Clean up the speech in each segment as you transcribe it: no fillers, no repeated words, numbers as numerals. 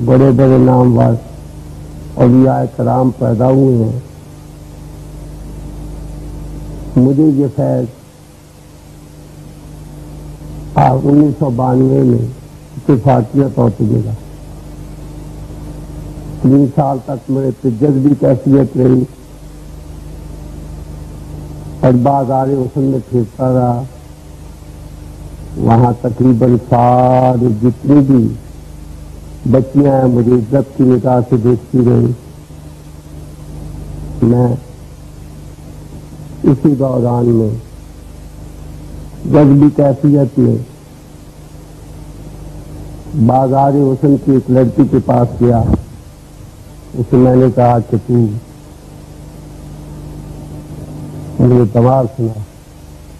بڑے بڑے نامور اولیاء کرام پیدا ہوئے ہیں. مجھے یہ فیض 1992 میں اتفاقیہ طور پہ ملا. 3 سال تک میرے پہ جذبی کیفیت رہی اور بازار حسن میں پھرتا رہا. وہاں تقریباً سارے جتنی بھی بچیاں ہیں مجھے عزت کی نگاہ سے دیکھتی رہی. میں اسی دوران میں جذبی کیفیت میں بازار حسن کی ایک لڑکی کے پاس گیا. اسے میں نے کہا کہ تو مجھے دوال سنا.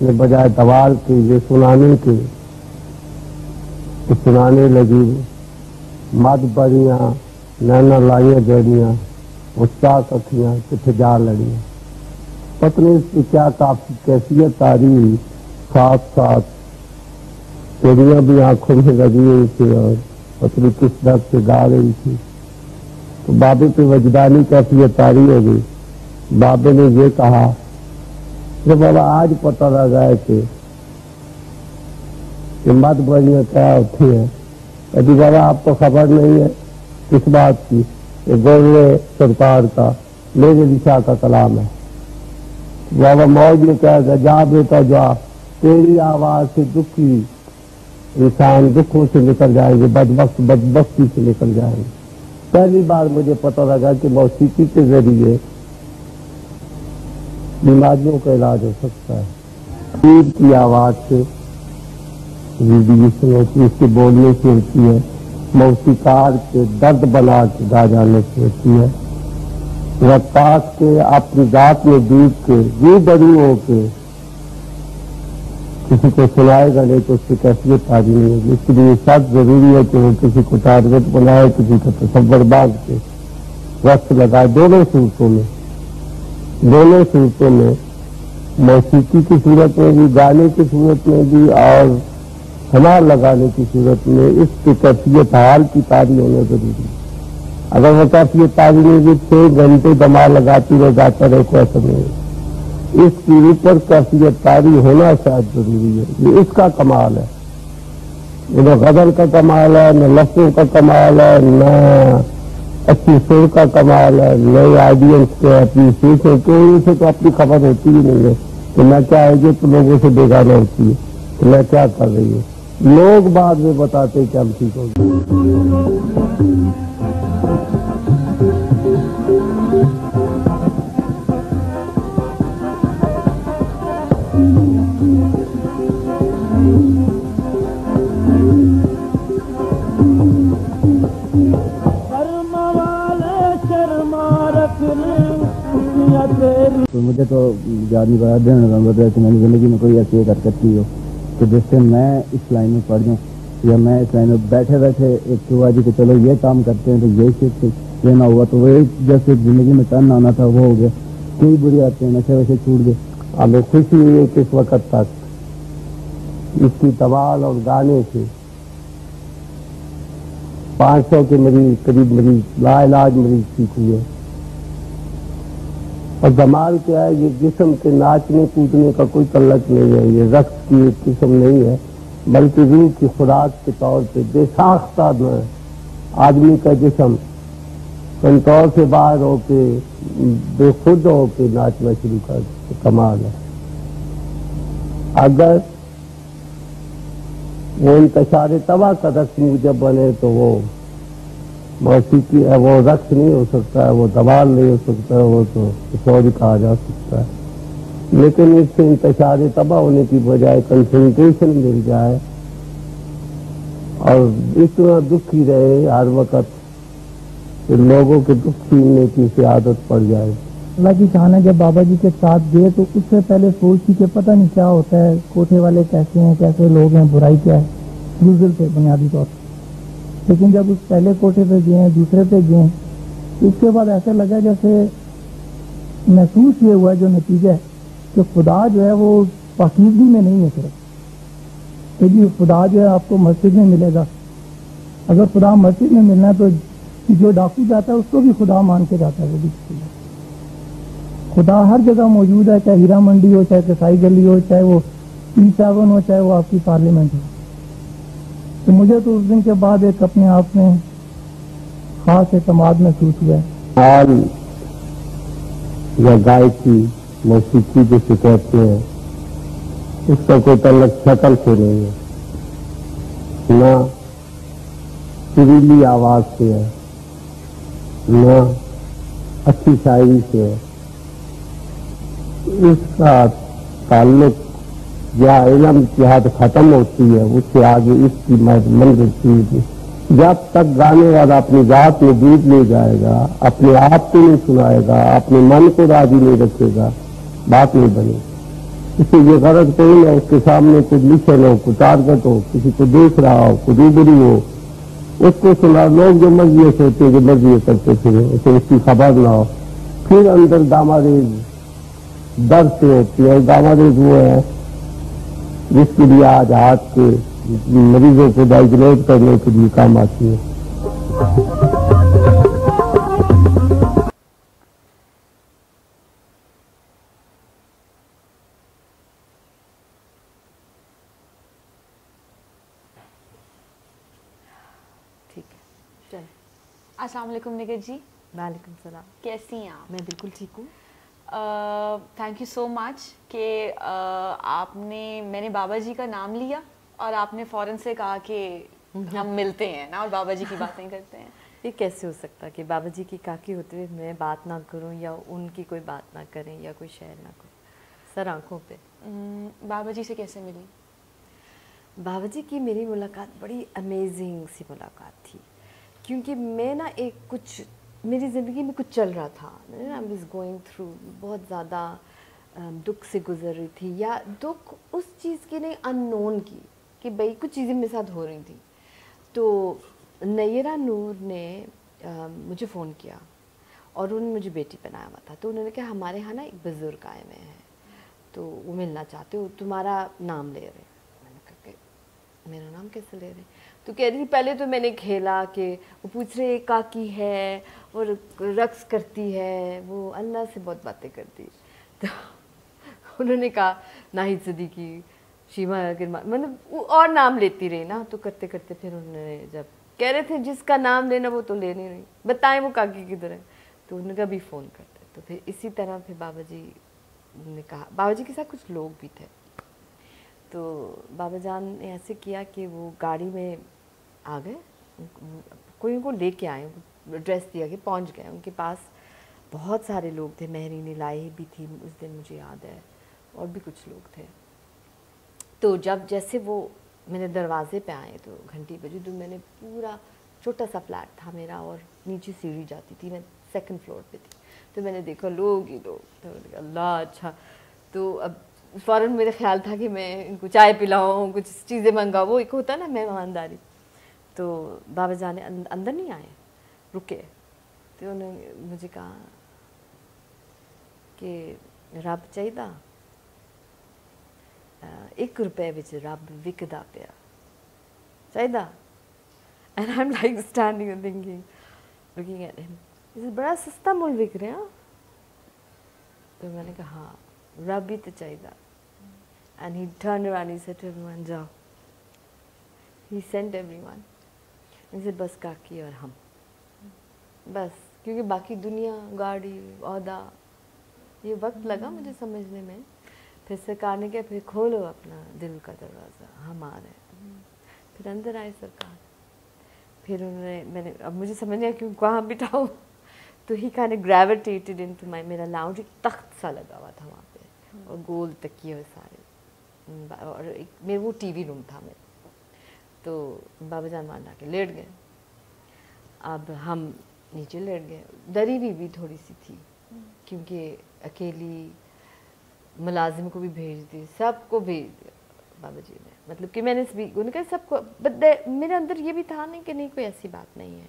نے بجائے دوال کے یہ سنانے کے تو سنانے لگی مد بڑیاں نینا لائیاں جڑیاں استاد اکھیاں کتنے جا لڑیاں. پتہ نہیں اس کی کیا کافی کیفیت آ رہی. ساتھ ساتھ چڑیاں بھی آنکھوں میں لگی ہوئی تھی اور پتہ نہیں کس درد سے گا رہی تھی. تو بابے پہ وجدانی کیفیت آ رہی ہوگی. بابے نے یہ کہا کہ بابا آج پتہ لگا ہے کہ مد بڑیاں کیا ہوتی ہیں. ابھی بابا آپ کو خبر نہیں ہے کس بات کی. یہ گولے سرکار کا میرے دشا کا کلام ہے. بابا موج نے کہا کہ جا بیٹا جا, تیری آواز سے دکھی انسان دکھوں سے نکل جائیں گے, بدبخت بدبختی سے نکل جائیں گے. پہلی بار مجھے پتہ لگا کہ موسیقی کے ذریعے بیماریوں کا علاج ہو سکتا ہے. پیر کی آواز سے ریڈیشن ہوتی ہے, اس کے بولنے سے ہوتی ہے. موسیقار کے درد بنا کے گا جانے سے ہوتی ہے. رقاص کے اپنی ذات میں ڈوب کے یوں بڑی ہو کے کسی کو سنائے گا نہیں تو اس کی کیفیت تازی نہیں ہوگی. اس کے لیے سب ضروری ہے کہ وہ کسی کو ٹارگٹ بنائے, کسی کا تصور باندھ کے وقت لگائے. دونوں صورتوں میں موسیقی کی صورت میں بھی, گانے کی صورت میں بھی اور ہمار لگانے کی صورت میں اس کی کیفیت حال کی تازی ہونا ضروری ہے. اگر وہ کیفیت تازی نہیں ہوگی 6 گھنٹے دماغ لگاتی رہ جاتا رہے کو ایسا نہیں ہے. اس کی اوپر کیفیت تاری ہونا شاید ضروری ہے. یہ اس کا کمال ہے. نہ غزل کا کمال ہے, نہ لفظوں کا کمال ہے, نہ اچھی سر کا کمال ہے, نئے آئیڈینس کے اپریسیشن کے. اسے تو اپنی خبر ہوتی ہی نہیں ہے کہ میں کیا ہے. یہ تو لوگوں سے بیگانہ ہوتی ہے کہ میں کیا کر رہی ہوں. لوگ بعد میں بتاتے کہ ہم ٹھیک ہو گئے. مجھے تو جانی بڑا نومبر ہے کہ میں نے زندگی میں کوئی ایسی ایک حرکت کی ہو کہ جس سے میں اس لائن میں پڑھ جاؤں, یا میں اس لائن میں بیٹھے ایک ہوا جی کہ چلو یہ کام کرتے ہیں تو یہ شفٹ لینا ہوا تو وہ جیسے زندگی میں ٹرن آنا تھا وہ ہو گیا. کئی بری آتے ہیں نشے ویسے چھوٹ گئے. ہمیں خوشی ہوئی ہے کہ اس وقت تک اس کی دوال اور گانے سے 500 کے مریض قریب مریض لا علاج مریض ٹھیک ہوئے. اور کمال کیا ہے, یہ جسم کے ناچنے کودنے کا کوئی تعلق نہیں ہے. یہ رقص کی ایک قسم نہیں ہے بلکہ روح کی خوراک کے طور پہ بے ساختہ جو ہے آدمی کا جسم کنٹرول سے باہر ہو کے بے خود ہو کے ناچنا شروع کر دے. کمال ہے. اگر وہ انتشار طبع کا رقص موجب بنے تو وہ موسیقی ہے, وہ رقص نہیں ہو سکتا ہے, وہ دوال نہیں ہو سکتا ہے, وہ تو سوری کہا جا سکتا ہے. لیکن اس سے انتشار طبع ہونے کی بجائے کنسنٹریشن مل جائے اور اتنا دکھی رہے ہر وقت کہ لوگوں کے دکھ چھیننے کی اسے عادت پڑ جائے. اللہ کی شان ہے. جب بابا جی کے ساتھ گئے تو اس سے پہلے سوچتی کہ پتہ نہیں کیا ہوتا ہے, کوٹھے والے کیسے ہیں, کیسے لوگ ہیں, برائی کیا ہے, یوزل سے بنیادی طور پر. لیکن جب اس پہلے کوٹھے پہ گئے ہیں, دوسرے پہ گئے ہیں, اس کے بعد ایسے لگا جیسے محسوس یہ ہوا جو نتیجہ ہے کہ خدا جو ہے وہ پاکیزگی میں نہیں ہے صرف کہ جی خدا جو ہے آپ کو مسجد میں ملے گا. اگر خدا مسجد میں ملنا ہے تو کہ جو ڈاکو جاتا ہے اس کو بھی خدا مان کے جاتا ہے. وہ بھی خدا ہر جگہ موجود ہے, چاہے ہیرا منڈی ہو, چاہے کسائی گلی ہو, چاہے وہ E7 ہو, چاہے وہ آپ کی پارلیمنٹ ہو. تو مجھے تو اس دن کے بعد ایک اپنے آپ میں خاص اعتماد محسوس ہوا ہے. حال یا گائکی موسیقی جسے کہتے ہیں, اس کا کوئی تعلق شکل سے نہیں ہے, نہ سریلی آواز سے ہے, نہ اچھی شاعری سے ہے. اس کا تعلق یا علم کی حد ختم ہوتی ہے, اس سے آگے اس کی منزل چیز. جب تک گانے والا اپنی ذات میں ڈوب نہیں جائے گا, اپنے آپ کو نہیں سنائے گا, اپنے من کو راضی نہیں رکھے گا, بات نہیں بنے. اس سے یہ غرض کوئی نہ اس کے سامنے کوئی مشن ہو, کوئی ٹارگٹ ہو, کسی کو دیکھ رہا ہو, کوئی روبرو ہو, اس کو سنا. لوگ جو مرضی سوچتے جو مرضی کرتے پھرے, اسے اس کی خبر نہ ہو. پھر اندر دامادیز درد سے ہوتی ہے. دامادیز وہ ہے جس کے لیے آج ہاتھ کے مریضوں کو ڈائگنوز کرنے کے لیے کام آتی ہے. ٹھیک ہے, چلیں. السلام علیکم نگر جی. وعلیکم السلام. کیسی ہیں آپ؟ میں بالکل ٹھیک ہوں. تھینک یو سو مچ کہ آپ نے, میں نے بابا جی کا نام لیا اور آپ نے فوراً سے کہا کہ ہم ملتے ہیں نا اور بابا جی کی باتیں کرتے ہیں. یہ کیسے ہو سکتا کہ بابا جی کی کاکی ہوتے ہوئے میں بات نہ کروں یا ان کی کوئی بات نہ کریں یا کوئی شعر نہ کروں سر آنکھوں پہ. بابا جی سے کیسے ملی؟ بابا جی کی میری ملاقات بڑی امیزنگ سی ملاقات تھی, کیونکہ میں نا ایک کچھ میری زندگی میں کچھ چل رہا تھا. آئی واز گوئنگ تھرو, بہت زیادہ دکھ سے گزر رہی تھی, یا دکھ اس چیز کی نہیں, ان نون کی, کہ بھائی کچھ چیزیں میرے ساتھ ہو رہی تھیں. تو نیرہ نور نے مجھے فون کیا اور انہوں نے مجھے بیٹی بنایا ہوا تھا. تو انہوں نے کہا ہمارے یہاں نا ایک بزرگ آئے ہوئے ہیں تو وہ ملنا چاہتے ہو, تمہارا نام لے رہے. میں نے کہا کہ میرا نام کیسے لے رہے؟ تو کہہ رہی پہلے تو میں نے کھیلا کہ وہ پوچھ رہے کاکی ہے اور رقص کرتی ہے, وہ اللہ سے بہت باتیں کرتی. تو انہوں نے کہا ناہید صدیقی, شیما گرمان, مطلب اور نام لیتی رہی نا. تو کرتے کرتے پھر انہوں نے جب کہہ رہے تھے جس کا نام لینا وہ تو لے نہیں رہی, بتائیں وہ کاکی کدھر ہے. تو انہوں نے کہا بھی فون کرتے. تو پھر اسی طرح پھر بابا جی نے کہا, بابا جی کے ساتھ کچھ لوگ بھی تھے. تو بابا جان نے ایسے کیا کہ وہ گاڑی میں آ گئے, کوئی ان کو لے کے آئے, ایڈریس دیا کہ پہنچ گئے. ان کے پاس بہت سارے لوگ تھے, مہرین لائی بھی تھی اس دن مجھے یاد ہے, اور بھی کچھ لوگ تھے. تو جب جیسے وہ میرے دروازے پہ آئے تو گھنٹی بجی, تو میں نے پورا چھوٹا سا فلیٹ تھا میرا اور نیچے سیڑھی جاتی تھی, میں 2nd فلور پہ تھی. تو میں نے دیکھا لوگ ہی لوگ, تو اللہ اچھا. تو اب فوراً میرا خیال تھا کہ میں ان کو چائے پلاؤں, کچھ چیزیں منگاؤں, وہ ایک ہوتا نا مہمانداری. تو بابا جان اندر نہیں آئے, رکے. تو انہوں نے مجھے کہا کہ رب چاہیے, 1 روپے وچ رب وکدا پیا چاہیے. And I am like standing and thinking, looking at him, اس بڑا سستا مول وک رہے ہیں. تو میں نے کہا ہاں رب بھی تو چاہیے. And he turn around, he said to everyone جاؤ. He sent everyone. He said بس کاکی اور ہم, بس, کیونکہ باقی دنیا, گاڑی, عہدہ, یہ وقت لگا مجھے سمجھنے میں. پھر سرکار نے کہا پھر کھولو اپنا دل کا دروازہ, ہم آ رہے ہیں. پھر اندر آئے سرکار. پھر انہوں نے, میں نے اب مجھے سمجھ نہیں آیا کیوں کہاں بٹھاؤ. تو ہی کائنڈ آف گریویٹیٹڈ انٹو مائی, میرا لاؤنج ایک تخت سا لگا ہوا تھا وہاں پہ, اور گول تکیے ہوئے سارے, اور ایک میرا وہ ٹی وی روم تھا میرا. تو بابا جان مان لا کے لیٹ گئے. اب ہم نیچے لیٹ گئے. ڈری ہوئی بھی تھوڑی سی تھی کیونکہ اکیلی, ملازم کو بھی بھیج دی, سب کو بھیج دیا بابا جی نے. مطلب کہ میں نے بھی ان کا سب کو, میرے اندر یہ بھی تھا نہیں کہ نہیں کوئی ایسی بات نہیں ہے.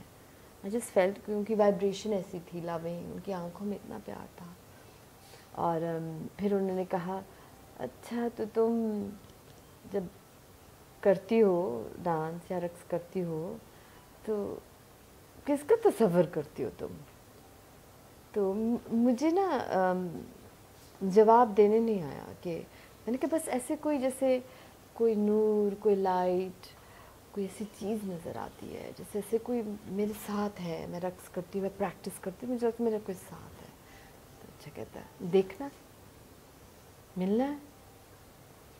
I just felt کہ ان کی وائبریشن ایسی تھی, لونگ, ان کی آنکھوں میں اتنا پیار تھا. اور پھر انہوں نے کہا اچھا تو تم جب کرتی ہو ڈانس یا رقص کرتی ہو تو किसका तसव्वुर करती हो तुम? तो मुझे ना जवाब देने नहीं आया कि मैंने कहा बस ऐसे कोई जैसे कोई नूर, कोई लाइट, कोई ऐसी चीज़ नज़र आती है जैसे ऐसे कोई मेरे साथ है, मैं रक्स करती हूँ, मैं प्रैक्टिस करती हूँ, मुझे लगता है मेरा कोई साथ है। तो अच्छा कहता है देखना, मिलना है?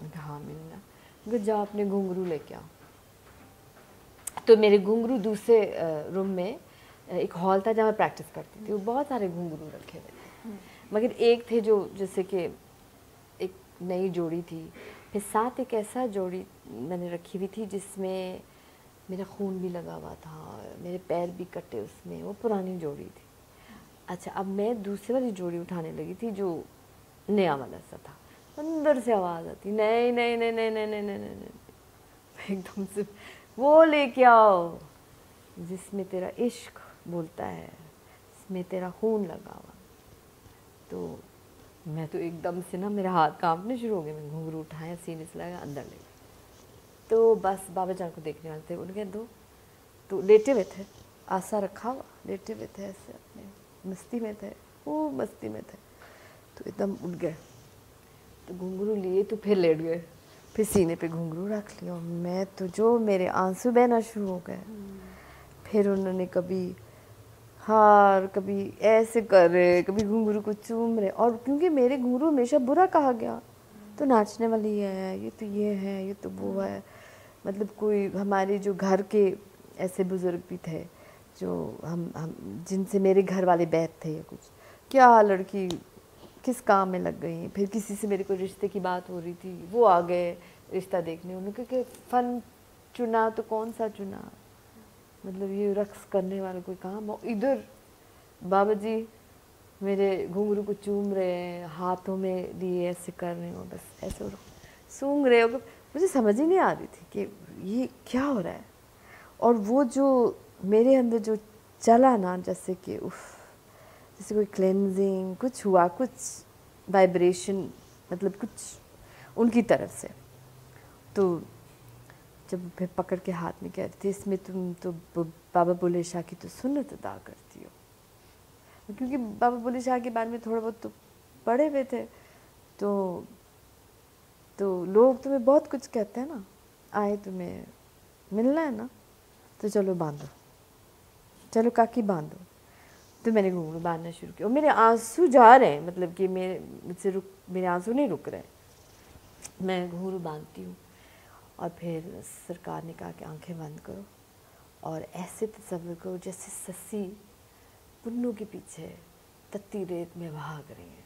मैं कहा हाँ मिलना। मैं कहा जाओ अपने घुंघरू लेके आओ। तो मेरे घुंघरू दूसरे रूम में एक हॉल था जहाँ मैं प्रैक्टिस करती थी, वो बहुत सारे घुंघरू रखे हुए थे, मगर एक थे जो जैसे कि एक नई जोड़ी थी, फिर साथ एक ऐसा जोड़ी मैंने रखी हुई थी जिसमें मेरा खून भी लगा हुआ था, मेरे पैर भी कटे उसमें, वो पुरानी जोड़ी थी। अच्छा अब मैं दूसरी वाली जोड़ी उठाने लगी थी जो नया वाला सा था, अंदर से आवाज़ आती नहीं नहीं नहीं नहीं नहीं नहीं नहीं नहीं नहीं, एकदम से वो लेके आओ जिसमें तेरा इश्क बोलता है, जिसमें तेरा खून लगा हुआ। तो मैं तो एकदम से ना मेरा हाथ कांपने शुरू हो गए, मैं घुंघरू उठाया, सीने से लगा, अंदर ले गया। तो बस बाबा जान को देखने वाले थे, उनके दो तो लेटे हुए थे, आसा रखा हुआ लेटे हुए थे, ऐसे अपने मस्ती में थे, वो मस्ती में थे। तो एकदम उठ गए, तो घुंघरू लिए तो फिर लेट गए, फिर सीने पे घुंघरू रख लिया। मैं तो जो मेरे आंसू बहना शुरू हो गए। फिर उन्होंने कभी हार, कभी ऐसे कर रहे, कभी घुंघरू को चूम रहे, और क्योंकि मेरे घुंघरू हमेशा बुरा कहा गया, तो नाचने वाली है, ये तो ये है, ये तो वो है। मतलब कोई हमारे जो घर के ऐसे बुज़ुर्ग भी थे जो हम जिनसे मेरे घर वाले बैठ थे या कुछ, क्या लड़की किस काम में लग गई। फिर किसी से मेरे को रिश्ते की बात हो रही थी, वो आ गए रिश्ता देखने, उन्होंने कहा फ़न चुना तो कौन सा चुना, मतलब ये रक्स करने वाला कोई काम हो। इधर बाबा जी मेरे घुंघरू को चूम रहे हैं, हाथों में लिए ऐसे कर रहे हो, बस ऐसे सूंघ रहे हो। मुझे समझ ही नहीं आ रही थी कि ये क्या हो रहा है। और वो जो मेरे अंदर जो चला ना, जैसे कि उफ, जैसे कोई क्लेंजिंग कुछ हुआ, कुछ वाइब्रेशन, मतलब कुछ उनकी तरफ से। तो जब फिर पकड़ के हाथ में कह रही थी, इसमें तुम तो बाबा बुल्ले शाह की तो सुन्नत अदा करती हो, क्योंकि बाबा बुल्ले शाह के बारे में थोड़ा बहुत तो पढ़े हुए थे। तो लोग तुम्हें बहुत कुछ कहते हैं ना, आए तुम्हें मिलना है ना, तो चलो बांधो, चलो काकी बांधो। तो मैंने घुंघरू बांधना शुरू किया, और मेरे आंसू जा रहे हैं, मतलब कि मेरे आंसू नहीं रुक रहे। मैं घुंघरू बांधती हूँ, और फिर सरकार ने कहा कि आंखें बंद करो, और ऐसे तस्वीर करो जैसे सस्सी पुन्नों के पीछे तत्ती रेत में भाग रही है,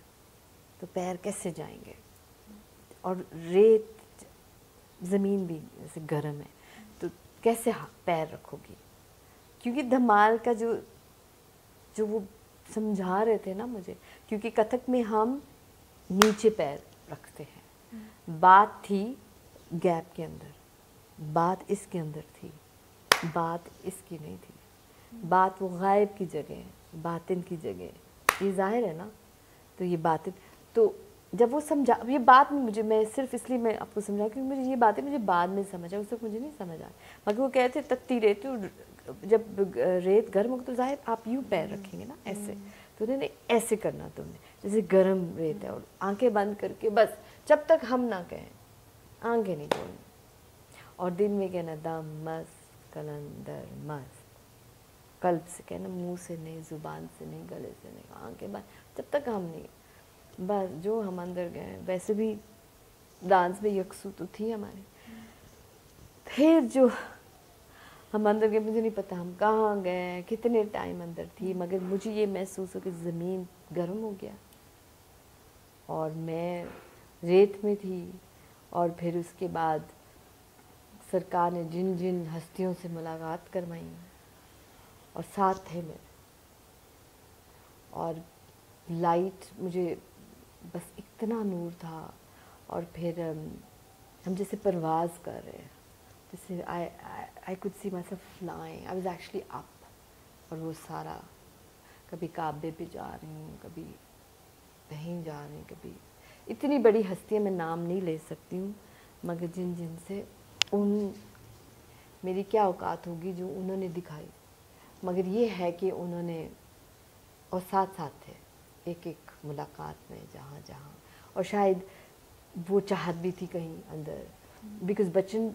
तो पैर कैसे जाएंगे, और रेत ज़मीन भी जैसे गर्म है, तो कैसे पैर रखोगी। क्योंकि धमाल का जो वो समझा रहे थे ना मुझे, क्योंकि कथक में हम नीचे पैर रखते हैं, बात थी गैप के अंदर, बात इसके अंदर थी, बात इसकी नहीं थी, बात वो गायब की जगह है, बातिन की जगह, ये जाहिर है ना। तो ये बातें, तो जब वो समझा, ये बात में मुझे, मैं सिर्फ इसलिए मैं आपको समझा क्योंकि मुझे ये बातें मुझे बाद में समझ आया, उस वक्त मुझे नहीं समझ आया। मगर वो कहते तत्ती रेत, जब रेत गर्म हो तो जाहिर आप यूँ पैर रखेंगे ना ऐसे, तो उन्होंने ऐसे करना तुमने, जैसे गर्म रेत है, और आंखें बंद करके बस जब तक हम ना कहें आंखें नहीं खोलनी, और दिन में कहना दम मस्त कलंदर मस्त, कल्ब से कहना, मुंह से नहीं, ज़ुबान से नहीं, गले से नहीं, आंखें बंद, जब तक हम नहीं, बस जो हम अंदर गए। वैसे भी डांस में यकसू तो थी हमारी, फिर जो हम अंदर गए, मुझे नहीं पता हम कहाँ गए, कितने टाइम अंदर थी, मगर मुझे ये महसूस हो कि ज़मीन गर्म हो गया और मैं रेत में थी। और फिर उसके बाद सरकार ने जिन जिन हस्तियों से मुलाकात करवाई और साथ थे मेरे, और लाइट, मुझे बस इतना नूर था। और फिर हम जैसे परवाज़ कर रहे हैं, जैसे I could see my self flying, I was actually up. और वो सारा, कभी काबे पे जा रही हूँ, कभी कहीं जा रही हूँ, कभी इतनी बड़ी हस्तियाँ मैं नाम नहीं ले सकती हूँ, मगर जिन जिन से उन मेरी क्या औकात होगी जो उन्होंने दिखाई, मगर ये है कि उन्होंने और साथ साथ थे एक एक मुलाकात में जहाँ जहाँ, और शायद वो चाहत भी थी कहीं अंदर, बिकॉज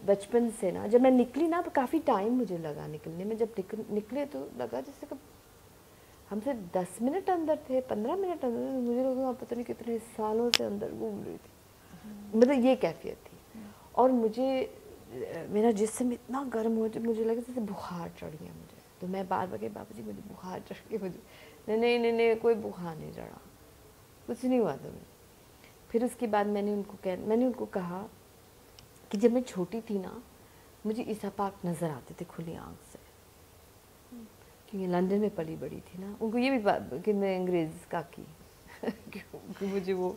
बचपन से ना जब मैं निकली ना काफ़ी टाइम मुझे लगा निकलने में, जब निकले तो लगा जैसे कि हम सिर्फ 10 मिनट अंदर थे, 15 मिनट अंदर, मुझे लगा पता नहीं कितने सालों से अंदर घूम रही थी, मतलब ये कैफियत थी। और मुझे मेरा जिस्म इतना गर्म हो मुझे लगा जैसे बुखार चढ़ गया मुझे, तो मैं बार बार बाबा जी मुझे बुखार चढ़ गया, मुझे नहीं कोई बुखार नहीं चढ़ा, कुछ नहीं हुआ तुम्हें। फिर उसके बाद मैंने उनको कहा कि जब मैं छोटी थी ना मुझे ईसा पाक नज़र आते थे खुली आँख से, क्योंकि लंदन में पली बड़ी थी ना, उनको ये भी बात कि मैं अंग्रेज़ का की क्योंकि मुझे वो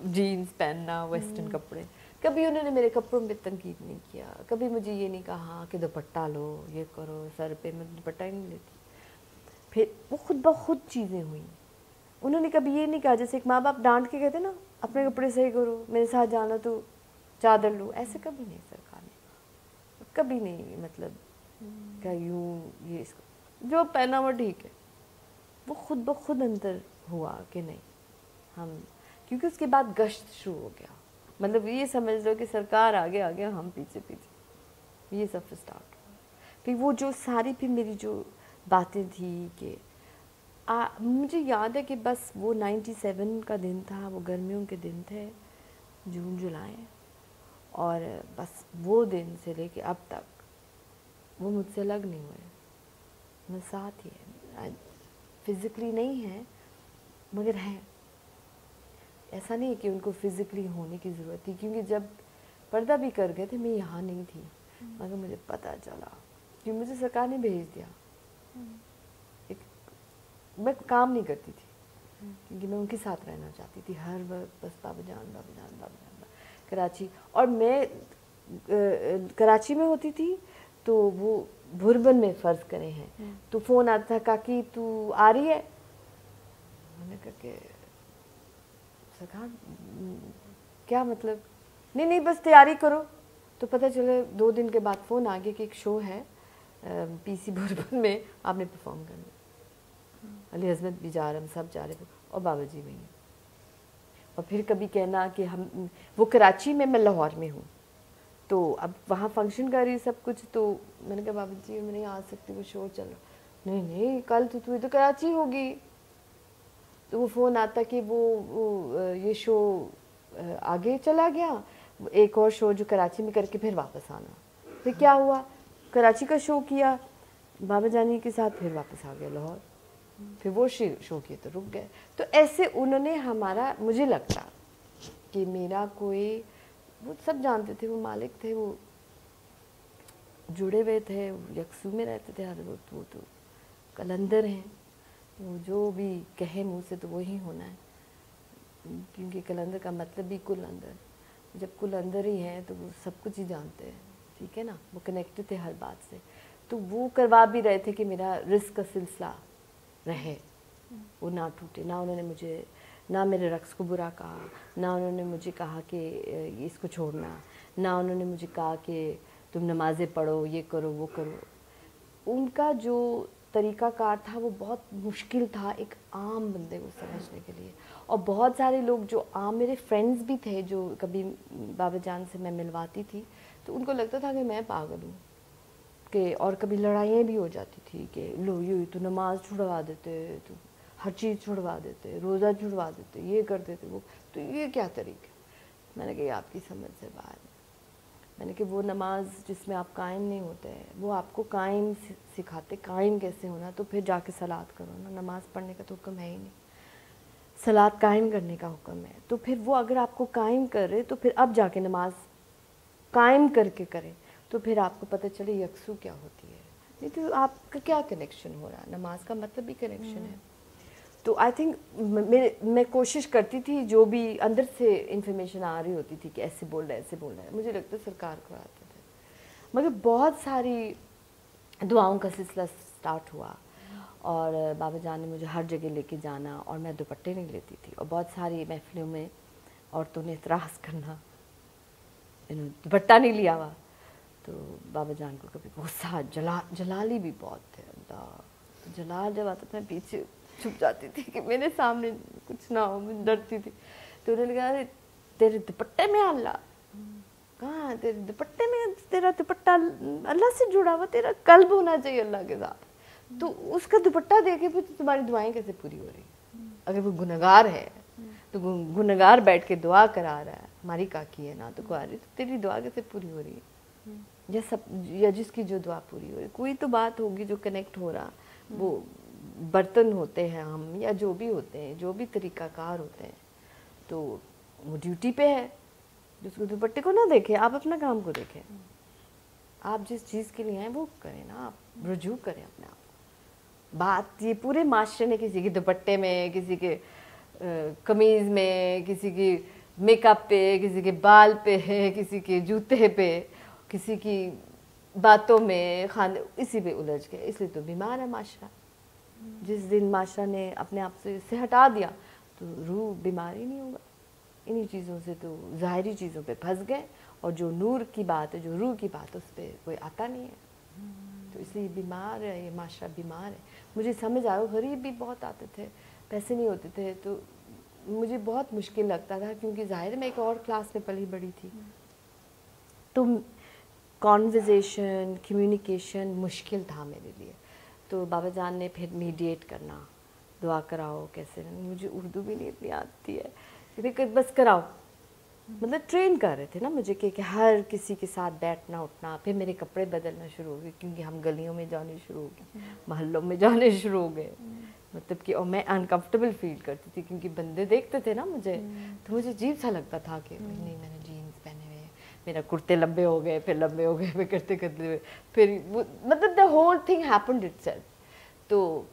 जीन्स पहनना, वेस्टर्न कपड़े, कभी उन्होंने मेरे कपड़ों में तनकीद नहीं किया, कभी मुझे ये नहीं कहा कि दुपट्टा लो, ये करो, सर पे मैं दुपट्टा ही नहीं लेती। फिर वो खुद ब खुद चीज़ें हुई, उन्होंने कभी ये नहीं कहा जैसे एक माँ बाप डांट के कहते ना अपने कपड़े सही करो, मेरे साथ जाना तो चादर लो, ऐसे कभी नहीं सरकार ने, कभी नहीं, मतलब क्या यूँ ये इसको जो पहना हुआ ठीक है, वो खुद ब खुद अंदर हुआ कि नहीं हम, क्योंकि उसके बाद गश्त शुरू हो गया, मतलब ये समझ लो कि सरकार आगे आगे हम पीछे पीछे, ये सब स्टार्ट हुआ। फिर वो जो सारी फिर मेरी जो बातें थी कि मुझे याद है कि बस वो 97 का दिन था, वो गर्मियों के दिन थे, जून जुलाई, और बस वो दिन से लेके अब तक वो मुझसे अलग नहीं हुए, मेरे साथ ही है, फिज़िकली नहीं है मगर है। ऐसा नहीं है कि उनको फिज़िकली होने की ज़रूरत थी, क्योंकि जब पर्दा भी कर गए थे मैं यहाँ नहीं थी, मगर मुझे पता चला कि मुझे सरकार ने भेज दिया, मैं काम नहीं करती थी क्योंकि मैं उनके साथ रहना चाहती थी हर वक्त, बस बाबा जान कराची। और मैं कराची में होती थी तो वो भुरबन में फ़र्ज़ करे हैं, तो फ़ोन आता था काकी तू आ रही है, मैंने कहा कि सरकार क्या मतलब, नहीं बस तैयारी करो, तो पता चले 2 दिन के बाद फ़ोन आ गया कि एक शो है पीसी भुरबन में, आपने परफॉर्म करना, अली हज़रत भी जा रहे, हम सब जा रहे थे, और बाबा जी भी हैं। और फिर कभी कहना कि हम वो कराची में, मैं लाहौर में हूँ, तो अब वहाँ फंक्शन कर रही सब कुछ, तो मैंने कहा बाबा जी मैं नहीं आ सकती, वो शो चल रहा, नहीं कल तो तू तो कराची होगी, तो वो फ़ोन आता कि वो ये शो आगे चला गया, एक और शो जो कराची में करके फिर वापस आना। फिर क्या हुआ, कराची का शो किया बाबा जानी के साथ, फिर वापस आ गया लाहौर, फिर वो शो किए तो रुक गए। तो ऐसे उन्होंने हमारा, मुझे लगता कि मेरा कोई, वो सब जानते थे, वो मालिक थे, वो जुड़े हुए थे, यकसू में रहते थे हर वक्त, वो तो कलंदर हैं, वो जो भी कहे मुँह से तो वही होना है, क्योंकि कलंदर का मतलब भी कुल अंदर, जब कुल अंदर ही हैं तो वो सब कुछ ही जानते हैं, ठीक है ना, वो कनेक्टेड थे हर बात से। तो वो करवा भी रहे थे कि मेरा रिस्क का सिलसिला रहे, वो ना टूटे, ना उन्होंने मुझे, ना मेरे रक्स को बुरा कहा, ना उन्होंने मुझे कहा कि इसको छोड़ना, ना उन्होंने मुझे कहा कि तुम नमाज़ें पढ़ो, ये करो वो करो। उनका जो तरीक़ाकार था वो बहुत मुश्किल था एक आम बंदे को समझने के लिए, और बहुत सारे लोग जो आम, मेरे फ्रेंड्स भी थे जो कभी बाबा जान से मैं मिलवाती थी, तो उनको लगता था कि मैं पागल हूँ, कि और कभी लड़ाइयाँ भी हो जाती थी कि लो ये तो नमाज छुड़वा देते, तो हर चीज़ छुड़वा देते, रोज़ा छुड़वा देते, ये कर देते वो, तो ये क्या तरीका। मैंने कहा आपकी समझ से बाहर है। मैंने कहा वो नमाज जिसमें आप कायम नहीं होते हैं, वो आपको कायम सिखाते, कायम कैसे होना, तो फिर जाके सलात करो ना, नमाज पढ़ने का तो हुक्म है ही नहीं, सलात कायम करने का हुक्म है। तो फिर वो अगर आपको कायम कर रहे तो फिर अब जाके नमाज कायम करके करें, तो फिर आपको पता चले यकसू क्या होती है, नहीं तो आपका क्या कनेक्शन हो रहा है, नमाज का मतलब भी कनेक्शन है। तो आई थिंक मैं कोशिश करती थी, जो भी अंदर से इंफॉर्मेशन आ रही होती थी कि ऐसे बोल रहा है, ऐसे बोल रहा है, मुझे लगता है सरकार को आते थे, मगर बहुत सारी दुआओं का सिलसिला स्टार्ट हुआ, और बाबा जान ने मुझे हर जगह लेके जाना, और मैं दुपट्टे नहीं लेती थी, और बहुत सारी महफिलों में औरतों ने इतराज़ करना, इन्होंने दुपट्टा नहीं लिया हुआ, तो बाबा जान को कभी गुस्सा, जलाली भी बहुत थे, जलाल जब आता था मैं पीछे छुप जाती थी कि मेरे सामने कुछ ना हो, मैं डरती थी। तो उन्होंने कहा अरे तेरे दुपट्टे में अल्लाह, कहाँ तेरे दुपट्टे में, तेरा दुपट्टा अल्लाह से जुड़ा हुआ, तेरा कल्ब होना चाहिए अल्लाह के साथ, तो उसका दुपट्टा देखे फिर तुम्हारी दुआएं कैसे पूरी हो रही? अगर वो गुनहगार है तो गुनहगार बैठ के दुआ करा रहा है, हमारी काकी है ना तो कुआरी, तो तेरी दुआ कैसे पूरी हो रही है? या सब, या जिसकी जो दुआ पूरी हो रही, कोई तो बात होगी जो कनेक्ट हो रहा। वो बर्तन होते हैं हम, या जो भी होते हैं, जो भी तरीकाकार होते हैं, तो वो ड्यूटी पे है, जिसको दुपट्टे को ना देखे, आप अपना काम को देखें। आप जिस चीज़ के लिए आए वो करें ना, आप रुजू करें अपने आप को। बात ये पूरे माशरे ने किसी के दुपट्टे में, किसी के कमीज़ में, किसी की मेकअप पे, किसी के बाल पे है, किसी के जूते पे, किसी की बातों में, खाने, इसी पे उलझ गए, इसलिए तो बीमार है माशरा। जिस दिन माशरा ने अपने आप से इसे हटा दिया तो रूह बीमार ही नहीं होगा। इन्हीं चीज़ों से तो ज़ाहिरी चीज़ों पे फंस गए, और जो नूर की बात है, जो रूह की बात है, उस पर कोई आता नहीं है। तो इसलिए बीमार है ये माशरा, बीमार है। मुझे समझ आया, गरीब भी बहुत आते थे, पैसे नहीं होते थे, तो मुझे बहुत मुश्किल लगता था, क्योंकि ज़ाहिर मैं एक और क्लास में पली बड़ी थी, तो कॉन्वर्जेशन, कम्युनिकेशन मुश्किल था मेरे लिए। तो बाबा जान ने फिर मीडिएट करना, दुआ कराओ कैसे, मुझे उर्दू भी नहीं इतनी आती है, कि बस कराओ, मतलब ट्रेन कर रहे थे ना मुझे कि हर किसी के साथ बैठना उठना। फिर मेरे कपड़े बदलना शुरू हो गए, क्योंकि हम गलियों में जाने शुरू हो गए, महल्लों में जाने शुरू हो गए, मतलब कि, और मैं अनकंफर्टेबल फील करती थी, क्योंकि बंदे देखते थे ना मुझे, तो मुझे अजीब सा लगता था कि नहीं मैंने जीन्स पहने हुए, मेरा कुर्ते लंबे हो गए, फिर लंबे हो गए, फिर करते करते फिर वो, मतलब the whole thing happened itself. तो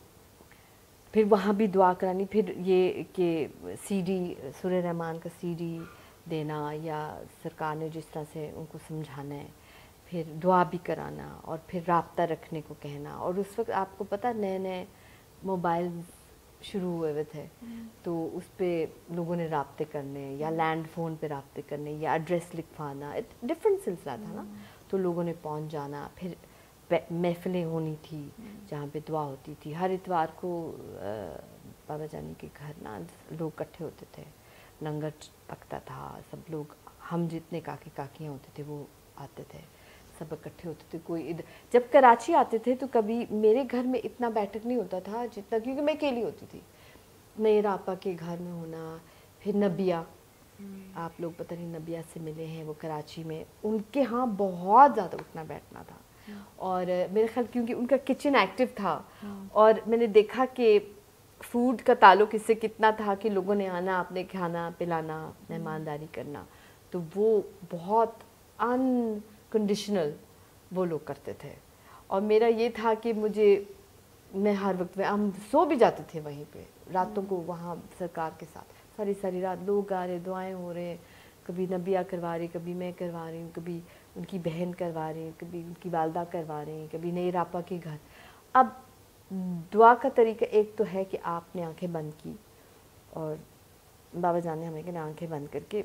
फिर वहाँ भी दुआ करानी, फिर ये कि सीडी, सूरह रहमान का सीडी देना, या सरकार ने जिस तरह से उनको समझाना है, फिर दुआ भी कराना, और फिर राब्ता रखने को कहना। और उस वक्त आपको पता नए नए मोबाइल शुरू हुए थे, तो उस पर लोगों ने राब्ते करने, या लैंड फ़ोन पे राब्ते करने, या एड्रेस लिखवाना, डिफरेंट सिलसिला था ना। तो लोगों ने पहुंच जाना, फिर महफिलें होनी थी जहाँ पे दुआ होती थी। हर इतवार को बाबा जानी के घर ना लोग इकट्ठे होते थे, लंगर पकता था, सब लोग, हम जितने काकी काकियाँ होते थे वो आते थे, सब इकट्ठे होते थे। कोई इधर, जब कराची आते थे तो कभी मेरे घर में इतना बैठक नहीं होता था जितना, क्योंकि मैं अकेली होती थी। मेरा आपा के घर में होना, फिर नबिया, आप लोग पता नहीं नबिया से मिले हैं, वो कराची में, उनके यहाँ बहुत ज़्यादा उठना बैठना था। और मेरे ख्याल क्योंकि उनका किचन एक्टिव था, और मैंने देखा कि फूड का ताल्लुक इससे कितना था कि लोगों ने आना, अपने खाना पिलाना, मेहमानदारी करना, तो वो बहुत अनकंडीशनल वो लोग करते थे। और मेरा ये था कि मैं हर वक्त में, हम सो भी जाते थे वहीं पे रातों को, वहाँ सरकार के साथ सारी सारी रात लोग आ रहे, दुआएं हो रहे, कभी नबिया करवा रही, कभी मैं करवा रही हूँ, कभी उनकी बहन करवा रही, कभी उनकी वालदा करवा रही, कभी नई रापा के घर। अब दुआ का तरीका एक तो है कि आपने आंखें बंद की, और बाबा जान ने हमें कहना आंखें बंद करके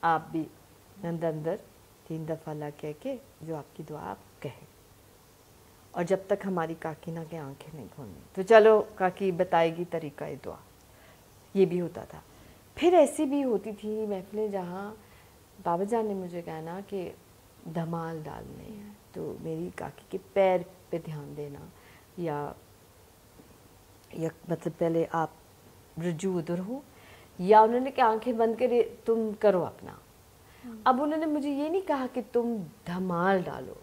आप भी अंदर अंदर 3 दफ़ा ला कह के जो आपकी दुआ आप कहें, और जब तक हमारी काकी ना के आंखें नहीं खोलनी, तो चलो काकी बताएगी तरीका ये दुआ। ये भी होता था। फिर ऐसी भी होती थी महफिलें जहाँ बाबा जान ने मुझे कहना कि धमाल डालने हैं, तो मेरी काकी के पैर पे ध्यान देना, या मतलब पहले आप रुजू उधर हो, या उन्होंने कि आंखें बंद करे तुम करो अपना। अब उन्होंने मुझे ये नहीं कहा कि तुम धमाल डालो,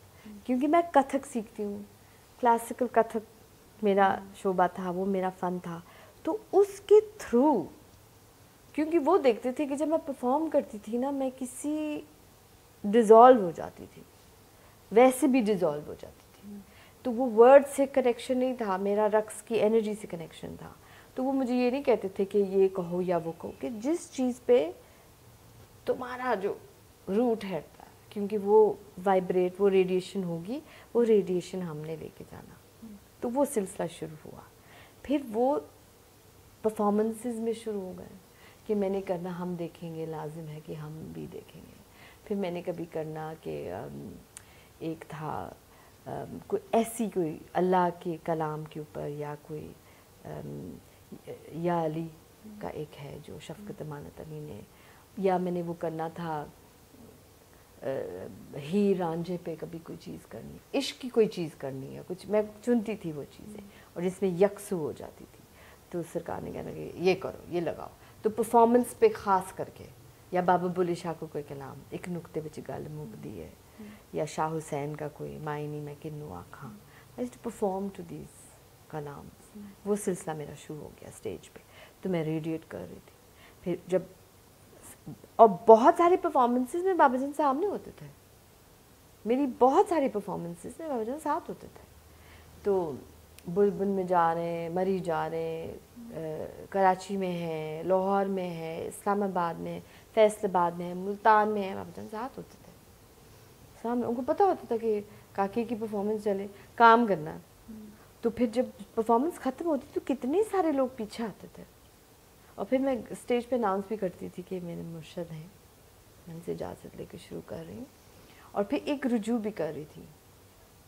क्योंकि मैं कथक सीखती हूँ, क्लासिकल कथक मेरा शोबा था, वो मेरा फ़न था। तो उसके थ्रू, क्योंकि वो देखते थे कि जब मैं परफॉर्म करती थी ना, मैं किसी डिज़ोल्व हो जाती थी, वैसे भी डिज़ोल्व हो जाती थी। तो वो वर्ड से कनेक्शन नहीं था, मेरा रक्स की एनर्जी से कनेक्शन था। तो वो मुझे ये नहीं कहते थे कि ये कहो या वो कहो, कि जिस चीज़ पे तुम्हारा जो रूट है, क्योंकि वो वाइब्रेट, वो रेडिएशन होगी, वो रेडिएशन हमने लेके जाना। तो वो सिलसिला शुरू हुआ। फिर वो परफॉर्मेंसेस में शुरू हो गए कि मैंने करना, हम देखेंगे, लाजिम है कि हम भी देखेंगे। फिर मैंने कभी करना कि एक था कोई ऐसी कोई अल्लाह के कलाम के ऊपर या कोई या अली का एक है जो शफ़क़त अमानत अली ने, या मैंने वो करना था हीर रांझे पे कभी कोई चीज़ करनी, इश्क की कोई चीज़ करनी है कुछ, मैं चुनती थी वो चीज़ें और जिसमें यकसू हो जाती थी। तो सरकार ने कहना कि ये करो, ये लगाओ। तो परफॉर्मेंस पे ख़ास करके, या बाबा बुल्ले शाह को कोई कलाम एक नुक्ते विच गल मुकदी है, या शाह हुसैन का कोई मायनी मैं किन्नू आखां, I used to perform to these कलाम्स। वो सिलसिला मेरा शुरू हो गया स्टेज पे, तो मैं रेडिएट कर रही थी। फिर जब, और बहुत सारे परफॉर्मेंसेस में बाबा जान सामने होते थे, मेरी बहुत सारी परफॉर्मेंसेस में बाबा जान साथ होते थे। तो बुलबुल में जा रहे हैं, मरी जा रहे हैं, कराची में है, लाहौर में है, इस्लामाबाद में, फैसलाबाद में है, मुल्तान में है, बाबा जान साथ होते थे सामने। उनको पता होता था कि काकी की परफॉर्मेंस चले, काम करना है। तो फिर जब परफॉर्मेंस ख़त्म होती तो कितने सारे लोग पीछे आते थे, और फिर मैं स्टेज पे अनाउंस भी करती थी कि मेरे मुर्शद हैं, मैं उनसे इजाज़त लेकर शुरू कर रही हूँ। और फिर एक रुजू भी कर रही थी,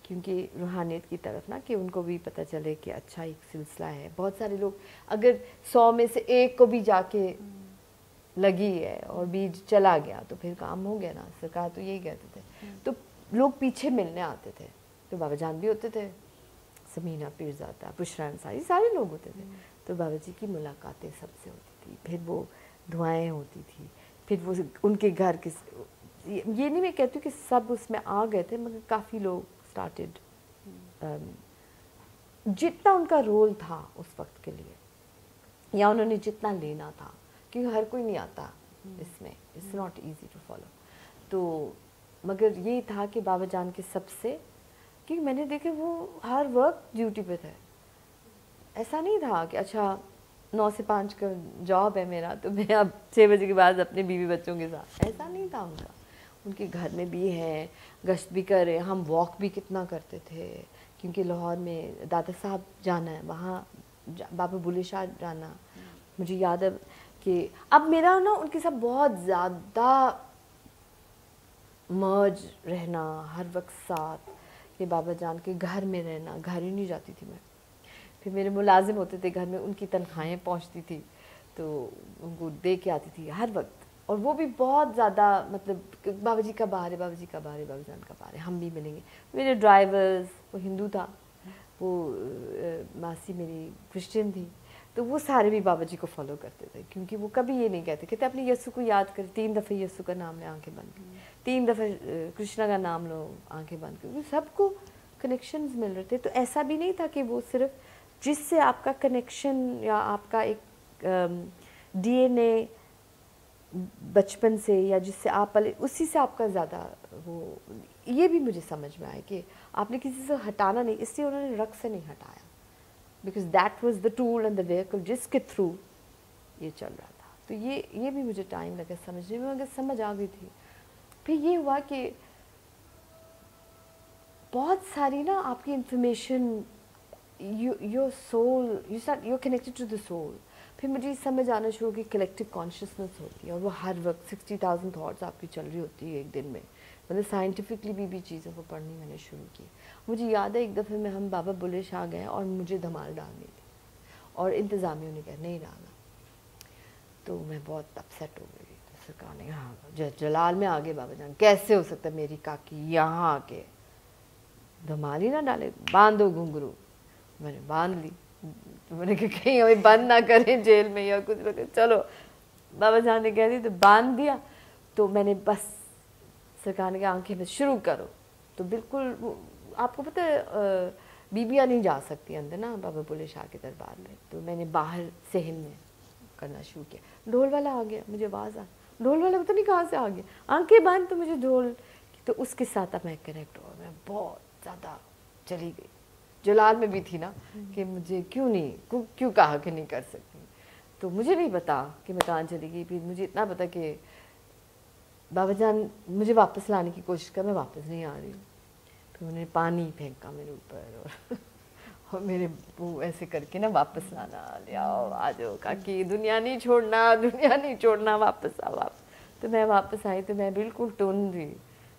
क्योंकि रूहानियत की तरफ ना, कि उनको भी पता चले कि अच्छा एक सिलसिला है। बहुत सारे लोग, अगर 100 में से एक को भी जाके लगी है और बीज चला गया तो फिर काम हो गया ना। सरकार तो यही कहते थे। तो लोग पीछे मिलने आते थे, तो बाबा जान भी होते थे, समीना पीरजादा, बुशरा अंसारी, सारे लोग होते थे। तो बाबा जी की मुलाकातें सबसे होती थी, फिर वो दुआएं होती थी, फिर वो उनके घर के, ये नहीं मैं कहती हूँ कि सब उसमें आ गए थे, मगर काफ़ी लोग स्टार्टेड, जितना उनका रोल था उस वक्त के लिए, या उन्होंने जितना लेना था, क्योंकि हर कोई नहीं आता इसमें, it's not easy to follow. तो मगर ये था कि बाबा जान के सबसे, क्योंकि मैंने देखे वो हर वक्त ड्यूटी पे थे। ऐसा नहीं था कि अच्छा 9 से 5 का जॉब है मेरा, तो मैं अब 6 बजे के बाद अपने बीवी बच्चों के साथ, ऐसा नहीं था उनका। उनके घर में भी हैं, गश्त भी कर रहे हैं, हम वॉक भी कितना करते थे, क्योंकि लाहौर में दादा साहब जाना है, वहाँ बाबा बुल्ले शाह जाना। मुझे याद है कि अब मेरा ना उनके साथ बहुत ज़्यादा मर्ज रहना, हर वक्त साथ, कि बाबा जान के घर में रहना, घर ही नहीं जाती थी मैं। फिर मेरे मुलाजिम होते थे घर में, उनकी तनख्वाहें पहुंचती थी, तो उनको दे के आती थी हर वक्त। और वो भी बहुत ज़्यादा, मतलब बाबा जी का बाहर है, बाबा जी का बाहर है, बाबा जान का बाहर है, हम भी मिलेंगे। मेरे ड्राइवर्स, वो हिंदू था, वो मासी मेरी क्रिश्चियन थी, तो वो सारे भी बाबा जी को फॉलो करते थे, क्योंकि वो कभी ये नहीं कहते अपने यस्सु को याद कर, 3 दफ़े यस्सु का नाम ले आंखें बंद कर, 3 दफ़े कृष्णा का नाम लो आंखें बंद कर, क्योंकि सबको कनेक्शंस मिल रहे थे। तो ऐसा भी नहीं था कि वो सिर्फ जिससे आपका कनेक्शन या आपका एक DNA बचपन से, या जिससे आप पले, उसी से आपका ज़्यादा वो, ये भी मुझे समझ में आया कि आपने किसी से हटाना नहीं, इसलिए उन्होंने रक़्स से नहीं हटाया, because that was the tool and the vehicle जिसके थ्रू ये चल रहा था। तो ये भी मुझे टाइम लगा समझने में, मगर समझ आ गई थी। फिर ये हुआ कि बहुत सारी ना आपकी information, your soul, you're connected to the soul। फिर मुझे समझ आना शुरू कि कलेक्टिव कॉन्शियसनेस होती है, और वो हर वक्त 60,000 थॉट्स आपकी चल रही होती है एक दिन में। मतलब साइंटिफिकली भी चीज़ों को पढ़नी मैंने शुरू की। मुझे याद है एक दफ़े में हम बाबा बुल्ले शाह गए और मुझे धमाल डालनी थी, और इंतज़ामियों ने कहा नहीं डालना, तो मैं बहुत अपसेट हो गई। तो सरकार ने हाँ जलाल में आगे बाबा जान, कैसे हो सकता है मेरी काकी यहाँ आके धमाल ही ना डाले, बांधो घुंघरू। मैंने बांध ली, तो मैंने कहा कहीं हमें बंद ना करें जेल में या कुछ ना, चलो बाबा जान ने कह दी, तो बांध दिया। तो मैंने बस, सरकार ने कहा आंखें में शुरू करो। तो बिल्कुल आपको पता है बीबियाँ नहीं जा सकती अंदर ना बाबा बुल्ले शाह के दरबार में, तो मैंने बाहर सहन में करना शुरू किया। ढोल वाला आ गया, मुझे आवाज़ आ, ढोल वाला पता नहीं कहाँ से आ गया, आंखें बंद, तो मुझे ढोल, तो उसके साथ अब मैं कनेक्ट हुआ, मैं बहुत ज़्यादा चली गई। जलाल में भी थी ना कि मुझे क्यों कहा कि नहीं कर सकती, तो मुझे नहीं पता कि मैं कहाँ चली गई। फिर मुझे इतना पता कि बाबा जान मुझे वापस लाने की कोशिश कर, मैं वापस नहीं आ रही। तो उन्होंने पानी फेंका मेरे ऊपर और मेरे वो ऐसे करके ना वापस लाना, ले आओ आ जाओ काकी, दुनिया नहीं छोड़ना, वापस आओ। तो मैं वापस आई, तो मैं बिल्कुल टोन रही,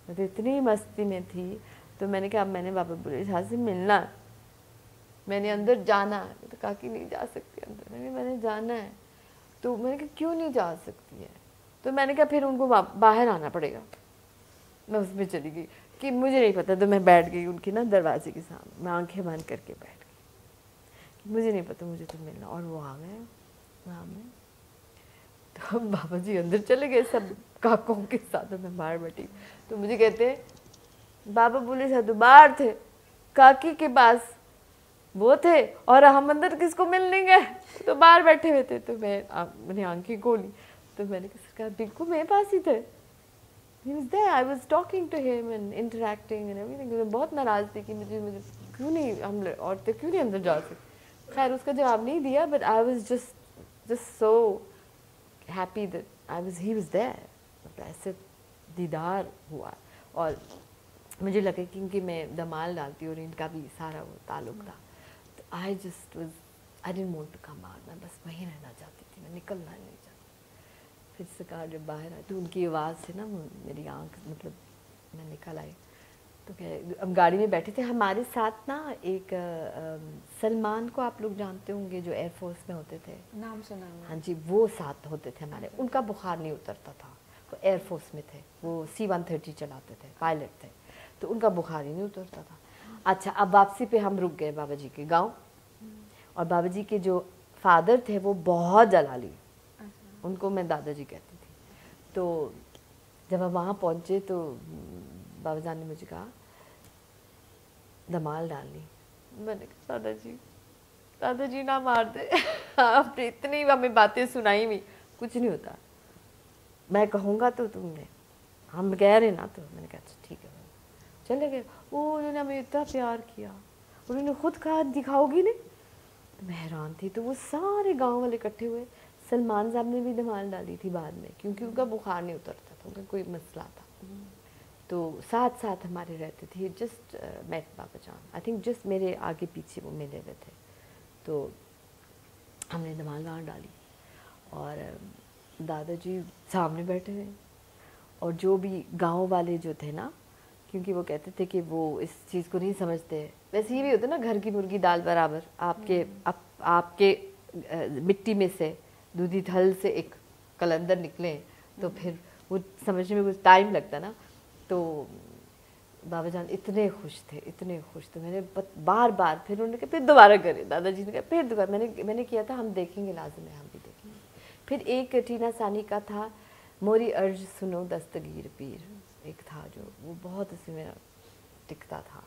मैं तो इतनी मस्ती में थी। تو میں نے کہا اب میں نے بابا بلے شاہ سے ملنا ہے, میں نے اندر جانا ہے. تو کہا کہ نہیں جا سکتی اندر. میں نے جانا ہے. تو میں نے کہا کیوں نہیں جا سکتی ہے؟ تو میں نے کہا پھر ان کو باہر آنا پڑے گا. میں اس میں چلی گئی کہ مجھے نہیں پتا. تو میں بیٹھ گئی ان کے نا دروازے کے سامنے, میں آنکھیں بند کر کے بیٹھ گئی, مجھے نہیں پتا, مجھے تو ملنا. اور وہ آ گئے وہاں میں. تو بابا جی اندر چلے گئے سب کاکوں کے ساتھ, میں باہر بیٹھی. تو مجھے کہتے ہیں بابا بولے شاہ تو باہر تھے, کاکی کے پاس وہ تھے, اور ہم اندر کس کو ملنے گئے, تو باہر بیٹھے ہوئے تھے. تو میں نے آنکھیں کھولی تو میں نے کہا سرکار بالکل میرے پاس ہی تھے. He was there. I was talking to him and interacting and everything. میں بہت ناراض تھی کہ مجھے کیوں نہیں, ہم عورتیں کیوں نہیں اندر جا سکتی. خیر اس کا جواب نہیں دیا, but I was just so happy that he was there. ایسے دیدار ہوا. اور مجھے لگا کیونکہ میں دمال ڈالتی ہوں اور ان کا بھی سارا وہ تعلق تھا, تو I didn't want to come out. میں بس وہیں رہنا چاہتی تھی, میں نکلنا نہیں چاہتی. پھر سرکار جب باہر آئی تو ان کی آواز سے نا میری آنکھ مطلب میں نکل آئی. تو ہم گاڑی میں بیٹھے تھے, ہمارے ساتھ نا ایک سلمان کو آپ لوگ جانتے ہوں گے جو ایئر فورس میں ہوتے تھے, نام سنا ہے. ہاں جی, وہ ساتھ ہوتے تھے ہمارے. ان کا بخار نہیں اترتا تھا, وہ ایئر فورس میں تھے, وہ C-130 چلاتے تھے, پائلٹ تھے, تو ان کا بخار ہی نہیں اترتا تھا. اچھا اب واپسی پہ ہم رک گئے بابا جی کے گاؤں, اور بابا جی کے جو فادر تھے وہ بہت جلالی, ان کو میں دادا جی کہتی تھی. تو جب ہم وہاں پہنچے تو بابا جان نے مجھے کہا دمال ڈالنی. میں نے کہا دادا جی نہ مار دے, آپ نے اتنی ہمیں باتیں سنائی ہوئی, کچھ نہیں ہوتا, میں کہوں گا تو تم نے, ہم کہہ رہے نا. تو میں نے کہا ٹھیک ہے. چلے گئے. وہ انہوں نے ہمیں اتنا پیار کیا, انہوں نے خود کہا دکھاؤ گی نہیں. تو میں حیران تھی. تو وہ سارے گاؤں والے اکٹھے ہوئے. سلمان صاحب نے بھی دمال ڈالی تھی بعد میں, کیونکہ ان کا بخار نہیں اترتا تھا, ان کا کوئی مسئلہ تھا. تو ساتھ ساتھ ہمارے رہتے تھے. جسٹ میٹ بابا جان, آئی تھنک جسٹ میرے آگے پیچھے وہ ملے ہوئے تھے. تو ہم نے دمال وہاں ڈالی, اور دادا جی سامنے بیٹھے ہیں. اور جو بھی گاؤں والے جو تھے نا, کیونکہ وہ کہتے تھے کہ وہ اس چیز کو نہیں سمجھتے. ویسے یہ بھی ہوتا نا, گھر کی مرغی دال برابر. آپ کے مٹی میں سے دودھی دھل سے ایک کلندر نکلیں تو پھر وہ سمجھنے میں کچھ ٹائم لگتا نا. تو بابا جان اتنے خوش تھے, اتنے خوش تھے. میں نے بار بار پھر انہوں نے کہا پھر دوبارہ کریں. دادا جی نے کہا پھر دوبارہ. میں نے کیا تھا ہم دیکھیں گے, لازم ہے ہم بھی دیکھیں گے. پھر ایک ٹینا ثانی کا تھا موری ارج سنو دستگیر پیر, ایک تھا جو وہ بہت اس میں ٹکتا تھا.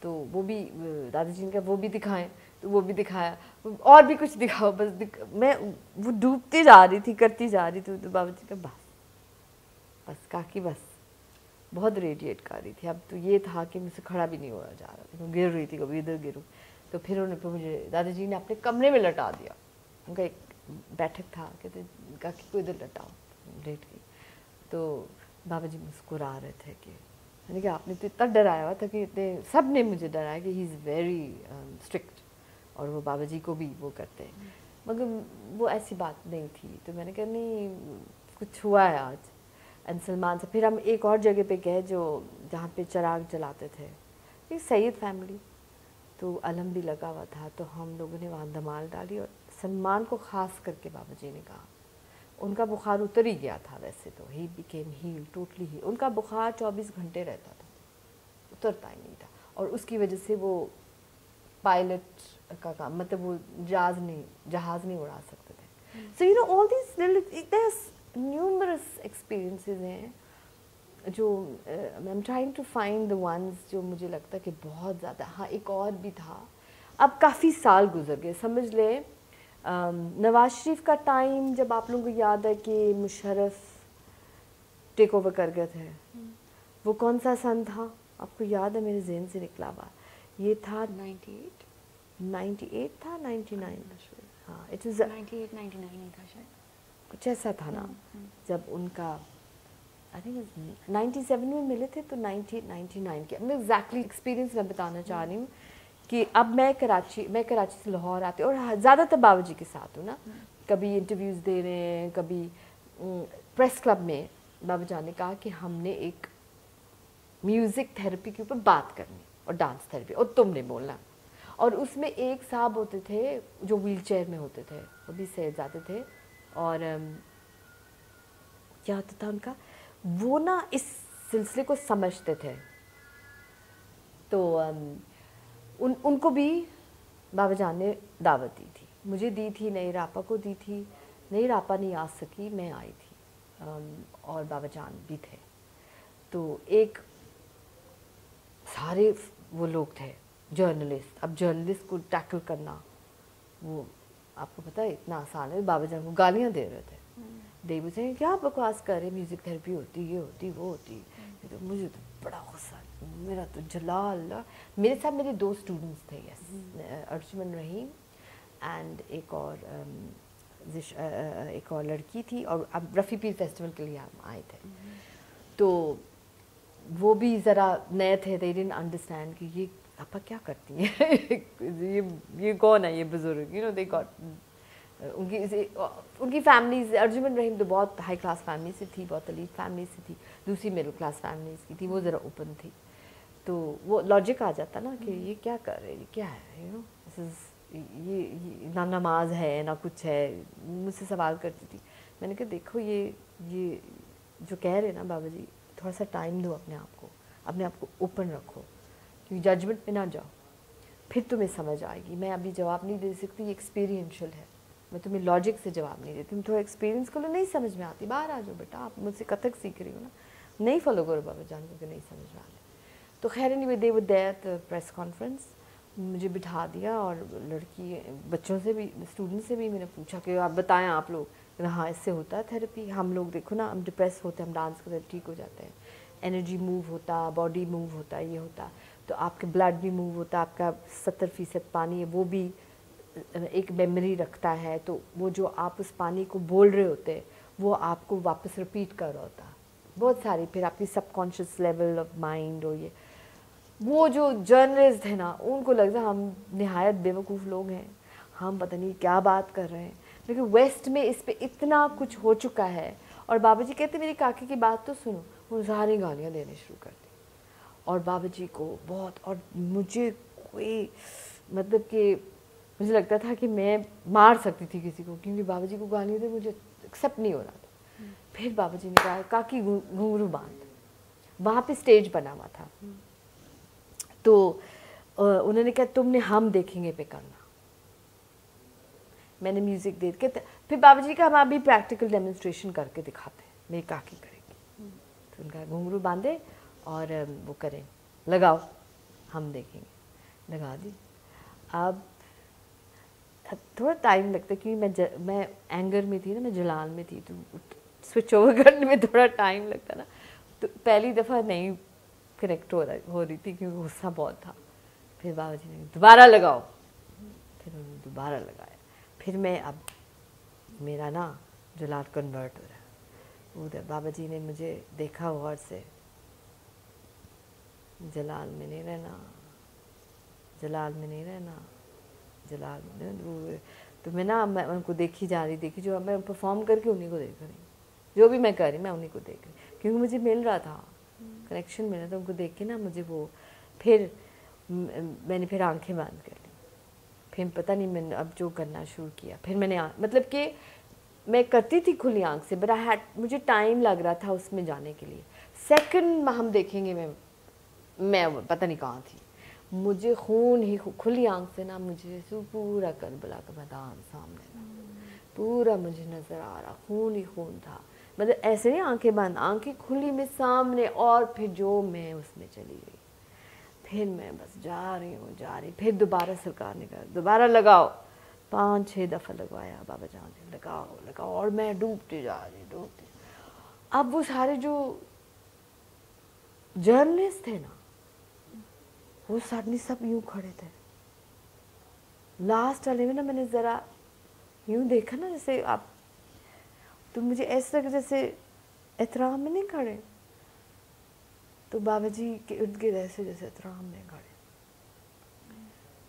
تو وہ بھی دادا جی نے کہا وہ بھی دکھائیں, تو وہ بھی دکھایا. اور بھی کچھ دکھاؤ, بس میں وہ ڈوبتی جا رہی تھی, کرتی جا رہی تھی. تو بابا جی کا بس کاکی بس, بہت ریڈیٹ کر رہی تھی. اب تو یہ تھا کہ مجھ سے کھڑا بھی نہیں ہوا جا رہا تھا, گر رہی تھی, کبھی ادھر گروں. تو پھر انہوں نے مجھے دادا جی نے اپنے کمرے میں لٹا دیا. ان کا ایک بیٹھک تھا, کہتے کاکی کو ادھر لٹاؤ, لیٹ گئی. تو بابا جی مسکرا رہے تھے کہ میں نے کہا آپ نے تو اتنا ڈرایا ہوا تھا کہ اتنے سب نے مجھے ڈرایا کہ ہی از ویری اسٹرکٹ, اور وہ بابا جی کو بھی وہ کرتے ہیں, مگر وہ ایسی بات نہیں تھی. تو میں نے کہا نہیں کچھ ہوا ہے آج. اینڈ سلمان سے پھر ہم ایک اور جگہ پہ گئے جہاں پہ چراغ جلاتے تھے, ایک سید فیملی, تو علم بھی لگا ہوا تھا. تو ہم لوگوں نے وہاں دمال ڈالی, اور سلمان کو خاص کر کے بابا جی نے کہا, ان کا بخار اتر ہی گیا تھا ویسے تو, ہی بیکیم ہیل ٹوٹلی ہی. ان کا بخار 24 گھنٹے رہتا تھا, اترتا ہی نہیں تھا. اور اس کی وجہ سے وہ پائلٹ کا کام, مطلب وہ جہاز نہیں اڑا سکتے تھے. So you know all these numerous experiences ہیں جو I'm trying to find the ones جو مجھے لگتا ہے کہ بہت زیادہ. ہاں ایک اور بھی تھا, اب کافی سال گزر گئے, سمجھ لیں نواز شریف کا ٹائم جب آپ لوگوں کو یاد ہے کہ مشرف ٹیک اوور کر گئے تھے, وہ کون سا سن تھا آپ کو یاد ہے؟ میرے ذہن سے نکلا ہوا, یہ تھا 98 تھا 99, ہاں اٹ واز 98-99 تھا شاید, کچھ ایسا تھا نا. جب ان کا آئی تھنک 97 میں ملے تھے, تو 99 کے میں ایگزیکٹلی ایکسپیرینس میں بتانا چاہ رہی ہوں کہ اب میں کراچی سے لاہور آتی ہوں, اور زیادہ تر بابا جی کے ساتھ ہوں نا. کبھی انٹرویوز دے رہے ہیں, کبھی پریس کلب میں بابا جان نے کہا کہ ہم نے ایک म्यूज़िक थेरेपी के ऊपर बात करनी और डांस थेरेपी, और तुमने बोलना। और उसमें एक साहब होते थे जो व्हील चेयर में होते थे, वो भी सैयद आते थे, और क्या होता था उनका, वो ना इस सिलसिले को समझते थे। तो उनको भी बाबा जान ने दावत दी थी, मुझे दी थी, नई रापा को दी थी। नई रापा नहीं आ सकी, मैं आई थी, और बाबा जान भी थे। तो एक सारे वो लोग थे जर्नलिस्ट। अब जर्नलिस्ट को टैकल करना, वो आपको पता है इतना आसान है। बाबा जान को गालियाँ दे रहे थे, देवी से क्या बकवास कर रहे, म्यूज़िक थेरेपी होती, ये होती, वो होती। तो मुझे तो बड़ा गुस्सा, मेरा तो जलाल। मेरे साथ मेरे 2 स्टूडेंट्स थे, यस, अर्जुमन रहीम एंड एक और लड़की थी, और अब रफ़ी पीर फेस्टिवल के लिए हम आए थे। तो वो भी ज़रा नए थे, दे डिडंट अंडरस्टैंड कि ये आपा क्या करती हैं ये कौन है ये बुज़ुर्ग, यू नो दे गॉट उनकी फैमिलीज। अर्जुमन रहीम तो बहुत हाई क्लास फैमिली से थी, बहुत अलीट फैमिली से थी, दूसरी मिडिल क्लास फैमिलीज की थी, वो ज़रा ओपन थी। तो वो लॉजिक आ जाता ना कि ये क्या कर रहे हैं, क्या है, यू नो ये ना नमाज है ना कुछ है। मुझसे सवाल करती थी, मैंने कहा देखो ये जो कह रहे हैं ना बाबा जी, थोड़ा सा टाइम दो अपने आप को ओपन रखो, क्योंकि जजमेंट में ना जाओ, फिर तुम्हें समझ आएगी। मैं अभी जवाब नहीं दे सकती, ये एक्सपीरियंशियल है, मैं तुम्हें लॉजिक से जवाब नहीं देती। तुम थोड़ा एक्सपीरियंस कर लो, नहीं समझ में आती बाहर आ जाओ बेटा, आप मुझसे कथक सीख रही हो ना, नहीं फॉलो करो बाबा जान को कि नहीं समझ में आ रहा। तो खैर anyway they were there at the press conference, मुझे बिठा दिया, और लड़की बच्चों से भी, स्टूडेंट से भी मैंने पूछा कि आप बताएं आप लोग। हाँ, इससे होता है थेरेपी, हम लोग देखो ना, हम डिप्रेस होते हैं, हम डांस करते ठीक हो जाते हैं, एनर्जी मूव होता, बॉडी मूव होता, ये होता, तो आपके ब्लड भी मूव होता, आपका 70% पानी है, वो भी एक मेमोरी रखता है। तो वो जो आप उस पानी को बोल रहे होते हैं, वो आपको वापस रिपीट कर रहा होता, बहुत सारी। फिर आपकी सबकॉन्शियस लेवल ऑफ माइंड, और ये वो जो जर्नलिस्ट है ना, उनको लगता है हम निहायत बेवकूफ़ लोग हैं, हम पता नहीं क्या बात कर रहे हैं। लेकिन वेस्ट में इस पे इतना कुछ हो चुका है। और बाबा जी कहते मेरी काकी की बात तो सुनो, वो सारी गालियाँ देने शुरू कर दी, और बाबा जी को बहुत, और मुझे कोई मतलब कि मुझे लगता था कि मैं मार सकती थी किसी को, क्योंकि बाबा जी को गालियाँ दे मुझे एक्सेप्ट नहीं हो रहा था। फिर बाबा जी ने कहा काकी घुंघरू बांध, वहाँ पे स्टेज बना हुआ था, तो उन्होंने कहा तुमने हम देखेंगे पे करना। मैंने म्यूज़िक दे के फिर बाबा जी का हम अभी प्रैक्टिकल डेमोन्स्ट्रेशन करके दिखाते हैं, मेरी काकी करेंगी। तो उनका घुंघरू बांधे और वो करें, लगाओ हम देखेंगे, लगा दी। अब थोड़ा टाइम लगता है, क्योंकि मैं एंगर में थी ना, मैं जलाल में थी, तो स्विच ओवर करने में थोड़ा टाइम लगता ना। तो पहली दफ़ा नहीं कनेक्ट हो रही थी, क्योंकि गुस्सा बहुत था। फिर बाबा जी ने दोबारा लगाओ, फिर उन्होंने दोबारा लगाया। फिर मैं, अब मेरा ना जलाल कन्वर्ट हो रहा है। उधर बाबा जी ने मुझे देखा गौर से, जलाल में नहीं रहना, जलाल में नहीं रहना, जलाल में। तो मैं उनको देखी जा रही, जो मैं परफॉर्म करके उन्हीं को देख रही, जो भी मैं कर रही मैं उन्हीं को देख रही, क्योंकि मुझे मिल रहा था, कनेक्शन मिल रहा था। उनको देख के ना मुझे वो, फिर मैंने फिर आंखें बंद कर ली। फिर पता नहीं मैंने अब जो करना शुरू किया, फिर मैंने मतलब कि मैं करती थी खुली आंख से, बट मुझे टाइम लग रहा था उसमें जाने के लिए। सेकंड हम देखेंगे, मैं पता नहीं कहाँ थी, मुझे खून ही खुली आंख से ना, मुझे पूरा करबला का मैदान सामने था, पूरा मुझे नज़र आ रहा, खून ही खून था। मतलब ऐसे नहीं आंखें बंद, आंखें खुली में सामने। और फिर जो मैं उसमें चली गई, फिर मैं बस जा रही। फिर दोबारा सरकार ने कहा दोबारा लगाओ, 5-6 दफ़ा लगवाया बाबा जान ने, लगाओ, और मैं डूबती जा रही। अब वो सारे जो जर्नलिस्ट थे ना, वो सडनली सब यूं खड़े थे। लास्ट वाले में ना मैंने ज़रा यूं देखा ना, जैसे आप, तो मुझे ऐसा लगा जैसे एहतराम में नहीं खड़े, तो बाबा जी के इर्द गिर्द ऐसे जैसे एहतराम में खड़े।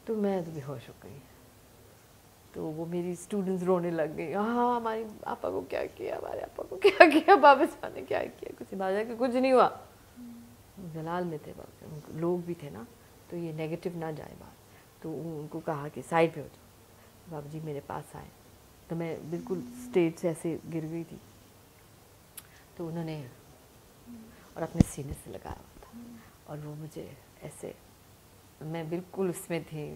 तो मैं तो बेहोश हो गई। तो वो मेरी स्टूडेंट्स रोने लग गई, हाँ हमारे पापा को क्या किया, हमारे पापा को क्या किया, बाबा साहब ने क्या किया, कुछ बाबा के कुछ नहीं हुआ। जलाल में थे बाबूजी, लोग भी थे ना, तो ये नेगेटिव ना जाए बात, तो उनको कहा कि साइड पे हो जाओ। बाबूजी मेरे पास आए तो मैं बिल्कुल स्टेज से ऐसे गिर गई थी, तो उन्होंने और अपने सीने से लगाया हुआ था, और वो मुझे ऐसे, मैं बिल्कुल उसमें थी,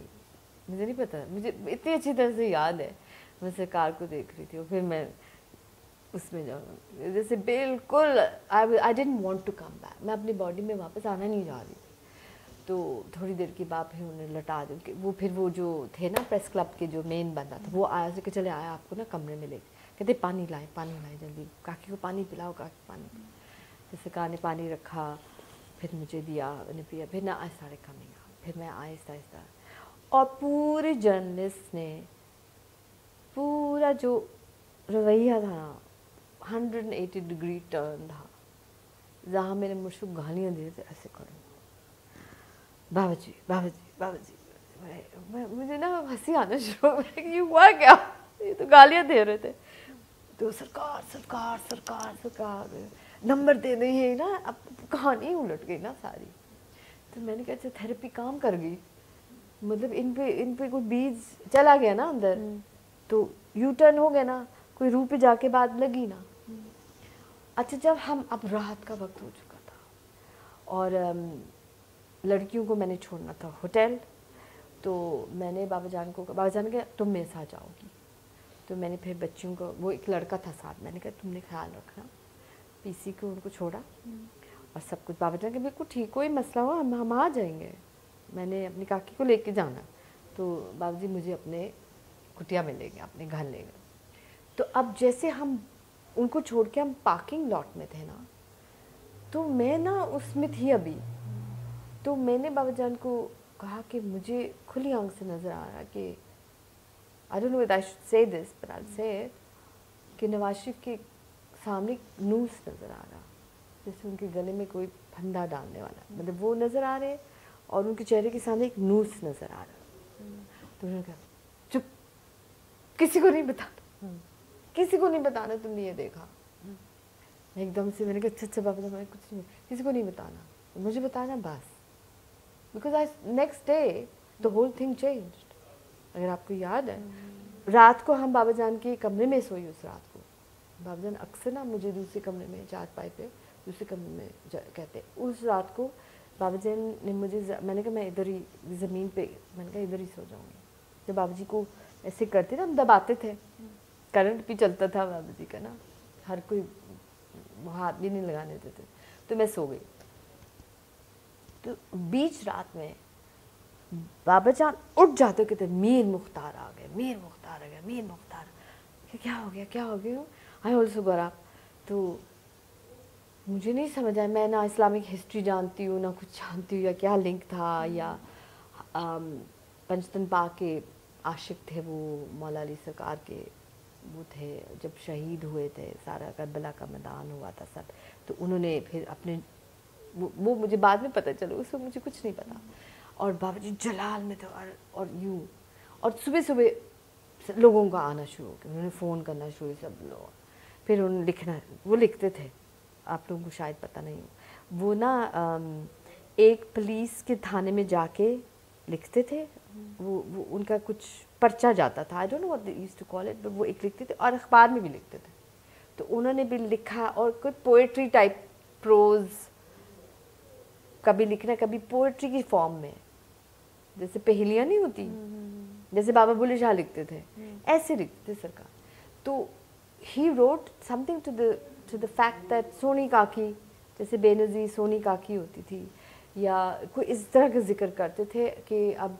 मुझे नहीं पता, मुझे इतनी अच्छी तरह से याद है, मैं सरकार को देख रही थी और फिर मैं उसमें जाऊँ जैसे बिल्कुल I didn't want to come back, मैं अपनी बॉडी में वापस आना नहीं जा रही थी। तो थोड़ी देर के बाद फिर उन्हें लटा दो, वो फिर वो जो थे ना प्रेस क्लब के जो मेन बंदा था, वो आया कि चले आया आपको ना कमरे में ले, कहते पानी लाए जल्दी, काकी को पानी पिलाओ, काकी पानी पिलाओ। जैसे कहा ने पानी रखा, फिर मुझे दिया, मैंने पिया, फिर ना आहिस्ता कमिंग, फिर मैं आहिस्ता, और पूरे जर्नलिस्ट ने पूरा जो रवैया था ना 180 डिग्री टर्न था, जहाँ मेरे मुझको गालियाँ दे थे ऐसे करो, बाबाजी मुझे ना हंसी आना शुरू हो गई, ये हुआ क्या, ये तो गालियाँ दे रहे थे, तो सरकार नंबर दे दे, ये ना अब कहानी उलट गई ना सारी। तो मैंने कहा अच्छा थेरेपी काम कर गई, मतलब इन पे कोई बीज चला गया ना अंदर, तो यू टर्न हो गया ना, कोई रूह पे जाके बात लगी ना। अच्छा जब हम, अब रात का वक्त हो चुका था और लड़कियों को मैंने छोड़ना था होटल, तो मैंने बाबा जान के तुम मेरे साथ जाओगी, तो मैंने फिर बच्चियों को, वो एक लड़का था साथ, मैंने कहा तुमने ख्याल रखना, पीसी को उनको छोड़ा और सब कुछ। बाबा जान के बिल्कुल ठीक, कोई मसला हो हम आ जाएंगे, मैंने अपनी काकी को लेके जाना, तो बाबा जी मुझे अपने कुटिया में ले गए, अपने घर ले गए। तो अब जैसे हम उनको छोड़ के हम पार्किंग लॉट में थे ना, तो मैं ना उसमें थी अभी, तो मैंने बाबा जान को कहा कि मुझे खुली आंख से नज़र आ रहा कि आई don't no whether I should say this but I will say it, कि नवाज शरीफ के सामने नूस नज़र आ रहा, जैसे उनके गले में कोई फंदा डालने वाला, मतलब वो नज़र आ रहे, और उनके चेहरे के सामने एक नूस नज़र आ रहा। तो उन्होंने कहा चुप, किसी को नहीं बताना, किसी को नहीं बताना तुमने ये देखा। एकदम से मैंने कहा अच्छा बाबा मैं कुछ नहीं, किसी को नहीं बताना, मुझे बताना बस, because I next day the whole thing changed. अगर आपको याद है, रात को हम बाबा जान के कमरे में सोई, उस रात को बाबा जान अक्सर ना मुझे दूसरे कमरे में, चारपाई पे दूसरे कमरे में कहते, उस रात को बाबा जान ने मुझे, मैंने कहा मैं इधर ही ज़मीन पे, मैंने कहा इधर ही सो जाऊँगी। जब बाबा जी को ऐसे करते ना, हम दबाते थे, करंट भी चलता था बाबा जी का ना, हर कोई हाथ भी नहीं लगाने देते, तो मैं सो गई। तो बीच रात में बाबा जान उठ जाते, कहते मीर मुख्तार आ गए, मीर मुख्तार आ गया, मीर मुख्तार, क्या हो गया, आई ऑल्सो गॉट अप। तो मुझे नहीं समझ आया, मैं ना इस्लामिक हिस्ट्री जानती हूँ ना कुछ जानती हूँ, या क्या लिंक था, या पंचतन पाक के आशिक थे वो, मौला अली सरकार के वो थे, जब शहीद हुए थे, सारा करबला का मैदान हुआ था सब, तो उन्होंने फिर अपने वो मुझे बाद में पता चला, उसमें मुझे कुछ नहीं पता। और बाबा जी जलाल में थे, और यूँ, और सुबह सुबह लोगों का आना शुरू हो गया, उन्होंने फ़ोन करना शुरू, सब लोग, फिर उन्होंने लिखना, वो लिखते थे, आप लोगों को शायद पता नहीं हो, वो ना एक पुलिस के थाने में जाके लिखते थे, वो उनका कुछ पर्चा जाता था, I don't know what they used to call it, but वो एक लिखते थे और अखबार में भी लिखते थे। तो उन्होंने भी लिखा, और कोई पोएट्री टाइप प्रोज, कभी लिखना, कभी पोएट्री की फॉर्म में, जैसे पहेलियाँ नहीं होती, जैसे बाबा बुल्ले शाह लिखते थे, ऐसे लिखते थे सरकार। तो he wrote something to the fact that Soni काकी, जैसे बेनज़ीर सोनी काकी होती थी, या कोई इस तरह का जिक्र करते थे कि अब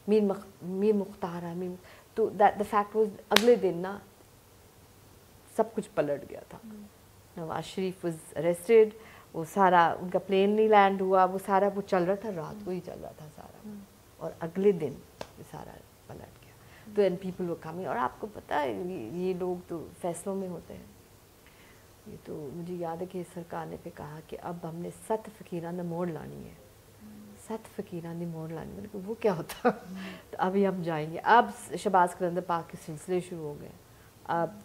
मीर मुख्तार है, तो दैट द फैक्ट वाज, अगले दिन ना सब कुछ पलट गया था। नवाज शरीफ वाज अरेस्टेड, वो सारा उनका प्लेन नहीं लैंड हुआ, वो सारा वो चल रहा था, रात को ही चल रहा था सारा, और अगले दिन ये सारा पलट गया। तो एंड पीपल वर कमिंग, और आपको पता है ये लोग तो फैसलों में होते हैं। ये तो मुझे याद है कि सरकार ने फिर कहा कि अब हमने 7 फ़कीराना मोड़ लानी है, 7 फ़कीरानी मोड़ लानी, मैंने कहा वो क्या होता। तो अभी हम जाएंगे, अब शहबाज कलंदर पाक के सिलसिले शुरू हो गए, अब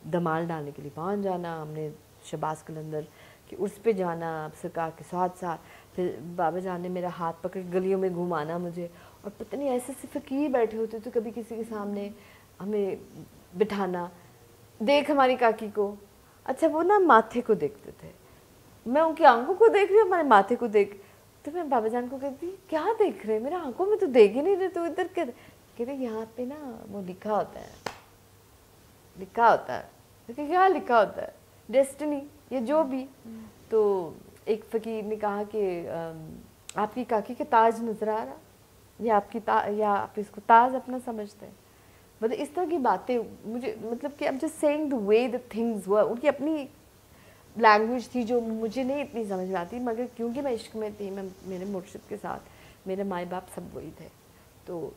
दमाल डालने के लिए पहुँच जाना, हमने शहबाज कलंदर कि उर्स पे जाना सरकार के साथ साथ, फिर बाबा जान ने मेरा हाथ पकड़ गलियों में घुमाना मुझे, और पता नहीं ऐसे ऐसे फ़कीर बैठे होते तो कभी किसी के सामने हमें बिठाना, देख हमारी काकी को। अच्छा वो ना माथे को देखते थे, मैं उनकी आंखों को देख रही हूँ, हमारे माथे को देख, तो मैं बाबा जान को कहती क्या देख रहे, मेरे आंखों में तो देख ही नहीं रहे, तो इधर के कहते यहाँ पे ना वो लिखा होता है, लिखा होता है। तो क्या लिखा होता है, डेस्टिनी या जो भी। तो एक फ़कीर ने कहा कि आपकी काकी के ताज नजर आ रहा, या आप इसको ताज अपना समझते हैं। मतलब इस तरह की बातें मुझे, मतलब कि I am just saying the way the things were. उनकी अपनी लैंग्वेज थी जो मुझे नहीं इतनी समझ में आती, मगर क्योंकि मैं इश्क में थी, मैं मेरे मुर्शिद के साथ, मेरे माँ बाप सब वही थे, तो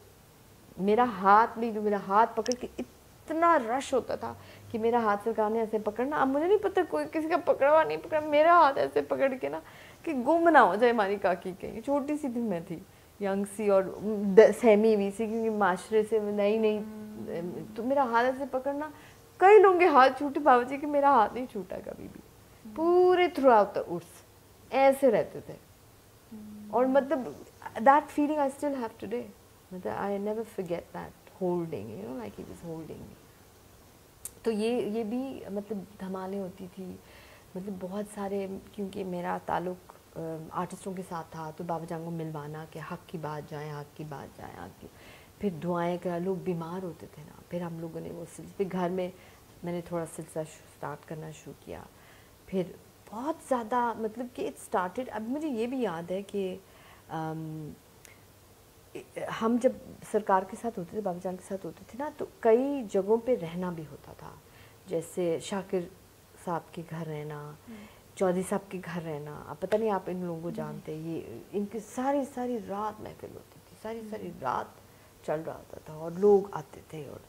मेरा हाथ भी, जो मेरा हाथ पकड़ के इतना रश होता था कि मेरा हाथ सरकार ने ऐसे पकड़ना, अब मुझे नहीं पता कोई किसी का पकड़ा हुआ नहीं पकड़ा, मेरा हाथ ऐसे पकड़ के ना कि गुम ना हो जाए हमारी काकी के। छोटी सी थी मैं, थी यंग सी और सहमी हुई सी, क्योंकि माशरे से नहीं, तो मेरा हाथ ऐसे पकड़ना, कई लोगों के हाथ छूटे बाबा जी के, मेरा हाथ नहीं छूटा कभी भी, पूरे थ्रू आउट द उर्स ऐसे रहते थे। और मतलब that feeling I still have today, मतलब I never forget that holding, you know, like he was holding me. तो ये भी मतलब धमालें होती थी, मतलब बहुत सारे, क्योंकि मेरा ताल्लुक आर्टिस्टों के साथ था, तो बाबा जान को मिलवाना कि हक की बात जाए, हक की बात जाए, हक की, फिर दुआएं करा, लोग बीमार होते थे ना, फिर हम लोगों ने वो फिर घर में मैंने थोड़ा सिलसिला स्टार्ट करना शुरू किया, फिर बहुत ज़्यादा मतलब कि इट स्टार्टेड। अब मुझे ये भी याद है कि हम जब सरकार के साथ होते थे, बाबा जान के साथ होते थे ना, तो कई जगहों पे रहना भी होता था, जैसे शाकिर साहब के घर रहना, चौधरी साहब के घर रहना। अब पता नहीं आप इन लोगों को जानते हैं, ये इनकी सारी सारी रात महफिल होती थी, सारी सारी रात चल रहा होता था और लोग आते थे। और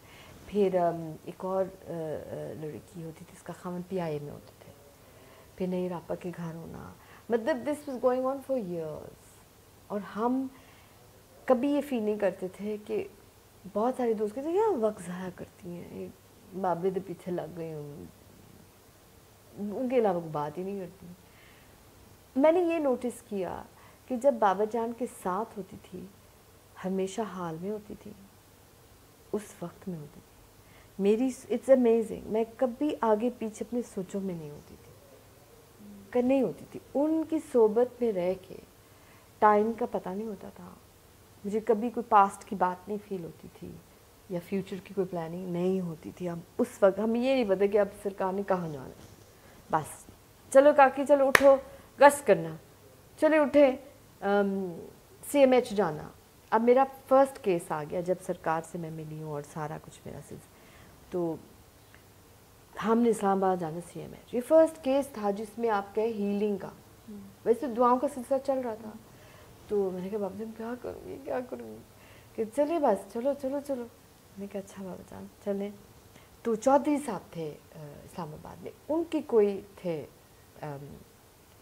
फिर एक और लड़की होती थी, इसका खामन PIA में होते थे, फिर नई रापा के घर होना, मतलब this was going on for years. और हम कभी ये फील नहीं करते थे कि बहुत सारे दोस्त कहते यार वक्त ज़ाया करती हैं, बाबे के पीछे लग गई हूँ, उनके अलावा कोई बात ही नहीं करती। मैंने ये नोटिस किया कि जब बाबा जान के साथ होती थी, हमेशा हाल में होती थी, उस वक्त में होती थी मेरी। इट्स अमेजिंग, मैं कभी आगे पीछे अपने सोचों में नहीं होती थी, नहीं होती थी। उनकी सोबत में रह के टाइम का पता नहीं होता था मुझे, कभी कोई पास्ट की बात नहीं फील होती थी, या फ्यूचर की कोई प्लानिंग नहीं होती थी। हम उस वक्त हमें ये नहीं पता कि अब सरकार ने कहाँ जाना है, बस चलो काकी चलो उठो गश्त करना, चले उठे CMH जाना। अब मेरा फर्स्ट केस आ गया जब सरकार से मैं मिली हूँ और सारा कुछ मेरा तो हमने इस्लामाबाद जाना CMH, ये फर्स्ट केस था जिसमें आप कहे हीलिंग का, वैसे दुआओं का सिलसिला चल रहा था। तो मैंने कहा बाबा जान क्या करूँगी, कि चलिए बस चलो चलो चलो। मैंने कहा अच्छा बाबा जान चले। तो चौधरी साहब थे इस्लामाबाद में, उनकी कोई थे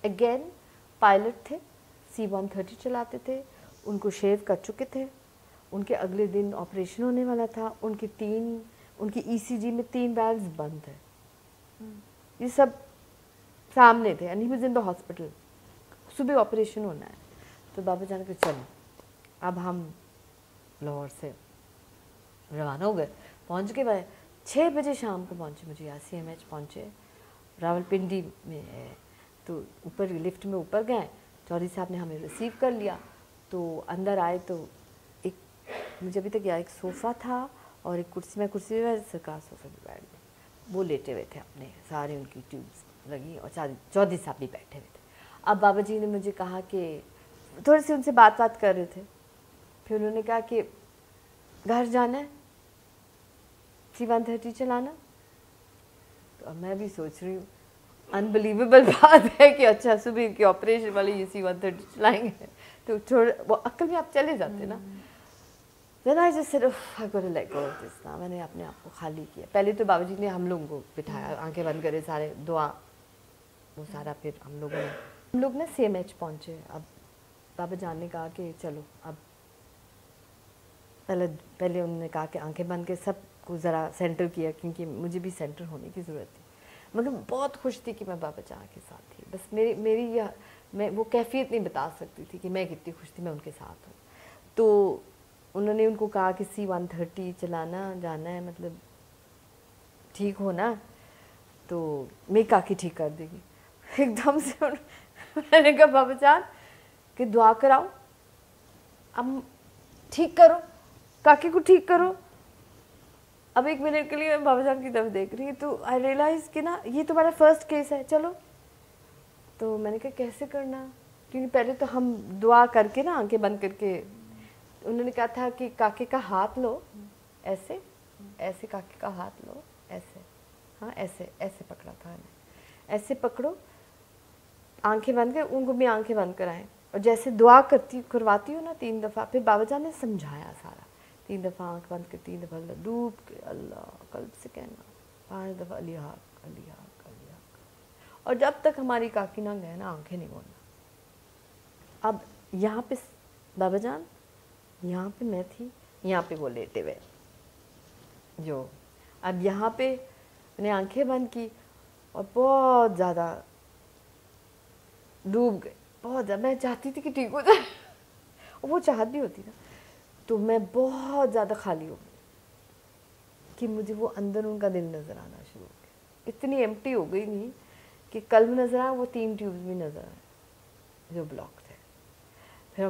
अगेन पायलट थे, C-130 चलाते थे, उनको शेव कर चुके थे, उनके अगले दिन ऑपरेशन होने वाला था, उनकी ECG में 3 वैल्व्स बंद है, ये सब सामने थे, and he was in the hospital, सुबह ऑपरेशन होना है। तो बाबा जान के चलो अब हम लाहौर से रवाना हो गए, पहुंच के भाई 6 बजे शाम को पहुंचे, मुझे यहाँ CMH पहुंचे, रावलपिंडी में है। तो ऊपर लिफ्ट में ऊपर गए, चौधरी साहब ने हमें रिसीव कर लिया। तो अंदर आए तो एक मुझे अभी तक याद, एक सोफ़ा था और एक कुर्सी, मैं कुर्सी में, सरकार सोफे पे बैठ गए, वो लेटे हुए थे अपने, सारे उनकी ट्यूब्स लगी, और चौधरी साहब भी बैठे हुए थे। अब बाबा जी ने मुझे कहा कि थोड़ी सी उनसे बात कर रहे थे, फिर उन्होंने कहा कि घर जाना है, C-130 चलाना। तो अब मैं भी सोच रही हूँ अनबिलीवेबल बात है कि अच्छा सुबह की ऑपरेशन वाले ये C-130 चलाएंगे, तो थोड़ा वो अक्ल में आप चले जाते ना। Then I just said, I got to let go of this now. मैंने अपने आप को खाली किया। पहले तो बाबा जी ने हम लोगों को बिठाया, आंखें बंद करे, सारे दुआ वो सारा, फिर हम लोग ना CMH पहुँचे। अब बाबा जान ने कहा कि चलो अब पहले उन्होंने कहा कि आंखें बंद के सबको ज़रा सेंटर किया, क्योंकि मुझे भी सेंटर होने की ज़रूरत थी। मगर बहुत खुश थी कि मैं बाबा जान के साथ थी। बस मेरी मैं वो कैफियत नहीं बता सकती थी कि मैं कितनी खुश थी मैं उनके साथ हूँ। तो उन्होंने उनको कहा कि C-130 चलाना जाना है, मतलब ठीक हो ना, तो मेरी काकी ठीक कर देगी। एकदम से मैंने कहा बाबा जान कि दुआ कराओ, अब ठीक करो, काकी को ठीक करो। अब 1 मिनट के लिए मैं बाबा जान की तरफ देख रही, तो आई रियलाइज कि ना ये तो हमारा फर्स्ट केस है, चलो। तो मैंने कहा कैसे करना, क्योंकि पहले तो हम दुआ करके ना आंखें बंद करके, उन्होंने कहा था कि काके का हाथ लो, ऐसे ऐसे काके का हाथ लो, ऐसे, हाँ ऐसे ऐसे पकड़ा था मैंने, ऐसे पकड़ो, आंखें बंद कर, उनको भी आंखें बंद कराएं, और जैसे दुआ करवाती हूँ ना 3 दफ़ा, फिर बाबा जान ने समझाया सारा, 3 दफ़ा आंख बंद कर, 3 दफ़ा डूब के अल्लाह कल्ब से कहना, 5 दफ़ा अली हक अली हक अली हक, और जब तक हमारी काकी ना गए ना आंखें नहीं खोलना। अब यहाँ पे बाबा जान, यहाँ पे मैं थी, यहाँ पे वो लेटे हुए जो, अब यहाँ पे मैंने आंखें बंद की और बहुत ज़्यादा डूब गए, बहुत ज़्यादा। मैं चाहती थी कि ठीक हो जाए और वो चाहत भी होती ना, तो मैं बहुत ज़्यादा खाली हो गई कि मुझे वो अंदर उनका दिल नज़र आना शुरू हो गया। इतनी एम्प्टी हो गई नहीं कि कल्ब नज़र आया, वो 3 ट्यूब्स भी नज़र आए जो ब्लॉक थे। फिर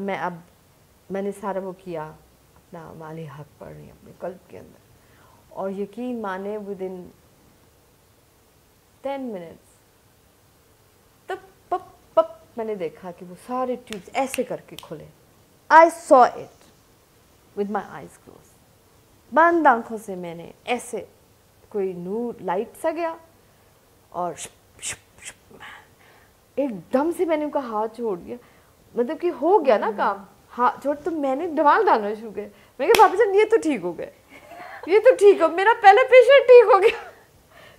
मैंने सारा वो किया, अपना माली हक पढ़ रही अपने कल्ब के अंदर, और यकीन माने विद इन 10 मिनट्स तब पप मैंने देखा कि वो सारे ट्यूब्स ऐसे करके खुले। I saw it with my eyes close, बंद आंखों से मैंने ऐसे, कोई नूर लाइट सा गया और एकदम से मैंने उनका हाथ छोड़ दिया, मतलब कि हो गया ना काम, हाथ छोड़, तो मैंने दवाल डालना शुरू किया। मैं कहा बाबा जान ये तो ठीक हो गए, ये तो ठीक हो, मेरा पहला पेशेंट ठीक हो गया।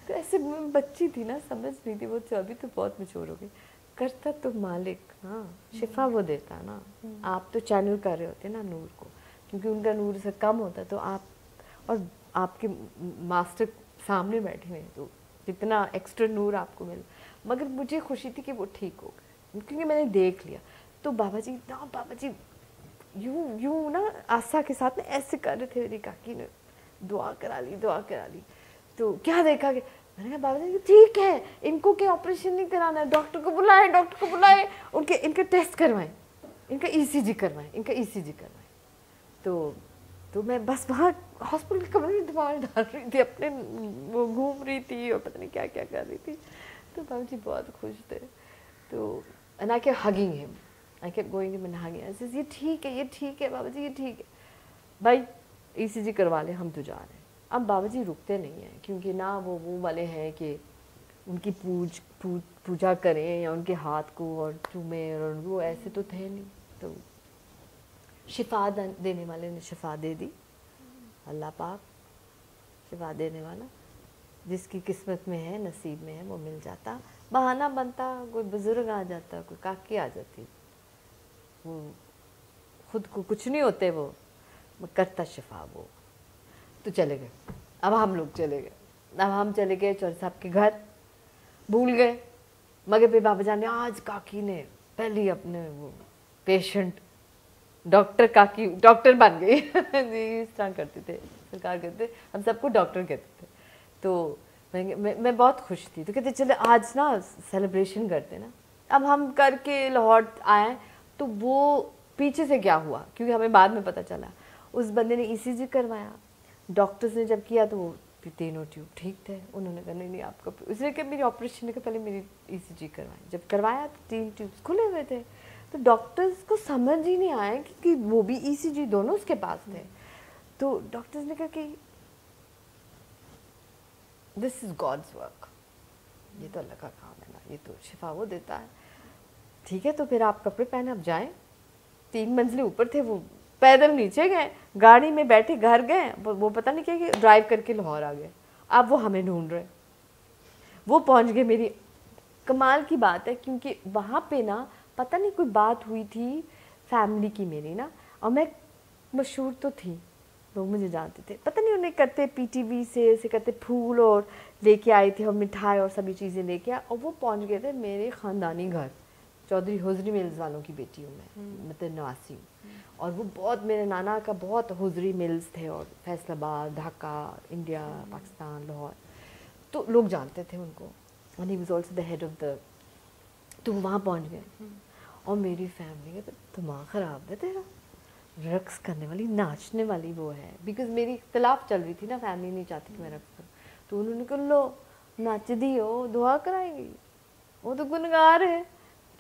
तो ऐसे बच्ची थी ना, समझ नहीं थी, वो तो अभी तो बहुत मैच्योर हो गई। करता तो मालिक, हाँ शिफा वो देता है ना, आप तो चैनल कर रहे होते ना नूर को, क्योंकि उनका नूर से कम होता, तो आप और आपके मास्टर सामने बैठे हुए, तो जितना एक्स्ट्रा नूर आपको मिला। मगर मुझे खुशी थी कि वो ठीक हो गए, क्योंकि मैंने देख लिया। तो बाबा जी यूं ना आस्था के साथ ना ऐसे कर रहे थे, मेरी काकी ने दुआ करा ली। तो क्या देखा कि मैंने कहा बाबा जी ठीक है, इनको क्या ऑपरेशन नहीं कराना है, डॉक्टर को बुलाए, उनके इनके टेस्ट करवाएं, इनका ECG करवाएं। तो मैं बस वहाँ हॉस्पिटल के कमरे में दवाई डाल रही थी, अपने वो घूम रही थी और पता नहीं क्या क्या कर रही थी। तो बाबा जी बहुत खुश थे। तो and I kept hugging him, I kept going him and hugging, I said ये ठीक है बाबा जी, ये ठीक है भाई, ECG करवा ले, हम तो जा रहे हैं। अब बाबा जी रुकते नहीं हैं, क्योंकि ना वो वाले हैं कि उनकी पूजा करें या उनके हाथ को और चूमें, और वो ऐसे तो थे नहीं। तो शिफा देने वाले ने शिफा दे दी, अल्लाह पाक शिफा देने वाला, जिसकी किस्मत में है, नसीब में है, वो मिल जाता। बहाना बनता, कोई बुजुर्ग आ जाता, कोई काकी आ जाती, वो खुद को कुछ नहीं होते, वो करता शिफा वो। तो चले गए, अब हम लोग चले गए चौधरी साहब के घर, भूल गए। मगर फिर बाबा जान ने आज काकी ने पहली अपने वो पेशेंट डॉक्टर बन गई इस तरह करते थे, सरकार कहते, हम सबको डॉक्टर कहते थे। तो मैं बहुत खुश थी, तो कहते चले आज ना सेलिब्रेशन करते ना। अब हम करके लाहौर आए, तो वो पीछे से क्या हुआ, क्योंकि हमें बाद में पता चला, उस बंदे ने ECG करवाया, डॉक्टर्स ने जब किया तो वो 3 ट्यूब ठीक थे। उन्होंने कहा नहीं आपका, उसने कहा मेरी ऑपरेशन के पहले मेरी ECG करवाएं। जब करवाया तो 3 ट्यूब्स खुले हुए थे। तो डॉक्टर्स को समझ ही नहीं आया कि वो भी ECG दोनों उसके पास थे। तो डॉक्टर्स ने कहा कि दिस इज गॉड्स वर्क, ये तो अल्लाह का काम है ना, ये तो शिफा वो देता है। ठीक है, तो फिर आप कपड़े पहने, आप जाएं। 3 मंजिलें ऊपर थे, वो पैदल नीचे गए, गाड़ी में बैठे घर गए, वो पता नहीं क्या कि ड्राइव करके लाहौर आ गए। अब वो हमें ढूंढ रहे, वो पहुंच गए। मेरी कमाल की बात है, क्योंकि वहाँ पे ना पता नहीं कोई बात हुई थी फैमिली की मेरी ना, और मैं मशहूर तो थी, लोग मुझे जानते थे, पता नहीं उन्हें करते पीटीवी से ऐसे करते फूल और लेके आए थे और मिठाई और सभी चीज़ें लेके आए, और वो पहुंच गए थे मेरे ख़ानदानी घर। चौधरी हुजरी मिल्स वालों की बेटी हूँ मैं, मतलब नवासी हूँ, और वो बहुत, मेरे नाना का बहुत हुजरी मिल्स थे, और फैसलाबाद, ढाका, इंडिया, पाकिस्तान, लाहौर, तो लोग जानते थे उनको, and he was also the head of the, तो वहाँ पहुँच गए। और मेरी फैमिली का तो दिमाग ख़राब है तेरा, रक्स करने वाली, नाचने वाली वो है, बिकॉज मेरी इख्तलाफ चल रही थी ना, फैमिली नहीं चाहती कि मैं रक्स करूँ, तो उन्होंने कहा लो नच दी हो, दुआ कराएंगी, वो तो गुनगार है,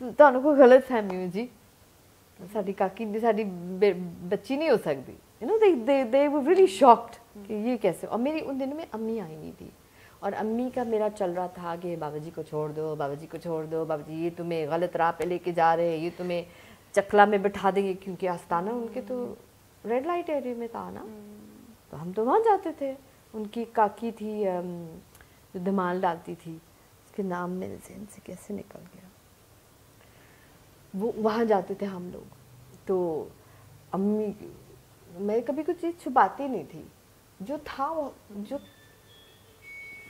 ਤੁਹਾਨੂੰ ਕੋਈ ਗਲਤ ਫਹਿਮੀ ਹੋ ਜੀ, ਸਾਡੀ ਕਾਕੀ ਸਾਡੀ ਬੱਚੀ नहीं हो सकती, you know, they were really shocked कि ये कैसे। और मेरी उन दिनों में अम्मी आई नहीं थी, और अम्मी का मेरा चल रहा था कि बाबा जी को छोड़ दो, बाबा जी को छोड़ दो, बाबा जी ये तुम्हें गलत राह पे लेके जा रहे हैं, ये तुम्हें चकला में बिठा देंगे, क्योंकि आस्ताना उनके तो रेड लाइट एरिया में था ना, तो हम तो वहाँ जाते थे। उनकी काकी थी जो धमाल डालती थी, उसके नाम मेरे ज़हन से कैसे निकल गया, वो वहाँ जाते थे हम लोग। तो अम्मी, मैं कभी कुछ चीज़ छुपाती नहीं थी, जो था वो, जो,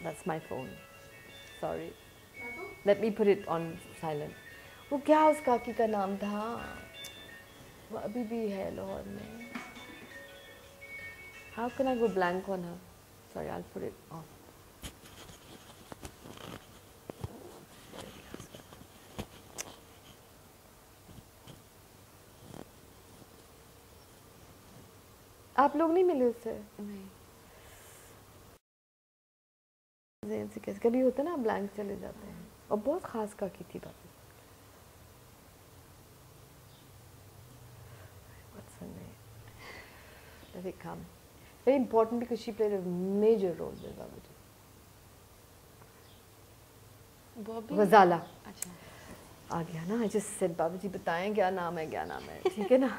that's my phone, sorry, let me put it on silent. वो क्या उस काकी का नाम था, वो अभी भी है लाहौर में, how can I go blank on her, sorry, I will put it on. आप लोग नहीं मिले उससे? नहीं, से कैसे कभी होता है ना, ब्लैंक चले जाते हैं, और बहुत खास काकी थी बाबी। What's her name? Let it come. Very important because she played a major role with Babaji. गजाला। अच्छा, आ गया ना, I just said बाबाजी बताएं क्या नाम है, क्या नाम है, ठीक है ना,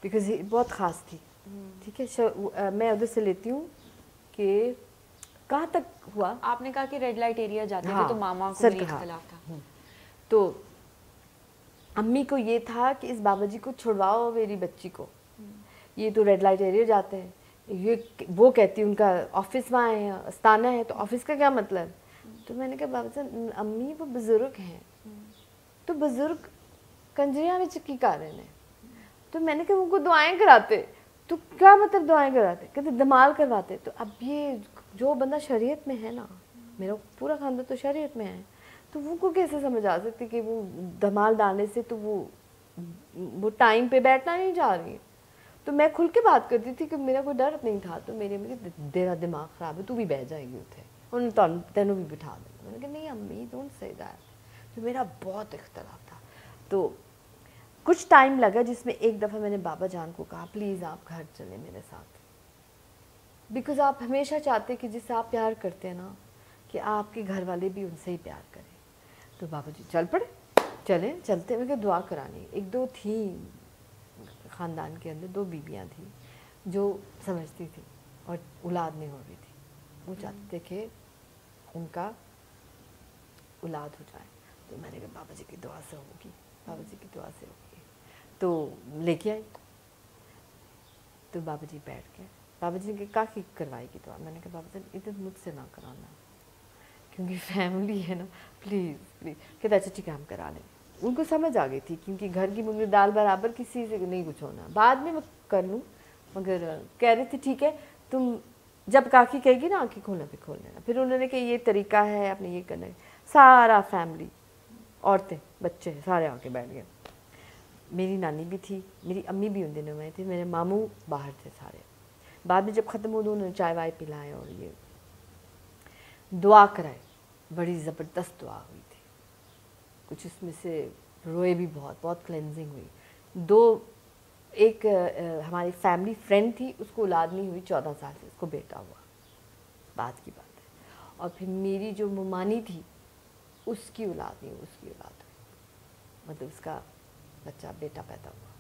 because बहुत खास थी, ठीक है। मैं उधर से लेती हूँ कि कहाँ तक हुआ। आपने कहा कि रेड लाइट एरिया जाते थे, तो मामा को सर मेरी कहा। इख्तिलाफ था। तो अम्मी को ये था कि इस बाबा जी को छुड़वाओ मेरी बच्ची को, ये तो रेड लाइट एरिया जाते हैं, ये वो कहती उनका ऑफिस वहाँ है, आस्थाना है, तो ऑफिस का क्या मतलब। तो मैंने कहा बाबा जी, अम्मी वो बुजुर्ग हैं, तो बुजुर्ग कंजरिया में की कारण है, तो मैंने कहा उनको दुआएं कराते, तो क्या मतलब दुआएं कराते, कहते दमाल करवाते। तो अब ये जो बंदा शरीयत में है ना, मेरा पूरा खानदान तो शरीयत में है, तो वो को कैसे समझ आ सकती कि वो धमाल डालने से तो वो टाइम पे बैठना नहीं जा रही है। तो मैं खुल के बात करती थी कि मेरा कोई डर नहीं था, तो मेरे तेरा दिमाग ख़राब है, तू भी बह जाएगी उठे, उन्होंने तेनों भी बिठा देना। मैंने कहा नहीं अम्मी डोंट से दैट। तो मेरा बहुत इख्तलाफ था। तो कुछ टाइम लगा, जिसमें एक दफ़ा मैंने बाबा जान को कहा प्लीज़ आप घर चले मेरे साथ, बिकॉज़ आप हमेशा चाहते कि जिससे आप प्यार करते हैं ना, कि आपके घर वाले भी उनसे ही प्यार करें। तो बाबा जी चल पड़े, चलते हुए दुआ करानी। एक दो थी ख़ानदान के अंदर, दो बीबियाँ थी जो समझती थी और औलाद नहीं हो रही थी, वो चाहते थे कि उनका औलाद हो जाए। तो मैंने कहा बाबा जी की दुआ से होगी, बाबा जी की दुआ से होगी। तो लेके आई, तो बाबा जी बैठ गए। बाबा जी ने कहा कि करवाएगी दुआ। मैंने कहा बाबा जी इधर मुझसे ना कराना, क्योंकि फैमिली है ना, प्लीज़ प्लीज़। कहते अच्छा ठीक है हम करा लें। उनको समझ आ गई थी, क्योंकि घर की मुर्गी दाल बराबर, किसी से नहीं कुछ होना, बाद में मैं कर लूँ। मगर कह रही थी ठीक है, तुम जब काकी कहेगी ना आँखें खोलना पे खोल लेना। फिर उन्होंने कहा ये तरीका है आपने ये करना है। सारा फैमिली, औरतें बच्चे सारे आके बैठ गए। मेरी नानी भी थी, मेरी अम्मी भी उन दिनों में थी, मेरे मामू बाहर थे सारे। बाद में जब ख़त्म हो तो उन्होंने चाय वाय पिलाए और ये दुआ कराई। बड़ी ज़बरदस्त दुआ हुई थी, कुछ इसमें से रोए भी बहुत, बहुत क्लेंजिंग हुई। एक हमारी फैमिली फ्रेंड थी, उसको औलाद नहीं हुई 14 साल से, उसको बेटा हुआ, बात की बात है। और फिर मेरी जो मुमानी थी उसकी औलाद नहीं हुई, उसकी औलाद हुई, मतलब उसका बच्चा बेटा पैदा हुआ।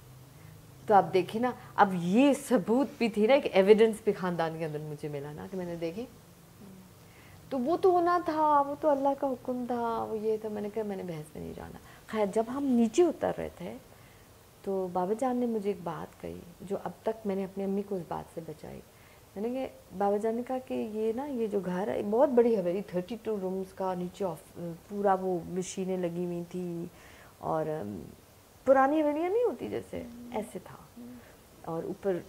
तो आप देखिए ना, अब ये सबूत भी थी ना, एक एविडेंस भी ख़ानदान के अंदर मुझे मिला ना कि मैंने देखी। तो वो तो होना था, वो तो अल्लाह का हुक्म था, वो ये था। मैंने कहा मैंने बहस में नहीं जाना। खैर जब हम नीचे उतर रहे थे तो बाबा जान ने मुझे एक बात कही, जो अब तक मैंने अपनी अम्मी को उस बात से बचाई, मैंने कहा बाबा जान ने कहा कि ये ना ये जो घर है बहुत बड़ी हवेली 32 रूम्स का, नीचे पूरा वो मशीनें लगी हुई थी और पुरानी हवेलियाँ नहीं होती जैसे ऐसे था, और ऊपर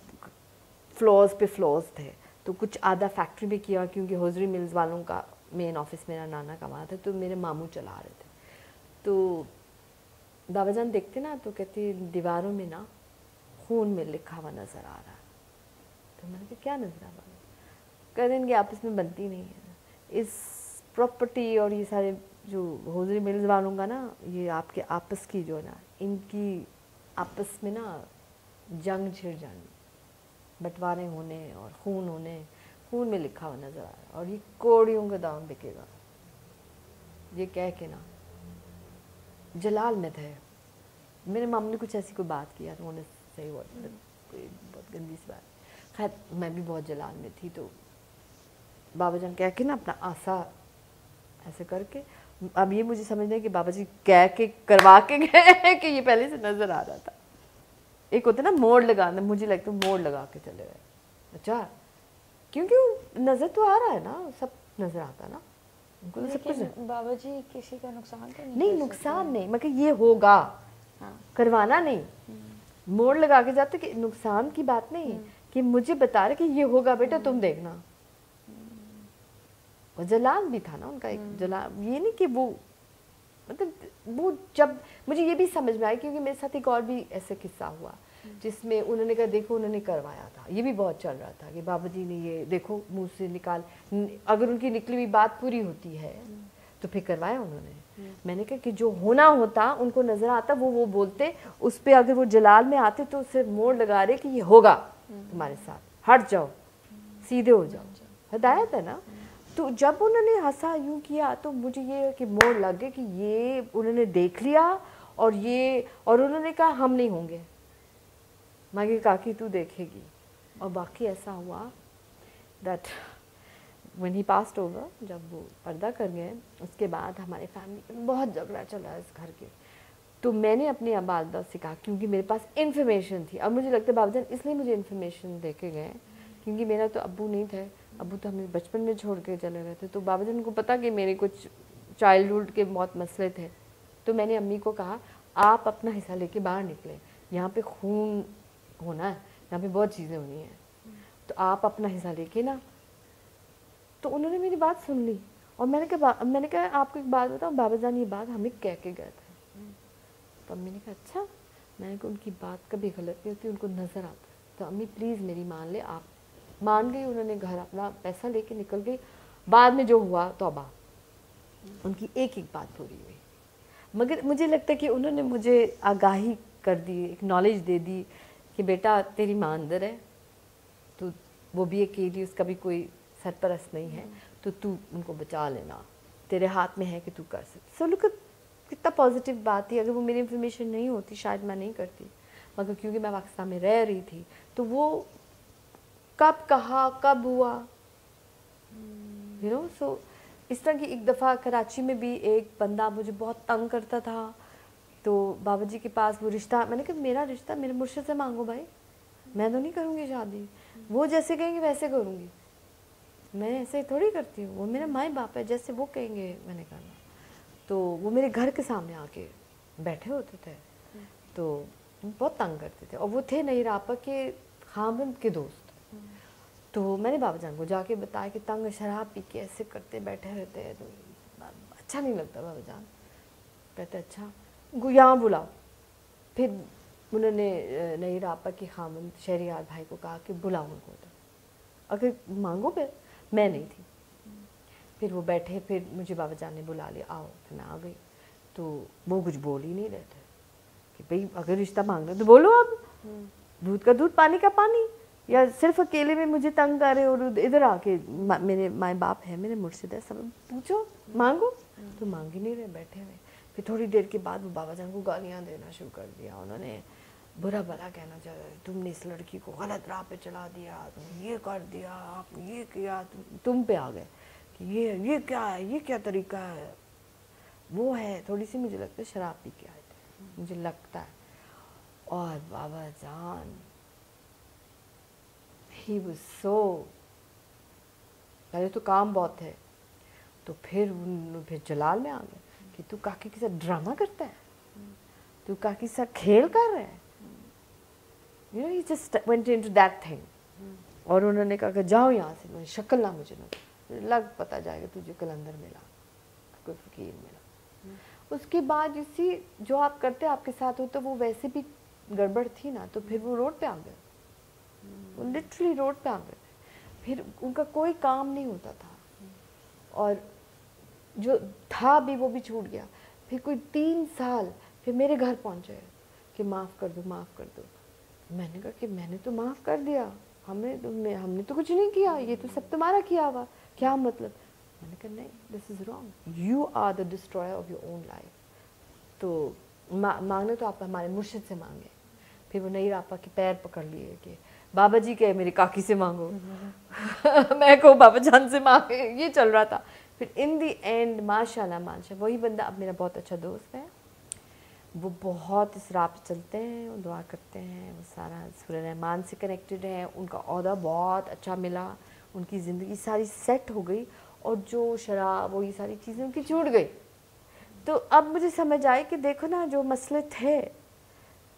फ्लोर्स पे फ्लोर्स थे। तो कुछ आधा फैक्ट्री में किया क्योंकि होजरी मिल्स वालों का मेन ऑफिस मेरा नाना का वहाँ था, तो मेरे मामू चला रहे थे। तो बाबा जान देखते ना तो कहते दीवारों में ना खून में लिखा हुआ नज़र आ रहा है। तो मैंने कहा क्या नज़र आ रहा है? कह रहे इनकी आपस में बनती नहीं है, इस प्रॉपर्टी और ये सारे जो होजरी मिल्स वालों का ना, ये आपके आपस की जो ना, इनकी आपस में ना जंग छिड़ जानी, बंटवारे होने और खून होने, खून में लिखा हुआ नज़र आ रहा है और ये कोड़ियों का दाम बिकेगा। ये कह के ना जलाल में थे। मेरे मामू ने कुछ ऐसी कोई बात किया तो उन्होंने सही कोई बहुत गंदी सी बात, खैर मैं भी बहुत जलाल में थी। तो बाबा जान कह के ना अपना आसा ऐसे करके, अब ये मुझे समझ नहीं कि बाबा जी कह के करवा के गए कि ये पहले से नज़र आ रहा था। एक होता है ना मोड़ लगाना, मुझे लगता है मोड़ लगा के चले गए। अच्छा, क्योंकि नज़र तो आ रहा है ना, सब नज़र आता ना उनको तो सब कुछ। बाबा जी किसी का नुकसान तो नहीं नुकसान नहीं, मगर ये होगा, करवाना नहीं, मोड़ लगा के जाते कि नुकसान की बात नहीं, कि मुझे बता रहे कि ये होगा बेटा तुम देखना। और जलाल भी था ना उनका एक जलाल, ये नहीं कि वो मतलब वो, जब मुझे ये भी समझ में आया क्योंकि मेरे साथ एक और भी ऐसे किस्सा हुआ जिसमें उन्होंने कहा देखो उन्होंने करवाया था, ये भी बहुत चल रहा था कि बाबा जी ने ये देखो मुंह से निकाल, अगर उनकी निकली हुई बात पूरी होती है तो फिर करवाया उन्होंने। मैंने कहा कि जो होना होता उनको नजर आता वो बोलते, उस पर अगर वो जलाल में आते तो सिर्फ मोड़ लगा रहे कि ये होगा तुम्हारे साथ, हट जाओ सीधे हो जाओ, हिदायत है ना। तो जब उन्होंने हंसा यूं किया तो मुझे ये कि मोड़ लग गए कि ये उन्होंने देख लिया और ये, और उन्होंने कहा हम नहीं होंगे, मांगी काकी तू देखेगी। और बाकी ऐसा हुआ that when he passed over, जब वो पर्दा कर गए उसके बाद हमारे फैमिली में बहुत झगड़ा चला इस घर के। तो मैंने अपनी वालदा से कहा, क्योंकि मेरे पास इन्फॉर्मेशन थी, और मुझे लगता है बाबा जान इसलिए मुझे इन्फॉर्मेशन दे के गए क्योंकि मेरा तो अब्बू नहीं थे, अब्बू तो हमें बचपन में छोड़ के चले गए थे। तो बाबा जान को पता कि मेरे कुछ चाइल्डहुड के बहुत मसले थे। तो मैंने अम्मी को कहा आप अपना हिस्सा लेके बाहर निकले, यहाँ पे खून होना है, यहाँ पे बहुत चीज़ें होनी हैं, तो आप अपना हिस्सा लेके ना। तो उन्होंने मेरी बात सुन ली और मैंने कहा आपको एक बात बताऊँ, बाबा जान ये बात हमें कह के गए थे। तो अम्मी ने कहा अच्छा। मैंने कहा उनकी बात कभी गलत नहीं होती, उनको नज़र आता है, तो अम्मी प्लीज़ मेरी मान ले। आप मान गई, उन्होंने घर अपना पैसा लेके निकल गई। बाद में जो हुआ तौबा, उनकी एक एक बात पूरी हुई। मगर मुझे लगता है कि उन्होंने मुझे आगाही कर दी, एक नॉलेज दे दी कि बेटा तेरी माँ अंदर है, तो वो भी अकेली, उसका भी कोई सरपरस्त नहीं है, तो तू उनको बचा लेना, तेरे हाथ में है कि तू कर सकती। सो लुक कितना पॉजिटिव बात थी। अगर वो मेरी इन्फॉर्मेशन नहीं होती शायद मैं नहीं करती, मगर क्योंकि मैं पाकिस्तान में रह रही थी तो वो कब कहा कब हुआ, यू नो। सो इस तरह की एक दफ़ा कराची में भी एक बंदा मुझे बहुत तंग करता था, तो बाबा जी के पास वो रिश्ता, मैंने कहा मेरा रिश्ता मेरे मुर्शिद से मांगो भाई, मैं तो नहीं करूँगी शादी, वो जैसे कहेंगे वैसे करूँगी, मैं ऐसे थोड़ी करती हूँ, वो मेरा माँ बाप है, जैसे वो कहेंगे मैंने करना। तो वो मेरे घर के सामने आके बैठे होते थे, तो बहुत तंग करते थे, और वो थे नई रापा के खामद के दोस्त। तो मैंने बाबा जान को जाके बताया कि तंग शराब पी के ऐसे करते बैठे रहते हैं, तो अच्छा नहीं लगता। बाबा जान कहते अच्छा यहाँ बुलाओ। फिर उन्होंने नई रापा के खामद शहरियार भाई को कहा कि बुलाओ उनको, तो अगर मांगो। फिर मैं नहीं थी, फिर वो बैठे, फिर मुझे बाबा जान ने बुला लिया, आओ। फिर मैं आ गई, तो वो कुछ बोल ही नहीं रहे थे कि भाई अगर रिश्ता मांग रहे तो बोलो, अब दूध का दूध पानी का पानी, या सिर्फ अकेले में मुझे तंग करे और इधर आके मेरे माँ बाप है, मेरे मुर्शिद है, सब पूछो मांगो। तो मांग ही नहीं रहे, बैठे हुए। फिर थोड़ी देर के बाद वो बाबा जान को गालियाँ देना शुरू कर दिया, उन्होंने बुरा भला कहना चाह रहे, तुमने इस लड़की को गलत राह पे चला दिया, तुम ये कर दिया, आपने ये किया, तुम पे आ गए कि ये क्या है, ये क्या तरीका है, वो है। थोड़ी सी मुझे लगता है शराब पी के आए थे, मुझे लगता है। और बाबा जान he was so पहले तो काम बहुत थे, तो फिर जलाल में आ गए कि तू काकी के साथ ड्रामा करता है, तू काकी के साथ खेल कर रहा है, you know, he just went into that thing. और उन्होंने कहा कि जाओ यहाँ से, मुझे शक्ल ना मुझे ना लग पता जाएगा तुझे कलंदर मिला, कोई फकीर मिला। उसके बाद इसी जो आप करते आपके साथ हो, तो वो वैसे भी गड़बड़ थी ना, तो फिर वो रोड पे आ गए, वो लिटरली रोड पे आ गए। फिर उनका कोई काम नहीं होता था, और जो था भी वो भी छूट गया। फिर कोई 3 साल फिर मेरे घर पहुंचे कि माफ़ कर दो, माफ़ कर दो। मैंने कहा कि मैंने तो माफ़ कर दिया, हमने तो कुछ नहीं किया, ये तो सब तुम्हारा किया हुआ, क्या मतलब। मैंने कहा नहीं, this is wrong, you are the destroyer of your own life. तो मांगने तो आप हमारे मुर्शिद से मांगे। फिर वो नईर आपा के पैर पकड़ लिए कि बाबा जी कहे मेरी काकी से मांगो मैं कहूँ बाबा जान से मांगे, ये चल रहा था। फिर इन दी एंड माशाल्लाह वही बंदा अब मेरा बहुत अच्छा दोस्त है, वो बहुत इस राह पे चलते हैं, वो दुआ करते हैं, वो सारा सूरह रहमान से कनेक्टेड है, उनका ओहदा बहुत अच्छा मिला, उनकी ज़िंदगी सारी सेट हो गई, और जो शराब वो ये सारी चीज़ें उनकी छूट गई। तो अब मुझे समझ आए कि देखो ना, जो मसले थे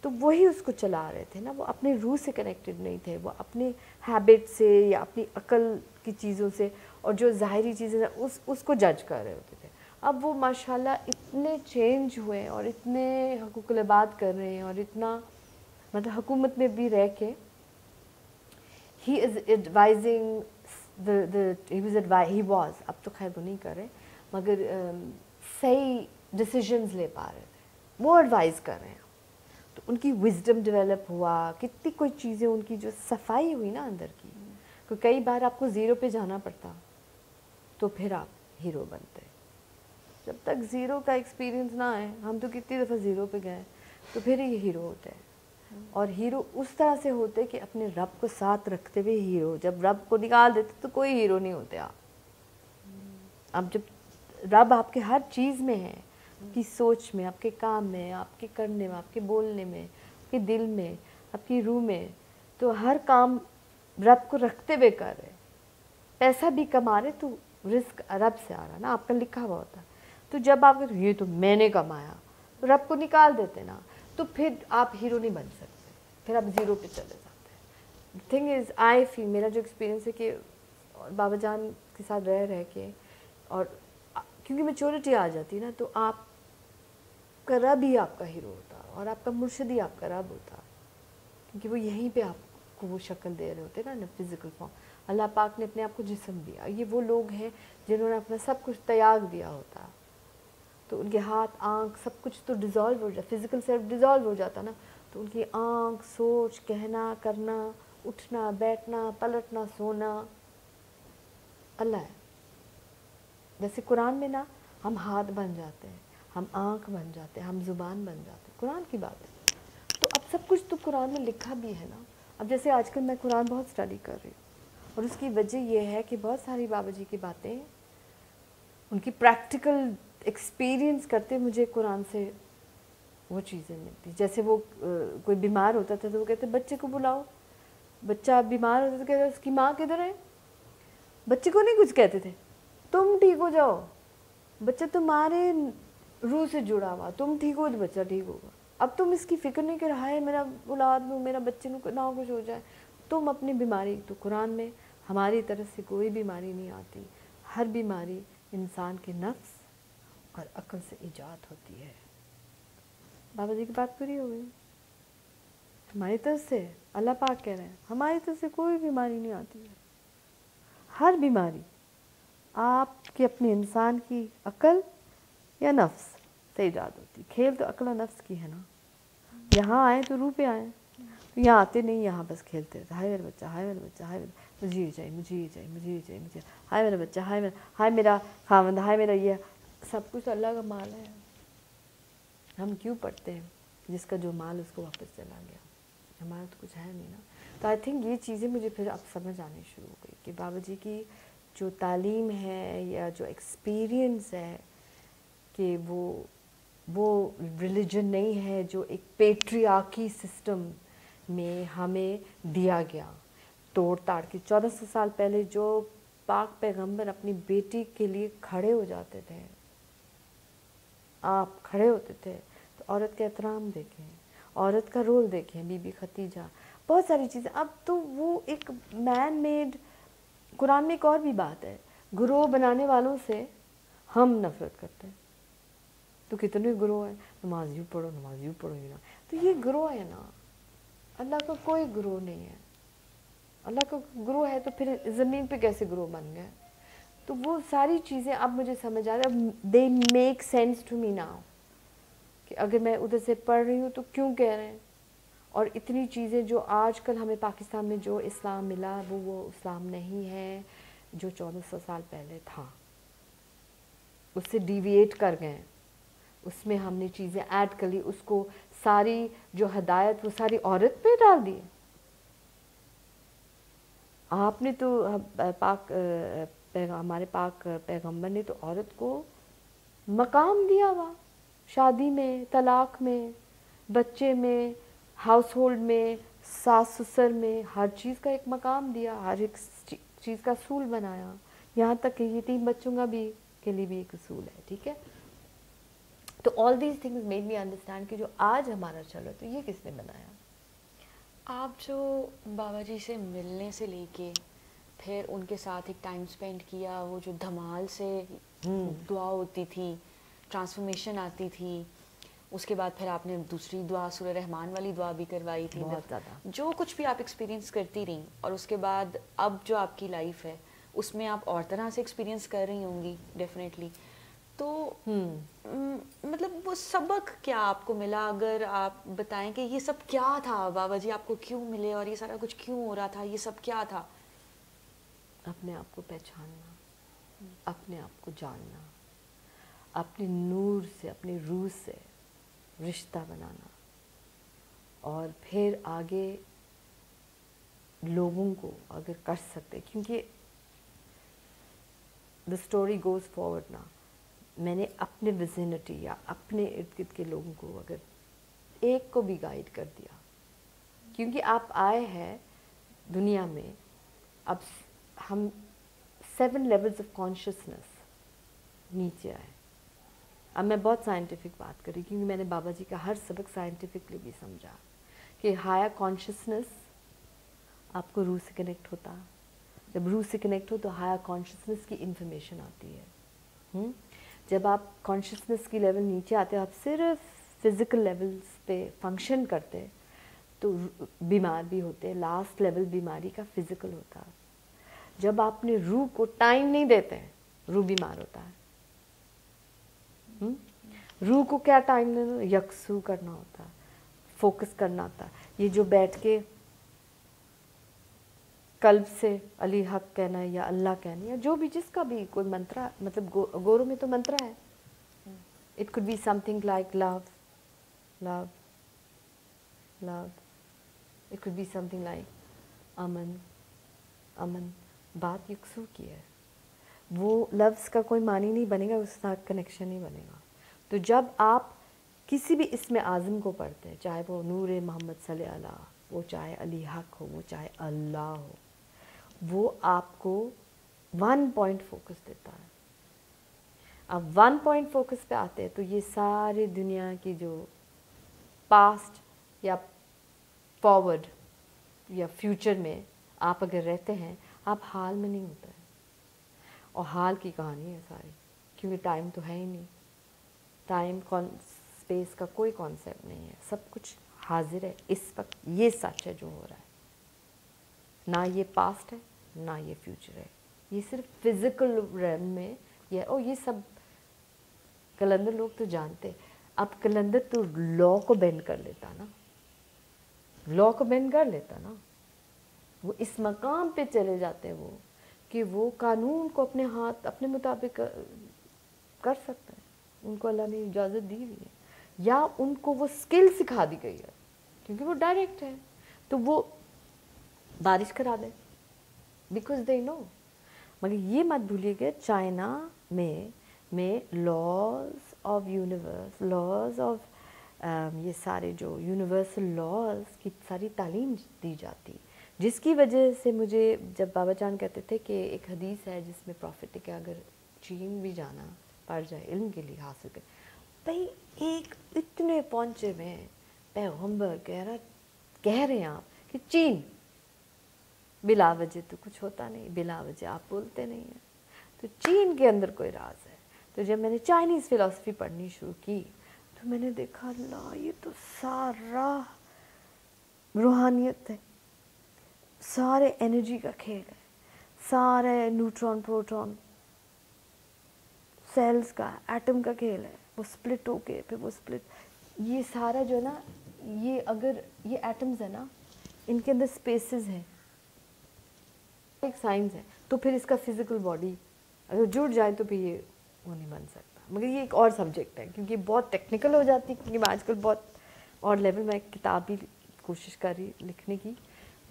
तो वही उसको चला रहे थे ना, वो अपने रूह से कनेक्टेड नहीं थे, वो अपनी हैबिट से या अपनी अकल की चीज़ों से, और जो ज़ाहिरी चीज़ें उसको जज कर रहे होते थे। अब वो माशाल्लाह इतने चेंज हुए और इतने हकूक़ुल इबाद कर रहे हैं, और इतना मतलब हुकूमत में भी रह के he is advising he was, अब तो खैर वो नहीं कर रहे, मगर सही डिसीजंस ले पा रहे थे, वो एडवाइस कर रहे हैं। तो उनकी विजडम डेवलप हुआ, कितनी कोई चीज़ें उनकी जो सफाई हुई ना अंदर की, तो कई बार आपको ज़ीरो पे जाना पड़ता, तो फिर आप हीरो बनते। जब तक ज़ीरो का एक्सपीरियंस ना आए, हम तो कितनी दफ़ा ज़ीरो पे गए, तो फिर ये हीरो होते हैं। और हीरो उस तरह से होते कि अपने रब को साथ रखते हुए हीरो, जब रब को निकाल देते तो कोई हीरो नहीं होते आप। अब जब रब आपके हर चीज़ में है, आपकी सोच में, आपके काम में, आपके करने में, आपके बोलने में, आपके दिल में, आपकी रूह में, तो हर काम रब को रखते हुए कर रहे। पैसा भी कमा रहे तो रिस्क रब से आ रहा ना, आपका लिखा हुआ होता। तो जब आप ये तो मैंने कमाया, तो रब को निकाल देते ना, तो फिर आप हीरो नहीं बन सकते, फिर आप ज़ीरो पे चले जाते हैं। थिंग इज़ आई फील, मेरा जो एक्सपीरियंस है कि बाबा जान के साथ रह के, और क्योंकि मैच्योरिटी आ जाती ना, तो आप का रब ही आपका हीरो होता, और आपका मुर्शिद ही आपका रब होता, क्योंकि वो यहीं पे आपको वो शक्ल दे रहे होते ना फिज़िकल फॉर्म। अल्लाह पाक ने अपने आप को जिस्म दिया, ये वो लोग हैं जिन्होंने अपना सब कुछ त्याग दिया होता, तो उनके हाथ आँख सब कुछ तो डिज़ोल्व हो जाता, फिज़िकल सेल्फ डिज़ोल्व हो जाता ना, तो उनकी आँख, सोच, कहना, करना, उठना, बैठना, पलटना, सोना अल्लाह है। जैसे कुरान में ना हम हाथ बन जाते हैं, हम आँख बन जाते हैं, हम ज़ुबान बन जाते हैं, कुरान की बात है। तो अब सब कुछ तो कुरान में लिखा भी है ना। अब जैसे आजकल मैं कुरान बहुत स्टडी कर रही हूँ, और उसकी वजह यह है कि बहुत सारी बाबा जी की बातें, उनकी प्रैक्टिकल एक्सपीरियंस करते मुझे कुरान से वो चीज़ें मिलती। जैसे वो कोई बीमार होता था तो वो कहते बच्चे को बुलाओ, बच्चा बीमार होता तो कहते उसकी माँ किधर है। बच्चे को नहीं कुछ कहते थे, तुम ठीक हो जाओ, बच्चा तुम्हारे रूह से जुड़ा हुआ, तुम ठीक हो तो बच्चा ठीक होगा। अब तुम इसकी फिक्र नहीं कर रहा है मेरा औलाद में मेरा बच्चे को ना कुछ हो जाए, तुम अपनी बीमारी। तो कुरान में हमारी तरफ से कोई बीमारी नहीं आती, हर बीमारी इंसान के नफ्स और अक्ल से ईजाद होती है। बाबा जी की बात पूरी हो गई। हमारी तरफ से अल्लाह पाक कह रहे हैं हमारी तरफ से कोई बीमारी नहीं आती है। हर बीमारी आपकी अपने इंसान की अकल या नफ्स से ईजाद होती। खेल तो अकल और नफ्स की है ना। यहाँ आए तो रूह पे आए, तो यहाँ आते नहीं, यहाँ बस खेलते रहते, हाय मेरा बच्चा, हाय मेरा बच्चा, हाय मेरा, मुझे ये चाहिए, मुझे ये चाहिए, मुझे ये चाहिए, मुझे, हाय मेरा बच्चा, हाय मेरा खावंद, हाय मेरा ये। सब कुछ अल्लाह का माल है। हम क्यों पढ़ते हैं जिसका जो माल उसको वापस चला गया, हमारा तो कुछ है नहीं ना। तो आई थिंक ये चीज़ें मुझे फिर अब समझ आनी शुरू हो गई कि बाबा जी की जो तालीम है या जो एक्सपीरियंस है कि वो रिलीजन नहीं है जो एक पेट्रियार्की सिस्टम में हमें दिया गया, तोड़ ताड़ के 1400 साल पहले जो पाक पैगंबर अपनी बेटी के लिए खड़े हो जाते थे, आप खड़े होते थे, तो औरत का एहतराम देखें, औरत का रोल देखें, बीबी खतीजा, बहुत सारी चीज़ें। अब तो वो एक मैन मेड, कुरान में एक और भी बात है, गिरोह बनाने वालों से हम नफरत करते हैं। तो कितने गिरोह है, नमाज यूँ पढ़ो, नमाज यूँ पढ़ो ना, तो ये गिरोह है ना, अल्लाह का कोई गिरोह नहीं है। अल्लाह का गिरोह है तो फिर ज़मीन पे कैसे गिरोह बन गए? तो वो सारी चीज़ें अब मुझे समझ आ रहा है, अब they make sense to me now, कि अगर मैं उधर से पढ़ रही हूँ तो क्यों कह रहे हैं। और इतनी चीज़ें जो आजकल हमें पाकिस्तान में जो इस्लाम मिला वो इस्लाम नहीं है जो 1400 साल पहले था, उससे डिविएट कर गए, उसमें हमने चीज़ें ऐड कर ली, उसको सारी जो हदायत वो सारी औरत पे डाल दी। आपने तो हमारे पाक पैगंबर ने तो औरत को मकाम दिया हुआ, शादी में, तलाक में, बच्चे में, हाउस होल्ड में, सास ससुर में, हर चीज़ का एक मकाम दिया, हर एक चीज़ का असूल बनाया, यहाँ तक कि यतीम बच्चों का भी के लिए भी एक असूल है, ठीक है। तो all these things made me understand कि जो आज हमारा चल रहा है तो ये किसने बनाया। आप जो बाबा जी से मिलने से लेके फिर उनके साथ एक टाइम स्पेंड किया, वो जो धमाल से दुआ होती थी, ट्रांसफॉर्मेशन आती थी, उसके बाद फिर आपने दूसरी दुआ सूरह रहमान वाली दुआ भी करवाई थी, बहुत ज़्यादा जो कुछ भी आप एक्सपीरियंस करती रही, और उसके बाद अब जो आपकी लाइफ है उसमें आप और तरह से एक्सपीरियंस कर रही होंगी डेफिनेटली। तो मतलब वो सबक क्या आपको मिला, अगर आप बताएं कि ये सब क्या था, बाबा जी आपको क्यों मिले और ये सारा कुछ क्यों हो रहा था, ये सब क्या था? अपने आप को पहचानना, अपने आप को जानना, अपने नूर से, अपने रूह से रिश्ता बनाना, और फिर आगे लोगों को अगर कर सकते, क्योंकि द स्टोरी गोज़ फॉरवर्ड ना, मैंने अपने विजिनिटी या अपने इर्द गिर्द के लोगों को अगर एक को भी गाइड कर दिया, क्योंकि आप आए हैं दुनिया में, अब हम 7 लेवल्स ऑफ कॉन्शियसनेस नीचे आए। अब मैं बहुत साइंटिफिक बात करी क्योंकि मैंने बाबा जी का हर सबक साइंटिफिकली भी समझा कि हायर कॉन्शियसनेस आपको रूह से कनेक्ट होता, जब रूह से कनेक्ट हो तो हायर कॉन्शियसनेस की इंफॉर्मेशन आती है। जब आप कॉन्शियसनेस की लेवल नीचे आते हो, आप सिर्फ फिज़िकल लेवल्स पे फंक्शन करते तो बीमार भी होते, लास्ट लेवल बीमारी का फिज़िकल होता। जब आपने रूह को टाइम नहीं देते रूह बीमार होता है। रूह को क्या टाइम देना, यकसू करना होता, फोकस करना होता। ये जो बैठ के कल्ब से अली हक कहना या अल्लाह कहना या जो भी जिसका भी कोई मंत्रा, मतलब गोरों में तो मंत्रा है, it could be something like love love love, it could be something like अमन अमन। बात यकसू की है, वो लफ्ज़ का कोई मानी नहीं बनेगा, उसके साथ कनेक्शन नहीं बनेगा। तो जब आप किसी भी इसमें आज़म को पढ़ते हैं, चाहे वो नूर मोहम्मद सल्लल्लाहु अलैहि वसल्लम, वो चाहे अली हक हो, वो चाहे अल्लाह हो, वो आपको 1 पॉइंट फोकस देता है। अब 1 पॉइंट फोकस पे आते हैं तो ये सारी दुनिया की जो पास्ट या फॉरवर्ड या फ्यूचर में आप अगर रहते हैं, आप हाल में नहीं होते हैं, और हाल की कहानी है सारी, क्योंकि टाइम तो है ही नहीं, टाइम स्पेस का कोई कॉन्सेप्ट नहीं है, सब कुछ हाजिर है इस वक्त, ये सच है जो हो रहा है, ना ये पास्ट है ना ये फ्यूचर है, ये सिर्फ फिजिकल रेम में ये। और ये सब कलंदर लोग तो जानते, अब कलंदर तो लॉ को बेंड कर लेता ना, लॉ को बेंड कर लेता ना, वो इस मकाम पे चले जाते हैं वो कि वो कानून को अपने हाथ अपने मुताबिक कर सकते हैं, उनको अल्लाह ने इजाज़त दी हुई है, या उनको वो स्किल सिखा दी गई है क्योंकि वो डायरेक्ट है, तो वो बारिश करा दे बिकॉज दे नो। मगर ये मत भूलिएगा, चाइना में laws of universe, laws of ये सारे जो यूनिवर्सल लॉज की सारी तालीम दी जाती, जिसकी वजह से मुझे जब बाबा जान कहते थे कि एक हदीस है जिसमें प्रॉफिट है अगर चीन भी जाना पड़ जाए इल्म के लिए हासिल कर, भाई एक इतने पहुँचे में पैगम्बर कह रहे हैं आप कि चीन बिला वजह तो कुछ होता नहीं, बिला वजह आप बोलते नहीं हैं, तो चीन के अंदर कोई राज है। तो जब मैंने चाइनीज़ फ़िलासफ़ी पढ़नी शुरू की तो मैंने देखा अल्लाह ये तो सारा रूहानियत है, सारे एनर्जी का खेल है, सारे न्यूट्रॉन प्रोटॉन सेल्स का एटम का खेल है, वो स्प्लिट होके फिर वो स्प्लिट, ये सारा जो है ना, ये अगर ये एटम्स है ना इनके अंदर स्पेसेस हैं, एक साइंस है, तो फिर इसका फिजिकल बॉडी अगर जुड़ जाए तो फिर ये वो नहीं बन सकता। मगर ये एक और सब्जेक्ट है क्योंकि बहुत टेक्निकल हो जाती है, क्योंकि मैं आजकल बहुत और लेवल में किताब भी कोशिश कर रही लिखने की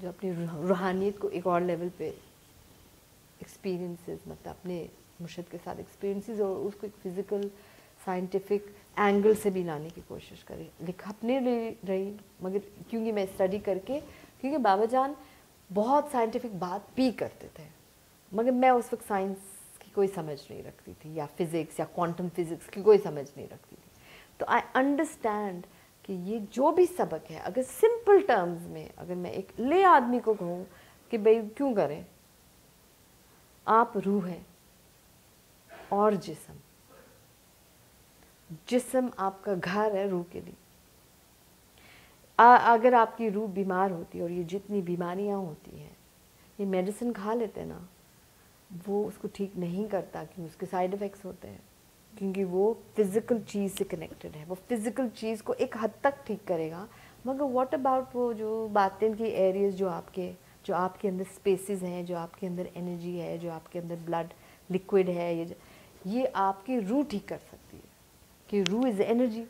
जो अपनी रूहानियत को एक और लेवल पे एक्सपीरियंसेस, मतलब अपने मुर्शिद के साथ एक्सपीरियंसेस और उसको एक फिज़िकल साइंटिफिक एंगल से भी लाने की कोशिश करी। लिखा अपने लिए रही, मगर क्योंकि मैं स्टडी करके, क्योंकि बाबा जान बहुत साइंटिफिक बात भी करते थे, मगर मैं उस वक्त साइंस की कोई समझ नहीं रखती थी, या फिज़िक्स या क्वांटम फिज़िक्स की कोई समझ नहीं रखती थी। तो आई अंडरस्टैंड कि ये जो भी सबक है, अगर सिंपल टर्म्स में अगर मैं एक ले आदमी को कहूँ कि भाई क्यों करें, आप रूह हैं और जिस्म आपका घर है रूह के लिए। अगर आपकी रूह बीमार होती है, और ये जितनी बीमारियां होती हैं ये मेडिसिन खा लेते हैं ना, वो उसको ठीक नहीं करता, क्योंकि उसके साइड इफ़ेक्ट्स होते हैं, क्योंकि वो फिज़िकल चीज़ से कनेक्टेड है। वो फिज़िकल चीज़ को एक हद तक ठीक करेगा, मगर व्हाट अबाउट वो जो बातें की एरियाज जो आपके अंदर स्पेसेस हैं, जो आपके अंदर एनर्जी है, जो आपके अंदर ब्लड लिक्विड है, ये आपकी रूह ठीक कर सकती है। कि रूह इज़ एनर्जी,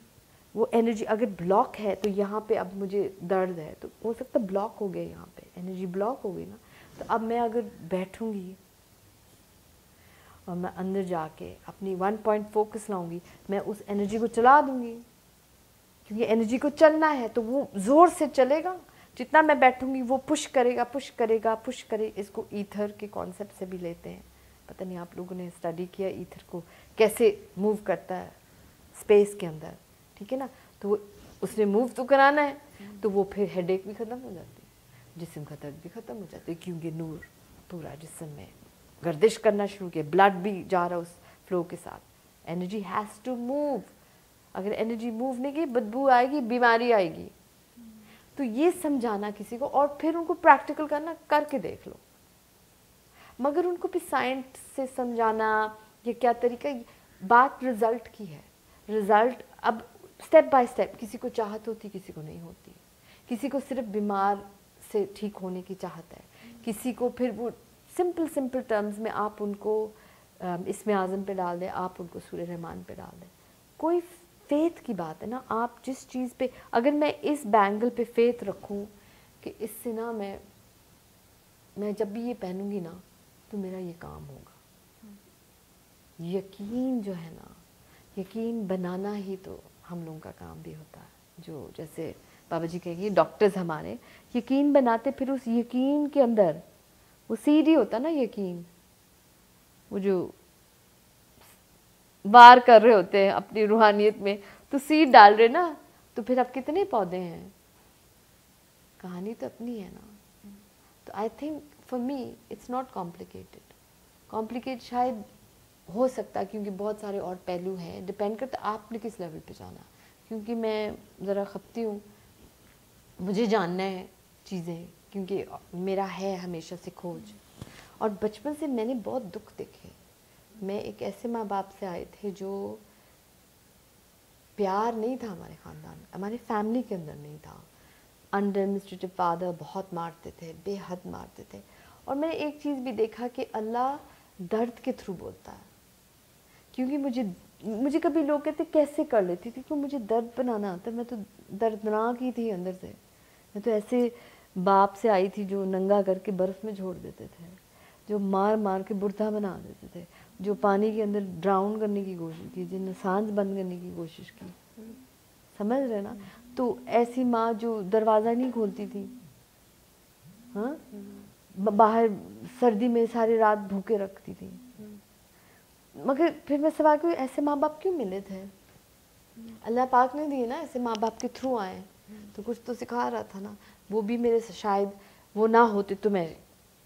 वो एनर्जी अगर ब्लॉक है तो यहाँ पे अब मुझे दर्द है तो हो सकता है ब्लॉक हो गया, यहाँ पे एनर्जी ब्लॉक हो गई ना, तो अब मैं अगर बैठूंगी और मैं अंदर जाके अपनी 1 पॉइंट फोकस लाऊंगी, मैं उस एनर्जी को चला दूंगी, क्योंकि एनर्जी को चलना है तो वो ज़ोर से चलेगा। जितना मैं बैठूंगी वो पुश करेगा पुश करेगा पुश करे। इसको ईथर के कॉन्सेप्ट से भी लेते हैं, पता नहीं आप लोगों ने स्टडी किया ईथर को कैसे मूव करता है स्पेस के अंदर, ठीक है ना। तो उसने मूव तो कराना है, तो वो फिर हेडेक भी ख़त्म हो जाती है, जिस्म का दर्द भी ख़त्म हो जाता है, क्योंकि नूर पूरा जिस्म में गर्दिश करना शुरू किया, ब्लड भी जा रहा उस फ्लो के साथ। एनर्जी हैज़ टू मूव, अगर एनर्जी मूव नहीं की बदबू आएगी, बीमारी आएगी। तो ये समझाना किसी को और फिर उनको प्रैक्टिकल करना, करके देख लो, मगर उनको भी साइंस से समझाना ये क्या तरीका, बात रिजल्ट की है। रिजल्ट अब स्टेप बाय स्टेप, किसी को चाहत होती किसी को नहीं होती, किसी को सिर्फ बीमार से ठीक होने की चाहत है, किसी को फिर वो सिंपल टर्म्स में आप उनको इसमें आज़म पे डाल दें, आप उनको सूरह रहमान पे डाल दें। कोई फेथ की बात है ना, आप जिस चीज़ पे, अगर मैं इस बैंगल पे फेथ रखूं कि इससे ना मैं जब भी ये पहनूंगी ना तो मेरा ये काम होगा, यकीन जो है ना, यकीन बनाना ही तो हम लोगों का काम भी होता है। जो जैसे बाबा जी कहेंगे डॉक्टर्स हमारे यकीन बनाते, फिर उस यकीन के अंदर वो सीड ही होता ना, यकीन वो जो वार कर रहे होते हैं अपनी रूहानियत में, तो सीड डाल रहे ना, तो फिर अब कितने पौधे हैं, कहानी तो अपनी है ना। तो I think for me it's not complicated शायद हो सकता है, क्योंकि बहुत सारे और पहलू हैं, डिपेंड करता है आपने किस लेवल पे जाना। क्योंकि मैं ज़रा खपती हूँ, मुझे जानना है चीज़ें, क्योंकि मेरा है हमेशा से खोज, और बचपन से मैंने बहुत दुख देखे। मैं एक ऐसे माँ बाप से आए थे जो प्यार नहीं था हमारे ख़ानदान, हमारे फैमिली के अंदर नहीं था। अनएडमिनिस्ट्रेटिव फादर बहुत मारते थे, बेहद मारते थे। और मैंने एक चीज़ भी देखा कि अल्लाह दर्द के थ्रू बोलता है, क्योंकि मुझे कभी लोग कहते कैसे कर लेती थी, क्योंकि मुझे दर्द बनाना आता, मैं तो दर्दनाक ही थी अंदर से। मैं तो ऐसे बाप से आई थी जो नंगा करके बर्फ़ में छोड़ देते थे, जो मार मार के बुर्दा बना देते थे, जो पानी के अंदर ड्राउन करने की कोशिश की, जिन्हें सांस बंद करने की कोशिश की, समझ रहे ना। तो ऐसी माँ जो दरवाज़ा नहीं खोलती थी, हाँ, बाहर सर्दी में सारी रात भूखे रखती थी। मगर फिर मैं सवाल करूँ, ऐसे माँ बाप क्यों मिले थे? अल्लाह पाक ने दिए ना, ऐसे माँ बाप के थ्रू आए, तो कुछ तो सिखा रहा था ना। वो भी मेरे से शायद वो ना होते तो मैं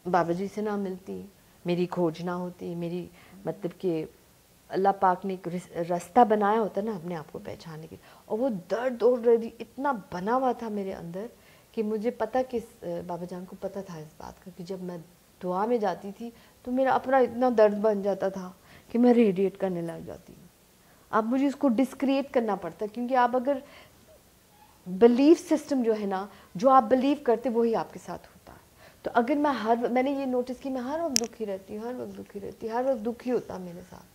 बाबा जी से ना मिलती, मेरी खोज ना होती, मेरी मतलब कि अल्लाह पाक ने एक रास्ता बनाया होता ना अपने आप को पहचानने के। और वो दर्द ऑलरेडी इतना बना हुआ था मेरे अंदर कि मुझे पता कि बाबा जान को पता था इस बात का कि जब मैं दुआ में जाती थी तो मेरा अपना इतना दर्द बन जाता था कि मैं रेडिएट करने लग जाती हूँ। अब मुझे इसको डिस्क्रिएट करना पड़ता, क्योंकि आप अगर बिलीफ सिस्टम जो है ना, जो आप बिलीव करते वही आपके साथ होता है। तो अगर मैंने ये नोटिस की मैं हर वक्त दुखी रहती हूँ, हर वक्त दुखी रहती, हर वक्त दुखी होता मेरे साथ,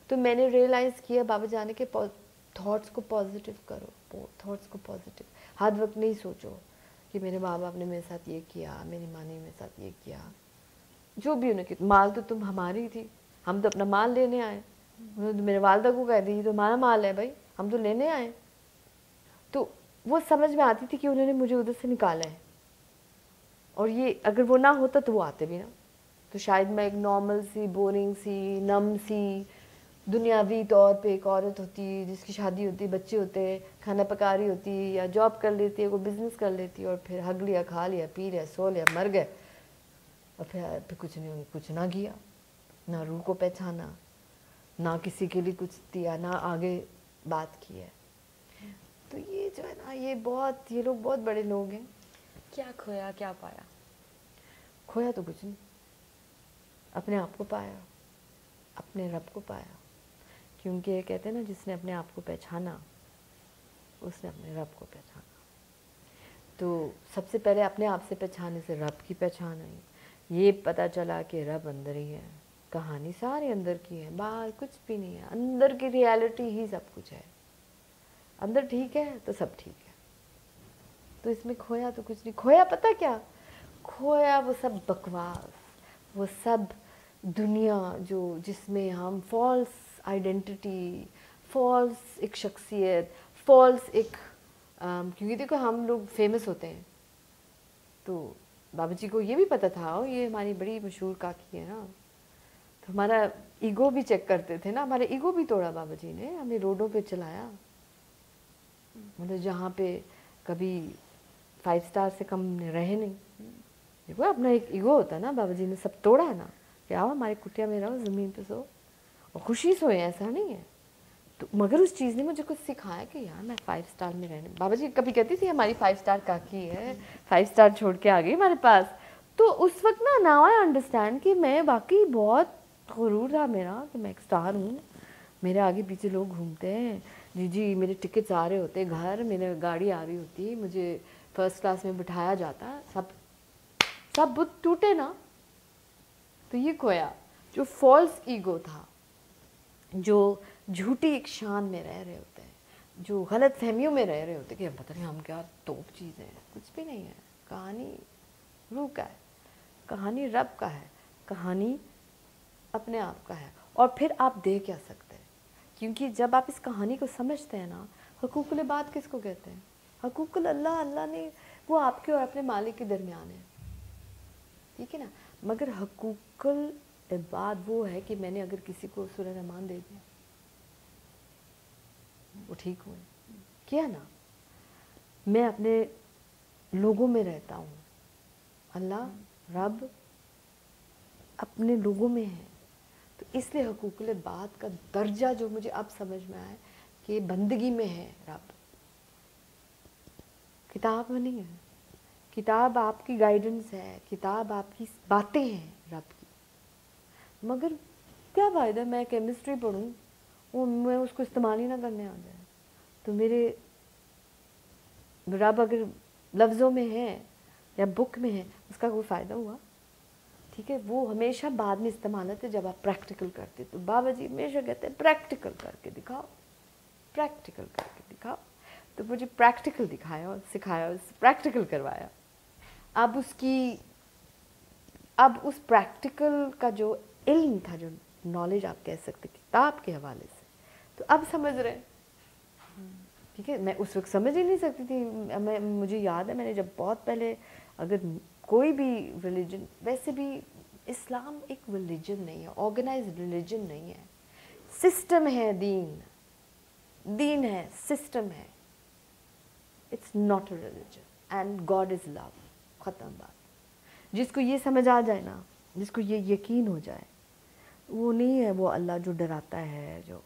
तो मैंने रियलाइज़ किया बाबा जाने के थॉट्स को पॉजिटिव करो, थॉट्स को पॉजिटिव। हर वक्त नहीं सोचो कि मेरे माँ बाप ने मेरे साथ ये किया, मेरी माँ ने मेरे साथ ये किया, जो भी उन्हें किया। माल तो तुम हमारी थी, हम तो अपना माल लेने आए। उन्होंने तो मेरे वालदा को कह दी तो हमारा माल है भाई, हम तो लेने आए। तो वो समझ में आती थी कि उन्होंने मुझे उधर से निकाला है, और ये अगर वो ना होता तो वो आते भी ना, तो शायद मैं एक नॉर्मल सी, बोरिंग सी, नम सी, दुनियावी तौर पे एक औरत होती जिसकी शादी होती, बच्चे होते, खाना पका रही होती, या जॉब कर लेती है, कोई बिजनेस कर लेती, और फिर हग लिया, खा लिया, पी लिया, सो लिया, मर गए, और फिर कुछ नहीं, कुछ ना किया, ना रूह को पहचाना, ना किसी के लिए कुछ दिया, ना आगे बात की है। तो ये जो है ना, ये लोग बहुत बड़े लोग हैं। क्या खोया क्या पाया? खोया तो कुछ नहीं, अपने आप को पाया, अपने रब को पाया। क्योंकि ये कहते हैं ना, जिसने अपने आप को पहचाना उसने अपने रब को पहचाना। तो सबसे पहले अपने आप से पहचाने से रब की पहचान आई। ये पता चला कि रब अंदर ही है, कहानी सारे अंदर की है, बाहर कुछ भी नहीं है, अंदर की रियलिटी ही सब कुछ है। अंदर ठीक है तो सब ठीक है। तो इसमें खोया तो कुछ नहीं। खोया पता क्या? खोया वो सब बकवास, वो सब दुनिया जो जिसमें हम फॉल्स आइडेंटिटी, फॉल्स एक शख्सियत, फॉल्स एक क्योंकि देखो हम लोग फेमस होते हैं, तो बाबा जी को ये भी पता था ये हमारी बड़ी मशहूर काकी है ना, तो हमारा ईगो भी चेक करते थे ना, हमारा ईगो भी तोड़ा बाबा जी ने, हमें रोडों पे चलाया, मतलब जहाँ पे कभी 5 स्टार से कम रहे नहीं। देखो अपना एक ईगो होता है ना, बाबा जी ने सब तोड़ा है ना, कि आओ हमारे कुटिया में रहो, ज़मीन पे सो और खुशी सोए, ऐसा नहीं है। तो मगर उस चीज़ ने मुझे कुछ सिखाया कि यार मैं 5 स्टार में रहने। बाबा जी कभी कहती थी हमारी 5 स्टार काकी है, 5 स्टार छोड़ के आ गई हमारे पास। तो उस वक्त ना, नाउ आई अंडरस्टैंड कि मैं वाकई बहुत गुरूर था मेरा कि मैं एक स्टार हूँ, मेरे आगे पीछे लोग घूमते हैं, जी मेरे टिकट्स आ रहे होते घर, मेरे गाड़ी आ रही होती, मुझे फर्स्ट क्लास में बिठाया जाता, सब बुत टूटे ना। तो ये खोया जो फॉल्स ईगो था, जो झूठी एक शान में रह रहे होते हैं, जो गलत फहमियों में रह रहे होते हैं कि हम पता नहीं हम क्या तोप चीज़ें हैं। कुछ भी नहीं है। कहानी रूह का है, कहानी रब का है, कहानी अपने आप का है। और फिर आप दे क्या सकते हैं, क्योंकि जब आप इस कहानी को समझते हैं ना, हकूकुल बात किसको कहते हैं? हकूकुल अल्लाह, अल्लाह ने वो आपके और अपने मालिक के दरमियान है, ठीक है ना। मगर हकूकुल बात वो है कि मैंने अगर किसी को सूरह रहमान दे दिया, वो ठीक हुए, किया ना। मैं अपने लोगों में रहता हूँ, अल्लाह रब अपने लोगों में है। तो इसलिए हकूकुल बात का दर्जा जो मुझे अब समझ में आया कि बंदगी में है रब, किताब में नहीं है। किताब आपकी गाइडेंस है, किताब आपकी बातें हैं रब की। मगर क्या फ़ायदा मैं केमिस्ट्री पढ़ूँ और मैं उसको इस्तेमाल ही ना करने आ जाए, तो मेरे रब अगर लफ्ज़ों में है या बुक में है, उसका कोई फ़ायदा हुआ? ठीक है, वो हमेशा बाद में इस्तेमाल होते जब आप प्रैक्टिकल करते। तो बाबा जी हमेशा कहते हैं प्रैक्टिकल करके दिखाओ, प्रैक्टिकल करके दिखाओ। तो मुझे प्रैक्टिकल दिखाया और सिखाया, प्रैक्टिकल करवाया। अब उस प्रैक्टिकल का जो इल्म था, जो नॉलेज आप कह सकते किताब के हवाले से, तो अब समझ रहे हैं, ठीक है। मैं उस वक्त समझ ही नहीं सकती थी। मुझे याद है मैंने जब बहुत पहले, अगर कोई भी रिलीजन, वैसे भी इस्लाम एक रिलीजन नहीं है, ऑर्गेनाइज्ड रिलीजन नहीं है, सिस्टम है दीन है, सिस्टम है, it's not a religion and God is love, ख़त्म बात। जिसको ये समझ आ जाए ना, जिसको ये यकीन हो जाए, वो नहीं है वो अल्लाह जो डराता है, जो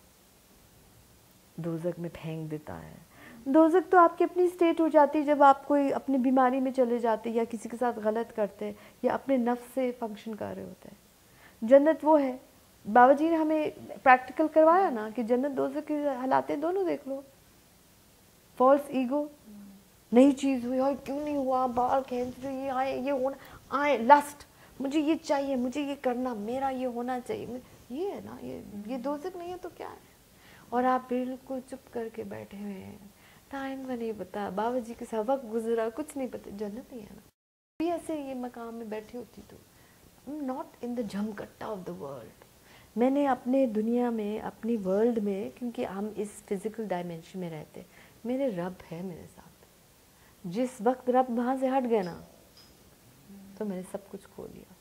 दोज़ख में फेंक देता है। दोज़ख तो आपकी अपनी स्टेट हो जाती है जब आप कोई अपनी बीमारी में चले जाते या किसी के साथ गलत करते या अपने नफ्स से फंक्शन कर रहे होते हैं। जन्नत वो है, बाबा जी ने हमें प्रैक्टिकल करवाया ना कि जन्नत दोज़ख की हालातें दोनों देख लो। फॉल्स ईगो, नई चीज़ हुई, और क्यों नहीं हुआ, बाल खींच रही आए, ये होना, आए लस्ट, मुझे ये चाहिए, मुझे ये करना, मेरा ये होना चाहिए, ये है ना, ये दोज़ख नहीं है तो क्या है। और आप बिल्कुल चुप करके बैठे हुए हैं, टाइम का नहीं पता, बाबा जी के साथ वक्त गुजरा, कुछ नहीं पता, जन्नत ही है ना। भी ऐसे ये मकाम में बैठी होती तो I am not in the झमकट्टा ऑफ द वर्ल्ड। मैंने अपने दुनिया में, अपनी वर्ल्ड में, क्योंकि हम इस फिजिकल डायमेंशन में रहते, मेरे रब है मेरे साथ। जिस वक्त रब वहाँ से हट गया ना, तो मैंने सब कुछ खो लिया,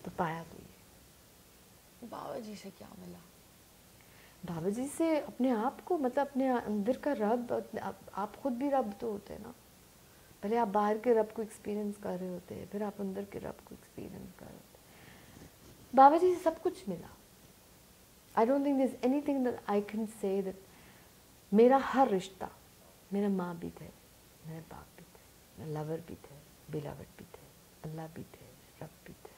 तो पाया तो ये। बाबा जी से क्या मिला? बाबा जी से अपने आप को, मतलब अपने अंदर का रब, आप खुद भी रब तो होते हैं ना। पहले आप बाहर के रब को एक्सपीरियंस कर रहे होते हैं, फिर आप अंदर के रब को एक्सपीरियंस कर रहे होते हैं। बाबा जी से सब कुछ मिला। I don't think this anything that I can say that मेरा हर रिश्ता, मेरा माँ भी थे, मेरे बाप भी थे, मेरे लवर भी थे, बिलावट भी थे, अल्लाह भी थे, रब भी थे,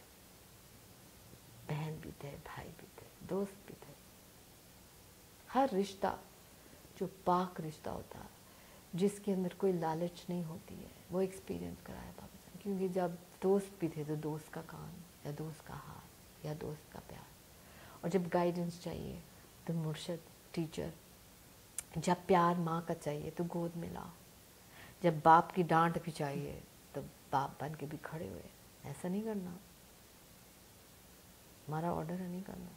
बहन भी थे, भाई भी थे, दोस्त भी थे। हर रिश्ता जो पाक रिश्ता होता है, जिसके अंदर कोई लालच नहीं होती है, वो एक्सपीरियंस कराया बाबा जी। क्योंकि जब दोस्त भी थे तो दोस्त का कान या दोस्त का हाथ या दोस्त का प्यार, और जब गाइडेंस चाहिए तो मुर्शिद, टीचर, जब प्यार माँ का चाहिए तो गोद में लाओ, जब बाप की डांट भी चाहिए तो बाप बन के भी खड़े हुए। ऐसा नहीं करना, हमारा ऑर्डर है नहीं करना।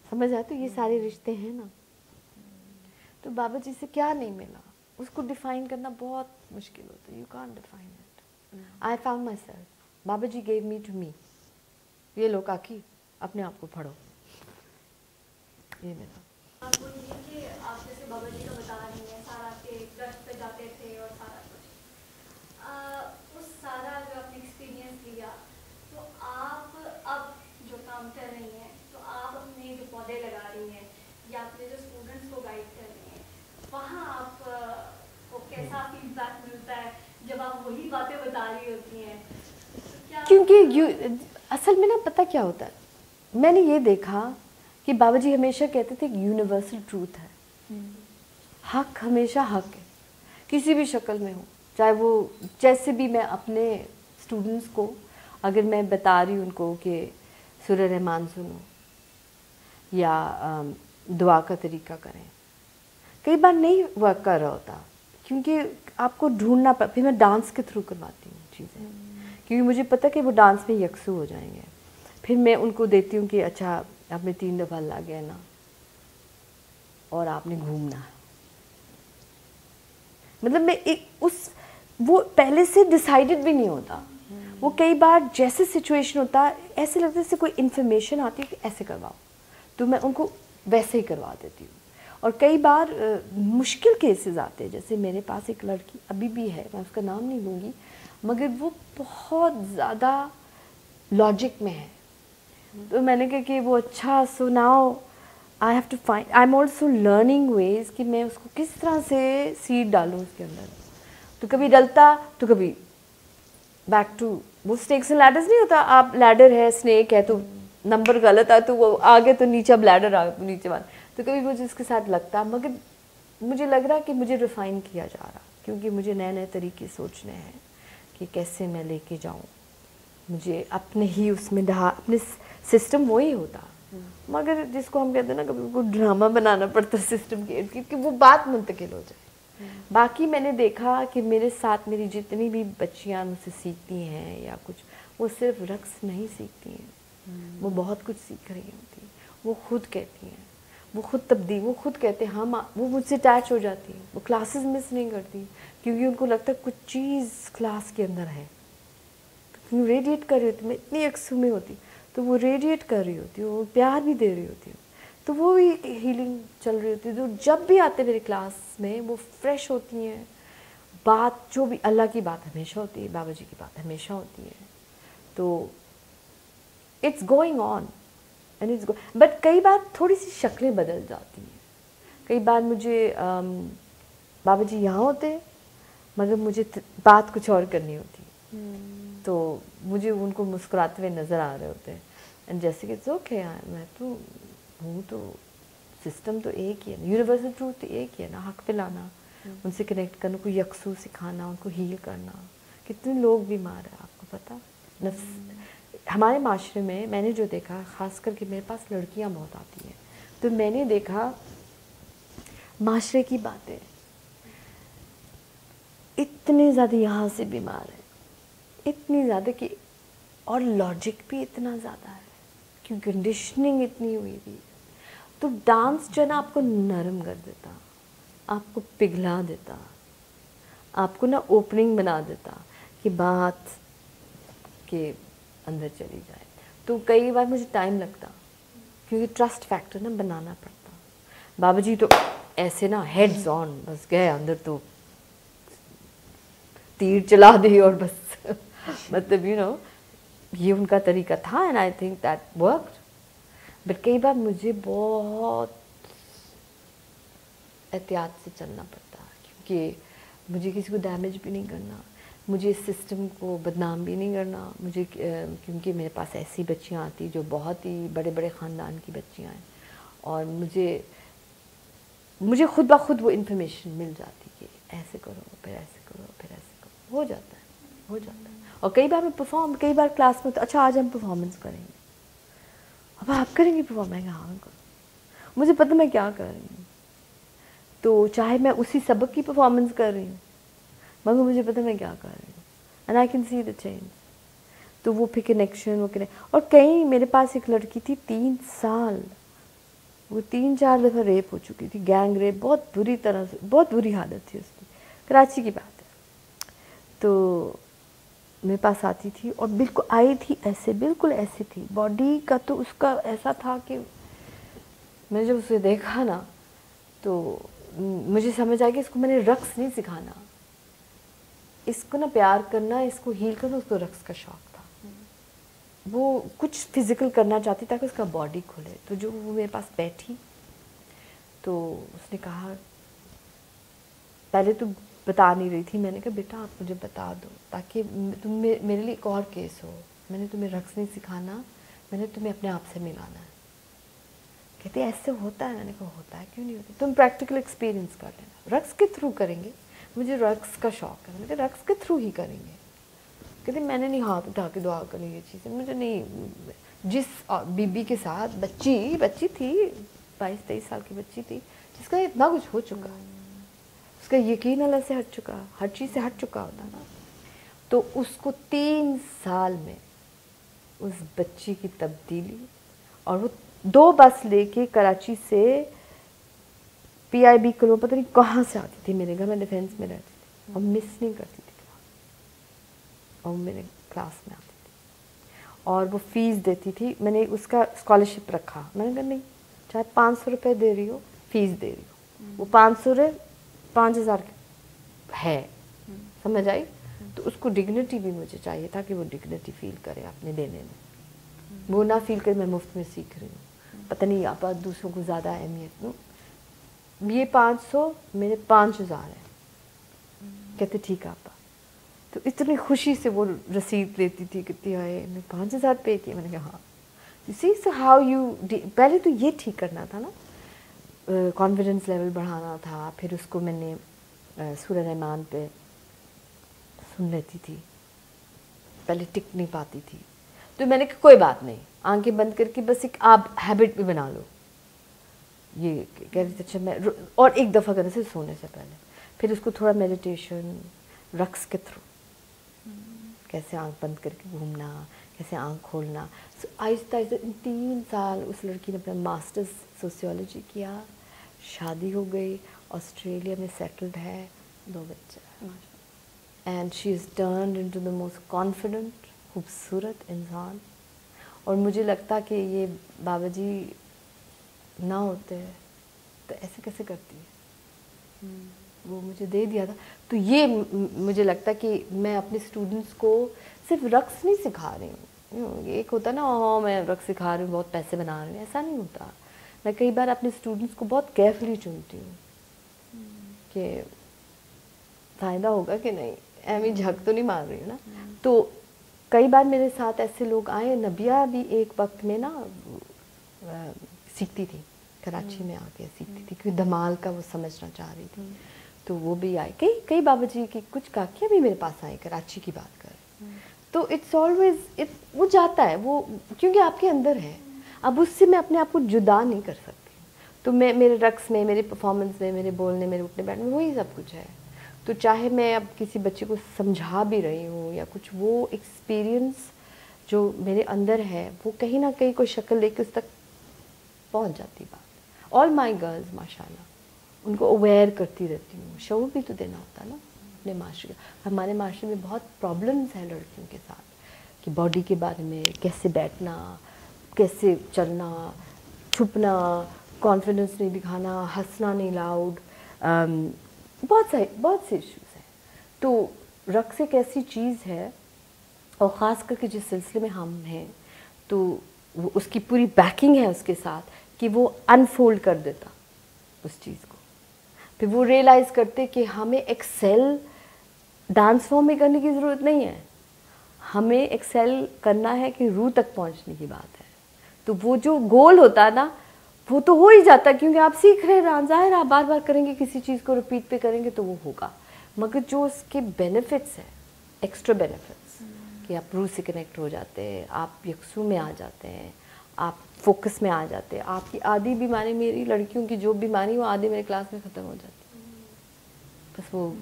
समझ आए? तो ये सारे रिश्ते हैं ना। तो बाबा जी से क्या नहीं मिला, उसको डिफाइन करना बहुत मुश्किल होता है। You can't define it. I found myself, Baba ji gave me to me. ये लो काकी, अपने आप को पढ़ो, ये मेरा। आपको ये कि आप जैसे बाबा जी का बता रही हैं, सारा के दर्द पे जाते थे और सारा कुछ, उस सारा जो आपने एक्सपीरियंस लिया, तो आप अब जो काम कर रही हैं, तो आप अपने जो पौधे लगा रही हैं या अपने जो स्टूडेंट्स को गाइड कर रही हैं, वहाँ आप को कैसा फीडबैक मिलता है जब आप वही बातें बता रही होती हैं? तो क्या, क्योंकि असल में ना पता क्या होता है, मैंने ये देखा कि बाबा जी हमेशा कहते थे यूनिवर्सल ट्रूथ है, हक हमेशा हक है, किसी भी शक्ल में हो, चाहे वो जैसे भी। मैं अपने स्टूडेंट्स को अगर मैं बता रही हूँ उनको कि सूरह रहमान सुनो या दुआ का तरीका करें, कई बार नहीं वर्क कर रहा होता, क्योंकि आपको ढूंढना पड़ता। फिर मैं डांस के थ्रू करवाती हूँ चीज़ें, क्योंकि मुझे पता कि वो डांस में यकसू हो जाएंगे। फिर मैं उनको देती हूँ कि अच्छा आपने 3 दफ़ा ला गया ना, और आपने घूमना है। मतलब मैं एक उस वो पहले से डिसाइडेड भी नहीं होता। वो कई बार जैसे सिचुएशन होता है, ऐसे लगता है जैसे कोई इन्फॉर्मेशन आती है कि ऐसे करवाओ, तो मैं उनको वैसे ही करवा देती हूँ। और कई बार मुश्किल केसेस आते हैं, जैसे मेरे पास एक लड़की अभी भी है, मैं उसका नाम नहीं लूँगी, मगर वो बहुत ज़्यादा लॉजिक में है। तो मैंने कहा कि वो अच्छा, so now I have to find, I am also learning ways कि मैं उसको किस तरह से सीड डालूँ उसके अंदर। तो कभी डलता तो कभी बैक टू वो स्नेक्स एंड लैडर्स नहीं होता, आप लैडर है, स्नेक है, तो नंबर गलत है तो वो आगे तो नीचे, अब लैडर आ नीचे वाला, तो कभी मुझे इसके साथ लगता। मगर मुझे लग रहा कि मुझे रिफ़ाइन किया जा रहा, क्योंकि मुझे नए नए तरीके सोचने हैं कि कैसे मैं लेके जाऊँ। मुझे अपने ही उसमें अपने सिस्टम वही होता, मगर जिसको हम कहते हैं ना कभी को ड्रामा बनाना पड़ता सिस्टम के, क्योंकि वो बात मुंतकिल हो जाए। बाकी मैंने देखा कि मेरे साथ मेरी जितनी भी बच्चियां मुझसे सीखती हैं या कुछ, वो सिर्फ रक्स नहीं सीखती हैं, वो बहुत कुछ सीख रही होती हैं। वो खुद कहती हैं, وہ خود تبدیل، وہ خود کہتے ہیں ہم، وہ مجھ سے اٹیچ ہو جاتی ہیں، وہ کلاسز مس نہیں کرتی کیونکہ ان کو لگتا ہے کچھ چیز کلاس کے اندر ہے، تو ریڈیٹ کر رہی ہوتی، میں اتنی یکسو میں ہوتی تو وہ ریڈیٹ کر رہی ہوتی، وہ پیار بھی دے رہی ہوتی، تو وہ بھی ایک ہیلنگ چل رہی ہوتی ہے. تو جب بھی آتے میرے کلاس میں وہ فریش ہوتی ہیں، بات جو بھی اللہ کی بات ہمیشہ ہوتی ہے، بابا جی کی بات ہمیشہ ہوتی ہے. تو it's going on and it's but کئی بار تھوڑی سی شکلیں بدل جاتی ہیں. کئی بار مجھے بابا جی یہاں ہوتے مگر مجھے بات کچھ اور کرنی ہوتی، تو مجھے ان کو مسکراتے ہوئے نظر آ رہے ہوتے ہیں. اینڈ جیسے کہ اٹس اوکے، میں تو ہوں، تو سسٹم تو ایک ہی ہے نا، یونیورسل ٹروتھ تو ایک ہی ہے نا، حق پہ لانا، ان سے کنیکٹ کرنا، کو یکسو سکھانا، ان کو ہیل کرنا. کتنے لوگ بیمار ہیں آپ کو پتہ، نفس ہمارے معاشرے میں نے جو دیکھا، خاص کر کے میرے پاس لڑکیاں بہت آتی ہیں، تو میں نے دیکھا معاشرے کی باتیں اتنے زیادہ یہاں سے بیمار ہیں، اتنی زیادہ کہ، اور لاجک بھی اتنا زیادہ ہے کیونکہ کنڈیشننگ اتنی ہوئی تھی. تو ڈانس جو ہے نا آپ کو نرم کر دیتا، آپ کو پگھلا دیتا، آپ کو نا اوپننگ بنا دیتا کہ بات کے اندر چلی جائے. تو کئی بار مجھے ٹائم لگتا کیونکہ ٹرسٹ فیکٹر نا بنانا پڑتا. بابا جی تو ایسے نا ہیڈز آن بس گئے اندر تو تیر چلا دی اور بس مطلب یہ ان کا طریقہ تھا and I think that worked. But کئی بار مجھے بہت احتیاط سے چلنا پڑتا کیونکہ مجھے کسی کو ڈیمیج بھی نہیں کرنا، مجھے اس سسٹم کو بدنام بھی نہیں کرنا، مجھے کیونکہ میرے پاس ایسی بچیاں آتی جو بہت ہی بڑے بڑے خاندان کی بچیاں ہیں، اور مجھے خود بخود وہ انفارمیشن مل جاتی کہ ایسے کرو پھر ایسے کرو پھر ایسے کرو، ہو جاتا ہے. اور کئی بار میں کئی بار کلاس میں تو اچھا آج ہم پرفارمنس کریں گے، اب آپ کریں گے پرفارمنس؟ ہاں کرو، مجھے پتہ میں کیا کر رہی ہوں. تو چاہے میں اسی سبق کی پرفارمنس کر رہی ہوں مگر مجھے پتہ میں کیا کر رہی ہوں and I can see the change. تو وہ پھر کنیکشن اور کہیں میرے پاس ایک لڑکی تھی 3 سال، وہ 3-4 دفعہ ریپ ہو چکی تھی، گینگ ریپ، بہت بری طرح سے، بہت بری حالت تھی اس کی، کراچی کی بات ہے. تو میرے پاس آتی تھی اور بالکل آئی تھی ایسے، بالکل ایسے تھی، باڈی کا تو اس کا ایسا تھا کہ میں جب اسے دیکھا نا تو مجھے سمجھ آئی کہ اس کو میں نے رقص نہیں سکھانا، اس کو نا پیار کرنا، اس کو ہیل کرنا، اس کو رقص کا شوق تھا. وہ کچھ فزیکل کرنا چاہتی تاکہ اس کا باڈی کھلے. تو جو وہ میرے پاس بیٹھی تو اس نے کہا، پہلے تو بتا نہیں رہی تھی، میں نے کہا بیٹا آپ مجھے بتا دو تاکہ تم میرے لیے ایک اور کیس ہو، میں نے تمہیں رقص نہیں سکھانا، میں نے تمہیں اپنے آپ سے ملانا ہے. کہتے ایسے ہوتا ہے؟ میں نے کہا ہوتا ہے، کیوں نہیں ہوتا، تم پریکٹیکل ایکسپیرینس کر لینا، رقص کے تھرو کریں گے، مجھے رقص کا شوق ہے. میں نے کہا رقص کے تھرو ہی کریں گے. کہتے میں نے نہیں ہاتھ اٹھا کے دعا کریں یہ چیزیں، مجھے نہیں. جس بی بی کے ساتھ بچی تھی 22-23 سال کی بچی تھی جس کا اتنا کچھ ہو چکا، اس کا یقین اللہ سے ہٹ چکا، ہر چیز سے ہٹ چکا ہوتا نا. تو اس کو 3 سال میں اس بچی کی تبدیلی، اور وہ 2 بس لے کے کراچی سے PIB کلو پتہ نہیں کہاں سے آتی تھی میرے گھر، میں ڈیفینس میں رہتی تھی اور مس نہیں کرتی تھی کلاس، اور میرے کلاس میں آتی تھی اور وہ فیس دیتی تھی. میں نے اس کا اسکالرشپ رکھا، میں نے کہا نہیں، چاہے 500 روپے دے رہی ہو، فیس دے رہی ہو، وہ 500 5000 ہے، سمجھ آئی. تو اس کو ڈگنیٹی بھی مجھے چاہیے تھا کہ وہ ڈگنیٹی فیل کرے اپنے دینے میں، وہ نہ فیل کرے میں مفت میں سیکھ رہی ہوں، پتہ نہیں آپ دوسروں کو زیادہ اہمیت دوں. یہ 500 میرے 5000 ہے. کہتے ٹھیک ہے آپا. تو اتنی خوشی سے وہ رسید لیتی تھی، کتنی آئے، میں 5000 پے کیے. میں نے کہا ہاں. سی سو ہاؤ یو، پہلے تو یہ ٹھیک کرنا تھا نا، کانفیڈنس لیول بڑھانا تھا. پھر اس کو میں نے سورہ رحمان پہ سن لیتی تھی، پہلے ٹک نہیں پاتی تھی. تو میں نے کہا کوئی بات نہیں، آنکھیں بند کر کے بس ایک آپ ہیبٹ بھی بنا لو. یہ کہہ رہی تھی اچھا میں، اور ایک دفعہ کرنے سے سونے سے پہلے، پھر اس کو تھوڑا میڈیٹیشن، رقص کے تھرو، کیسے آنکھ بند کر کے گھومنا، कैसे आँख खोलना। आहिस्ता आहिस्ता 3 साल उस लड़की ने अपना मास्टर्स सोशियोलॉजी किया, शादी हो गई, ऑस्ट्रेलिया में सेटल्ड है, 2 बच्चे, and she is turned into the most confident, खूबसूरत इंसान। और मुझे लगता कि ये बाबा जी ना होते तो ऐसे कैसे करती है, वो मुझे दे दिया था। तो ये मुझे लगता कि मैं अपने स्टूडेंट्स को सिर्फ रक्स नहीं सिखा रही हूँ। एक होता ना, हाँ मैं रक्स सिखा रही हूँ, बहुत पैसे बना रही हूँ, ऐसा नहीं होता। मैं कई बार अपने स्टूडेंट्स को बहुत केयरफुली चुनती हूँ कि फ़ायदा होगा कि नहीं, एमी झक तो नहीं मार रही हूँ ना। तो कई बार मेरे साथ ऐसे लोग आए, नबिया भी एक वक्त में ना सीखती थी, कराची में आके सीखती थी, क्योंकि धमाल का वो समझना चाह रही थी। तो वो भी आए, कई बाबा जी की कुछ काकियाँ भी मेरे पास आई, कराची की बात कर। तो इट्स ऑलवेज वो जाता है वो, क्योंकि आपके अंदर है। अब उससे मैं अपने आप को जुदा नहीं कर सकती। तो मैं मेरे रक्स में, मेरे परफॉर्मेंस में, मेरे बोलने, मेरे उठने बैठने में वही सब कुछ है। तो चाहे मैं अब किसी बच्चे को समझा भी रही हूँ या कुछ, वो एक्सपीरियंस जो मेरे अंदर है वो कहीं ना कहीं कोई शक्ल लेके उस तक पहुँच जाती बात। ऑल माई गर्ल्स माशाल्लाह, उनको अवेयर करती रहती हूँ। शऊर भी तो देना होता है ना अपने माशरे का। हमारे माशरे में बहुत प्रॉब्लम्स हैं लड़कियों के साथ, कि बॉडी के बारे में, कैसे बैठना, कैसे चलना, छुपना, कॉन्फिडेंस नहीं दिखाना, हंसना नहीं लाउड, बहुत से इश्यूज़ हैं। तो रक्स एक ऐसी चीज़ है, और ख़ास करके जिस सिलसिले में हम हैं, तो वो उसकी पूरी बैकिंग है उसके साथ, कि वो अनफोल्ड कर देता उस चीज़ को। फिर वो रियलाइज़ करते कि हमें एक्सेल डांस फॉर्म में करने की ज़रूरत नहीं है, हमें एक्सेल करना है कि रूह तक पहुंचने की बात है। तो वो जो गोल होता है ना, वो तो हो ही जाता है, क्योंकि आप सीख रहे हैं ज़ाहिर, आप बार बार करेंगे, किसी चीज़ को रिपीट पे करेंगे तो वो होगा। मगर जो उसके बेनिफिट्स हैं, एक्स्ट्रा बेनिफिट्स, कि आप रूह से कनेक्ट हो जाते हैं, आप यकसू में आ जाते हैं, आप फोकस में आ जाते हैं। आपकी आधी बीमारी, मेरी लड़कियों की जो बीमारी, वो आधी मेरे क्लास में ख़त्म हो जाती है। बस वो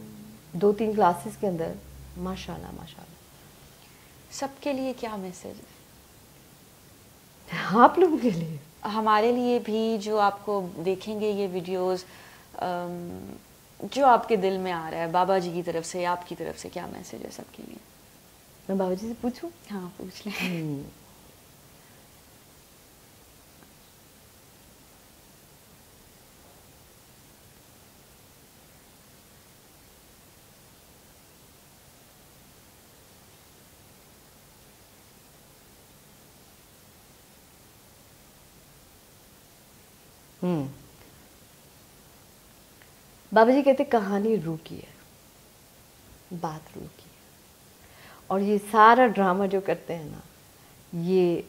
2-3 क्लासेस के अंदर माशाल्लाह माशाल्लाह। सबके लिए क्या मैसेज है? आप लोगों के लिए, हमारे लिए भी, जो आपको देखेंगे ये वीडियोस, जो आपके दिल में आ रहा है बाबा जी की तरफ से, आपकी तरफ से क्या मैसेज है सबके लिए? मैं बाबा जी से पूछूं? हाँ पूछ लें। बाबा जी कहते कहानी रूह की है, बात रूह की है। और ये सारा ड्रामा जो करते हैं ना, ये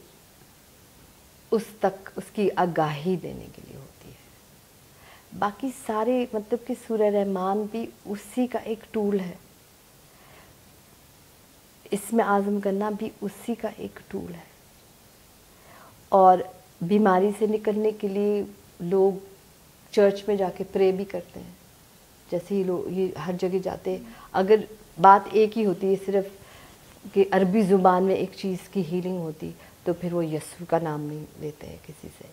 उस तक उसकी आगाही देने के लिए होती है। बाकी सारे मतलब कि सूरह रहमान भी उसी का एक टूल है, इसमें आज़म करना भी उसी का एक टूल है। और बीमारी से निकलने के लिए लोग चर्च में जाके प्रे भी करते हैं, जैसे ही लोग ये हर जगह जाते हैं। अगर बात एक ही होती है सिर्फ कि अरबी ज़ुबान में एक चीज़ की हीलिंग होती, तो फिर वो यस्सु का नाम नहीं लेते हैं किसी से।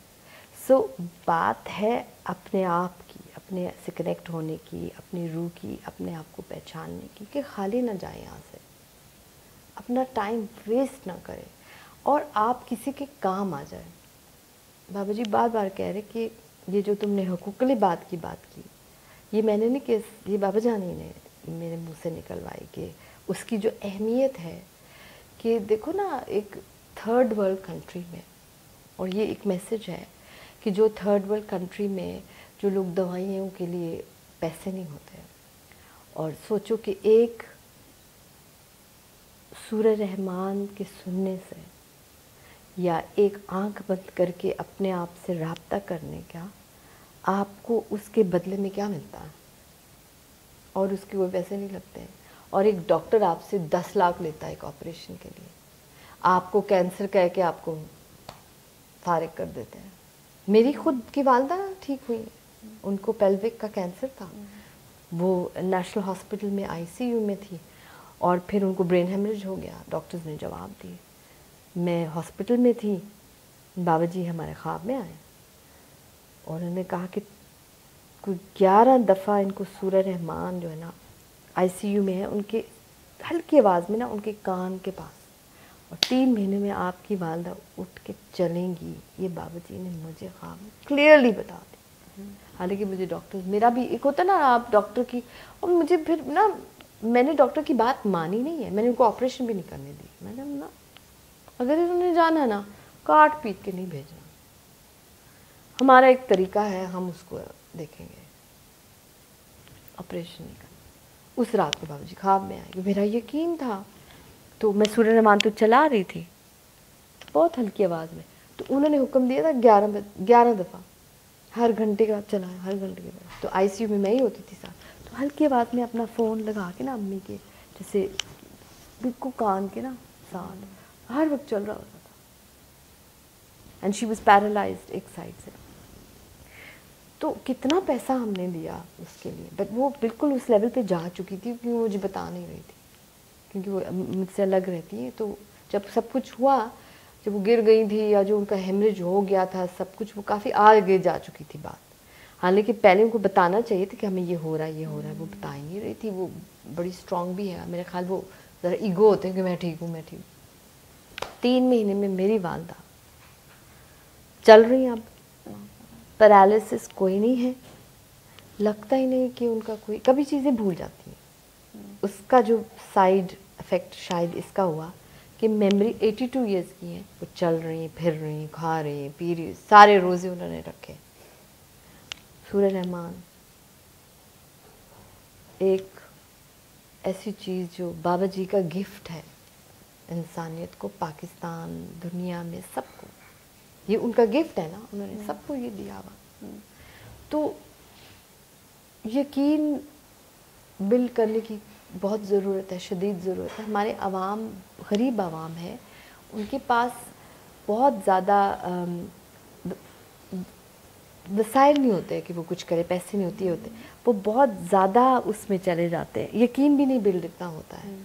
सो बात है अपने आप की, अपने से कनेक्ट होने की, अपनी रूह की, अपने आप को पहचानने की, कि खाली ना जाए यहाँ से, अपना टाइम वेस्ट ना करें और आप किसी के काम आ जाए। बाबा जी बार बार कह रहे कि ये जो तुमने हुकूक़ बात की, ये मैंने नहीं कि, ये बाबा जानी ने मेरे मुंह से निकलवाई, कि उसकी जो अहमियत है, कि देखो ना एक थर्ड वर्ल्ड कंट्री में, और ये एक मैसेज है कि जो थर्ड वर्ल्ड कंट्री में जो लोग दवाइयों के लिए पैसे नहीं होते, और सोचो कि एक सूरह रहमान के सुनने से या एक आंख बंद करके अपने आप से राब्ता करने का, आपको उसके बदले में क्या मिलता है, और उसके कोई पैसे नहीं लगते हैं। और एक डॉक्टर आपसे 10 लाख लेता है एक ऑपरेशन के लिए, आपको कैंसर कह के आपको फारिग कर देते हैं। मेरी खुद की वालदा ठीक हुई, उनको पेल्विक का कैंसर था, वो नेशनल हॉस्पिटल में ICU में थी, और फिर उनको ब्रेन हेमरेज हो गया, डॉक्टर्स ने जवाब दिए। मैं हॉस्पिटल में थी, बाबा जी हमारे ख्वाब में आए और उन्होंने कहा कि कुछ 11 दफ़ा इनको सूरह रहमान जो है ना आईसीयू में है, उनके हल्की आवाज़ में ना उनके कान के पास, और 3 महीने में आपकी वालदा उठ के चलेंगी, ये बाबा जी ने मुझे ख्वाब में क्लियरली बता दी। हालांकि मुझे डॉक्टर, मेरा भी एक होता ना आप डॉक्टर की, और मुझे फिर ना मैंने डॉक्टर की बात मानी नहीं है, मैंने उनको ऑपरेशन भी नहीं करने दी। मैंने ना अगर इन्होंने जाना ना काट पीट के नहीं भेजना, हमारा एक तरीका है, हम उसको देखेंगे, ऑपरेशन नहीं करना। उस रात को बाबा जी ख्वाब में आए, मेरा यकीन था, तो मैं सूरह रहमान तो चला रही थी बहुत हल्की आवाज़ में, तो उन्होंने हुक्म दिया था 11 दफ़ा हर घंटे का चलाएं, हर घंटे के बाद। तो आईसीयू में मैं ही होती थी साथ, तो हल्की आवाज़ में अपना फ़ोन लगा के ना अम्मी के जैसे बिल्कुल कान के ना साथ हर वक्त चल रहा होता था। एंड शी वॉज पैरालाइज्ड एक साइड से। तो कितना पैसा हमने दिया उसके लिए, बट वो बिल्कुल उस लेवल पे जा चुकी थी क्योंकि वो मुझे बता नहीं रही थी, क्योंकि वो मुझसे अलग रहती है। तो जब सब कुछ हुआ, जब वो गिर गई थी या जो उनका हेमरेज हो गया था सब कुछ, वो काफ़ी आगे जा चुकी थी बात। हालांकि पहले उनको बताना चाहिए था कि हमें ये हो रहा है, ये हो रहा है, वो बता ही नहीं रही थी। वो बड़ी स्ट्रांग भी है, मेरे ख्याल वो ज़रा ईगो होते हैं कि मैं ठीक हूँ, मैं ठीक हूँ। 3 महीने में मेरी वालदा चल रही हैं, अब पैरालिसिस कोई नहीं है, लगता ही नहीं कि उनका कोई, कभी चीज़ें भूल जाती हैं। उसका जो साइड इफ़ेक्ट शायद इसका हुआ कि मेमोरी 82 इयर्स की है, वो चल रही हैं, फिर रही हैं, खा रही हैं, पी रही हैं, सारे रोज़े उन्होंने रखे। सूरह रहमान एक ऐसी चीज़ जो बाबा जी का गिफ्ट है इंसानियत को, पाकिस्तान, दुनिया में सबको, ये उनका गिफ्ट है ना, उन्होंने सबको ये दिया हुआ। तो यकीन बिल्ड करने की बहुत ज़रूरत है, शदीद ज़रूरत है। हमारे आवाम गरीब आवाम है, उनके पास बहुत ज़्यादा वसाइल नहीं होते कि वो कुछ करे, पैसे नहीं होते, वो बहुत ज़्यादा उसमें चले जाते हैं, यकीन भी नहीं बिल्ड इतना होता है।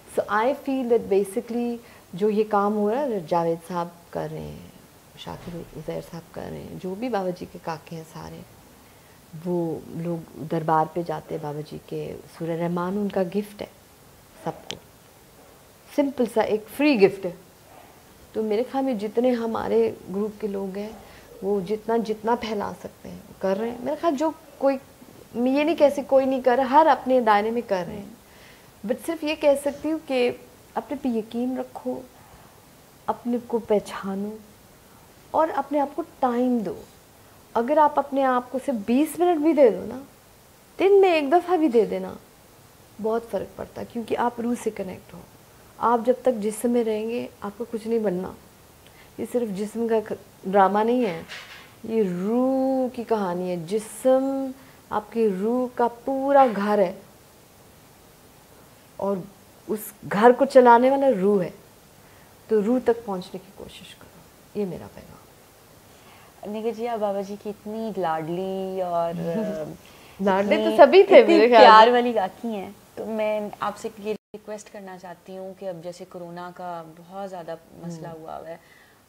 सो आई फील दैट बेसिकली जो ये काम हो रहा है जावेद साहब कर रहे हैं, शाकिर उज़ैर साहब कर रहे हैं, जो भी बाबा जी के काके हैं सारे, वो लोग दरबार पे जाते हैं बाबा जी के, सूरह रहमान उनका गिफ्ट है सबको, सिंपल सा एक फ्री गिफ्ट है। तो मेरे ख्याल में जितने हमारे ग्रुप के लोग हैं वो जितना फैला सकते हैं कर रहे हैं। मेरे ख्याल जो कोई, ये नहीं कैसे कोई नहीं कर रहा, हर अपने दायरे में कर रहे हैं। बट सिर्फ ये कह सकती हूँ कि अपने पे यकीन रखो, अपने को पहचानो और अपने आप को टाइम दो। अगर आप अपने आप को सिर्फ 20 मिनट भी दे दो ना, दिन में 1 दफ़ा भी दे देना, बहुत फ़र्क पड़ता है, क्योंकि आप रूह से कनेक्ट हो। आप जब तक जिस्म में रहेंगे आपको कुछ नहीं बनना। ये सिर्फ जिस्म का ड्रामा नहीं है, ये रूह की कहानी है। जिस्म आपकी रूह का पूरा घर है और उस घर को चलाने वाला रूह है। तो रूह तक पहुंचने की कोशिश करो, ये मेरा पैगाम। निखिल जी, आप बाबा जी की इतनी लाडली और लाडले तो सभी थे मेरे ख्याल, प्यार वाली गाकी हैं, तो मैं आपसे ये रिक्वेस्ट करना चाहती हूँ कि अब जैसे कोरोना का बहुत ज़्यादा मसला हुआ है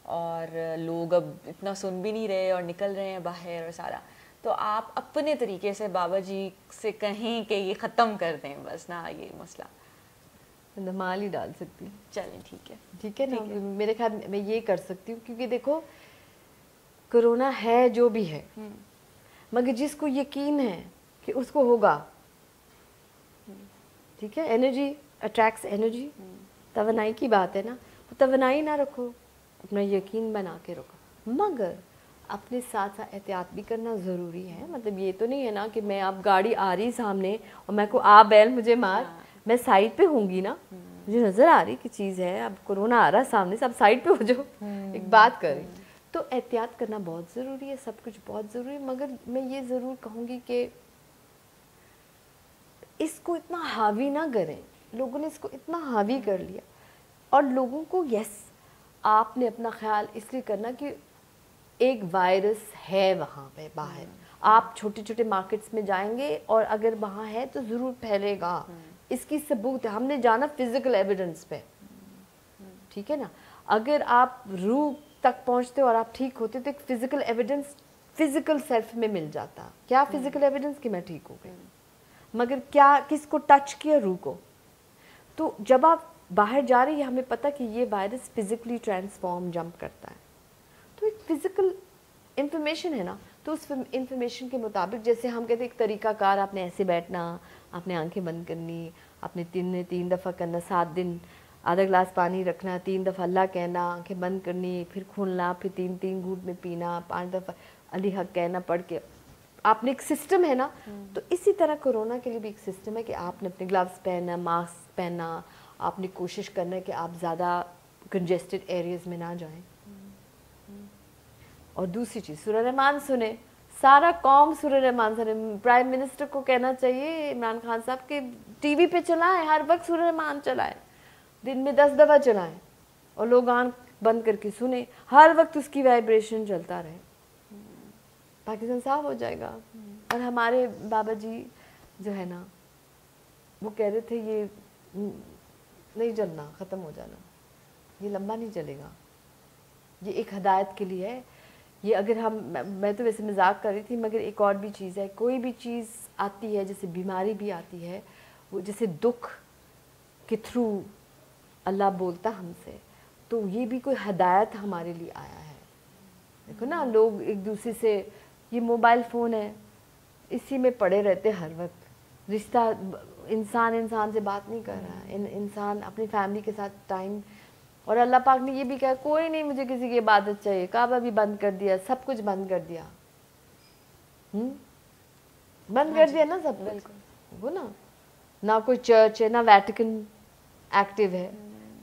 और लोग अब इतना सुन भी नहीं रहे और निकल रहे हैं बाहर और सारा, तो आप अपने तरीके से बाबा जी से कहें कि ये ख़त्म कर दें बस ना ये मसला। धमाल ही डाल सकती हूँ। चलें ठीक है, ठीक है ना, मेरे ख्याल मैं ये कर सकती हूँ, क्योंकि देखो कोरोना है जो भी है, मगर जिसको यकीन है कि उसको होगा, ठीक है, एनर्जी अट्रैक्ट्स एनर्जी, तवनाई की बात है ना, वो तवनाई ना रखो, अपना यकीन बना के रखो, मगर अपने साथ साथ एहतियात भी करना ज़रूरी है। मतलब ये तो नहीं है ना कि मैं अब गाड़ी आ रही सामने और मैं को आ बैल मुझे मार, मैं साइड पे होंगी ना, मुझे नज़र आ रही कि चीज़ है, अब कोरोना आ रहा है सामने से, अब साइड पे हो जाओ, एक बात करें। तो एहतियात करना बहुत ज़रूरी है, सब कुछ बहुत ज़रूरी है, मगर मैं ये ज़रूर कहूँगी कि इसको इतना हावी ना करें। लोगों ने इसको इतना हावी कर लिया, और लोगों को यस आपने अपना ख्याल इसलिए करना कि एक वायरस है वहाँ पे बाहर, आप छोटे छोटे मार्केट्स में जाएंगे और अगर वहाँ है तो ज़रूर फैलेगा, इसकी सबूत है, हमने जाना फिजिकल एविडेंस पे, ठीक है ना। अगर आप रूह तक पहुंचते और आप ठीक होते तो एक फिजिकल एविडेंस फिजिकल सेल्फ में मिल जाता। क्या फिजिकल एविडेंस कि मैं ठीक हो गई, मगर क्या किसको टच किया? रूह को। तो जब आप बाहर जा रही है, हमें पता कि ये वायरस फिजिकली ट्रांसफॉर्म जंप करता है, तो एक फिजिकल इंफॉर्मेशन है ना, तो उस इंफॉर्मेशन के मुताबिक जैसे हम कहते हैं एक तरीकाकार, आपने ऐसे बैठना, आपने आंखें बंद करनी, आपने 3 दफ़ा करना, 7 दिन आधा गिलास पानी रखना, 3 दफ़ा अल्लाह कहना, आंखें बंद करनी, फिर खोलना, फिर 3 घूंट में पीना, 5 दफ़ा अली हक कहना पढ़ के। आपने एक सिस्टम है ना, तो इसी तरह कोरोना के लिए भी एक सिस्टम है कि आपने अपने ग्लव्स पहनना, मास्क पहनना, आपने कोशिश करना है कि आप ज़्यादा कंजेस्टेड एरियाज़ में ना जाएं। और दूसरी चीज़, सूरह रहमान सुने, सारा कौम सूरह रहमान सुने। प्राइम मिनिस्टर को कहना चाहिए इमरान खान साहब के टीवी पे चलाएं, हर वक्त सूरह रहमान चलाएं, दिन में 10 दफ़ा चलाएं और लोग आंख बंद करके सुने, हर वक्त उसकी वाइब्रेशन चलता रहे, पाकिस्तान साफ हो जाएगा। और हमारे बाबा जी जो है ना, वो कह रहे थे ये नहीं चलना, ख़त्म हो जाना, ये लंबा नहीं चलेगा, ये एक हदायत के लिए है। ये अगर हम, मैं तो वैसे मजाक कर रही थी, मगर एक और भी चीज़ है, कोई भी चीज़ आती है, जैसे बीमारी भी आती है, वो जैसे दुख के थ्रू अल्लाह बोलता हमसे, तो ये भी कोई हदायत हमारे लिए आया है। देखो ना, लोग एक दूसरे से, ये मोबाइल फ़ोन है, इसी में पड़े रहते हर वक्त, रिश्ता इंसान से बात नहीं कर रहा है, इंसान अपनी फैमिली के साथ टाइम। और अल्लाह पाक ने ये भी कहा, कोई नहीं मुझे किसी की इबादत चाहिए, काबा भी बंद कर दिया, सब कुछ बंद कर दिया, बंद कर दिया ना सब कुछ, वो ना कोई चर्च है, ना वैटिकन एक्टिव है,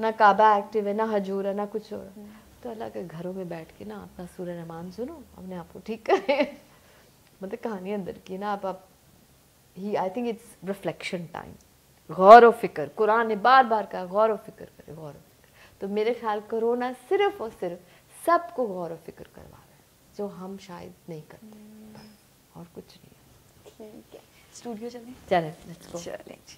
ना काबा एक्टिव है, ना हज हो रहा, ना कुछ हो रहा। तो अल्लाह के घरों में बैठ के ना अपना सूरह रहमान सुनो, अपने आप को ठीक करें। मतलब कहानी अंदर की ना, आप ही, I think it's reflection time, गौर व फिक्र। कुरान ने बार बार कहा गौर व फिक्र करे, गौर व फिक्र। तो मेरे ख्याल कोरोना सिर्फ और सिर्फ सबको गौर व फिक्र करवा रहा है, जो हम शायद नहीं करते, और कुछ नहीं है। ठीक है, स्टूडियो चलें? चलें, लेट्स गो। चलें जी।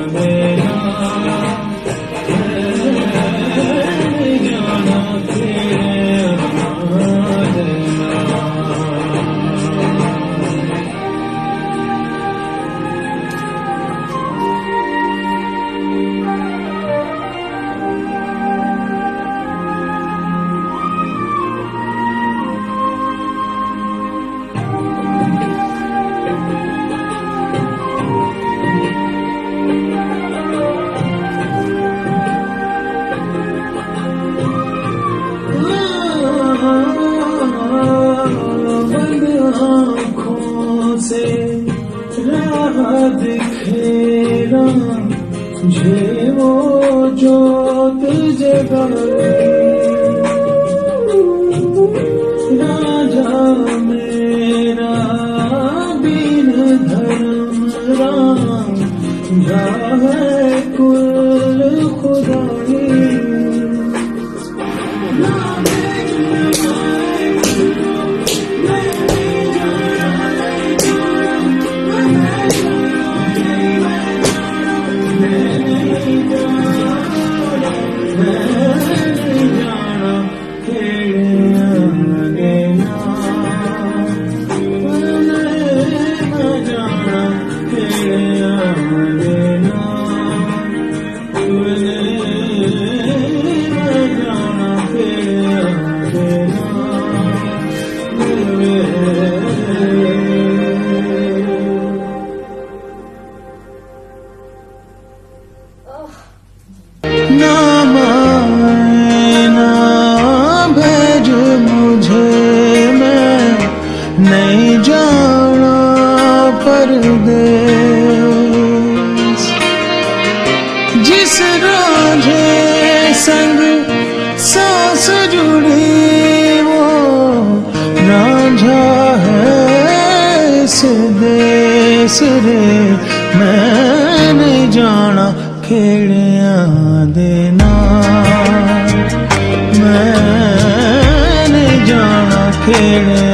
Yeah. दिखेरा मुझे वो जोत जगाए राजा मेरा दीन धर्म राम है कुल खुदाई जिस रांझे संग सांस जुड़ी वो रांझा है इस देश रे मैंने जाना खेड़िया देना मैंने जाना खेड़िया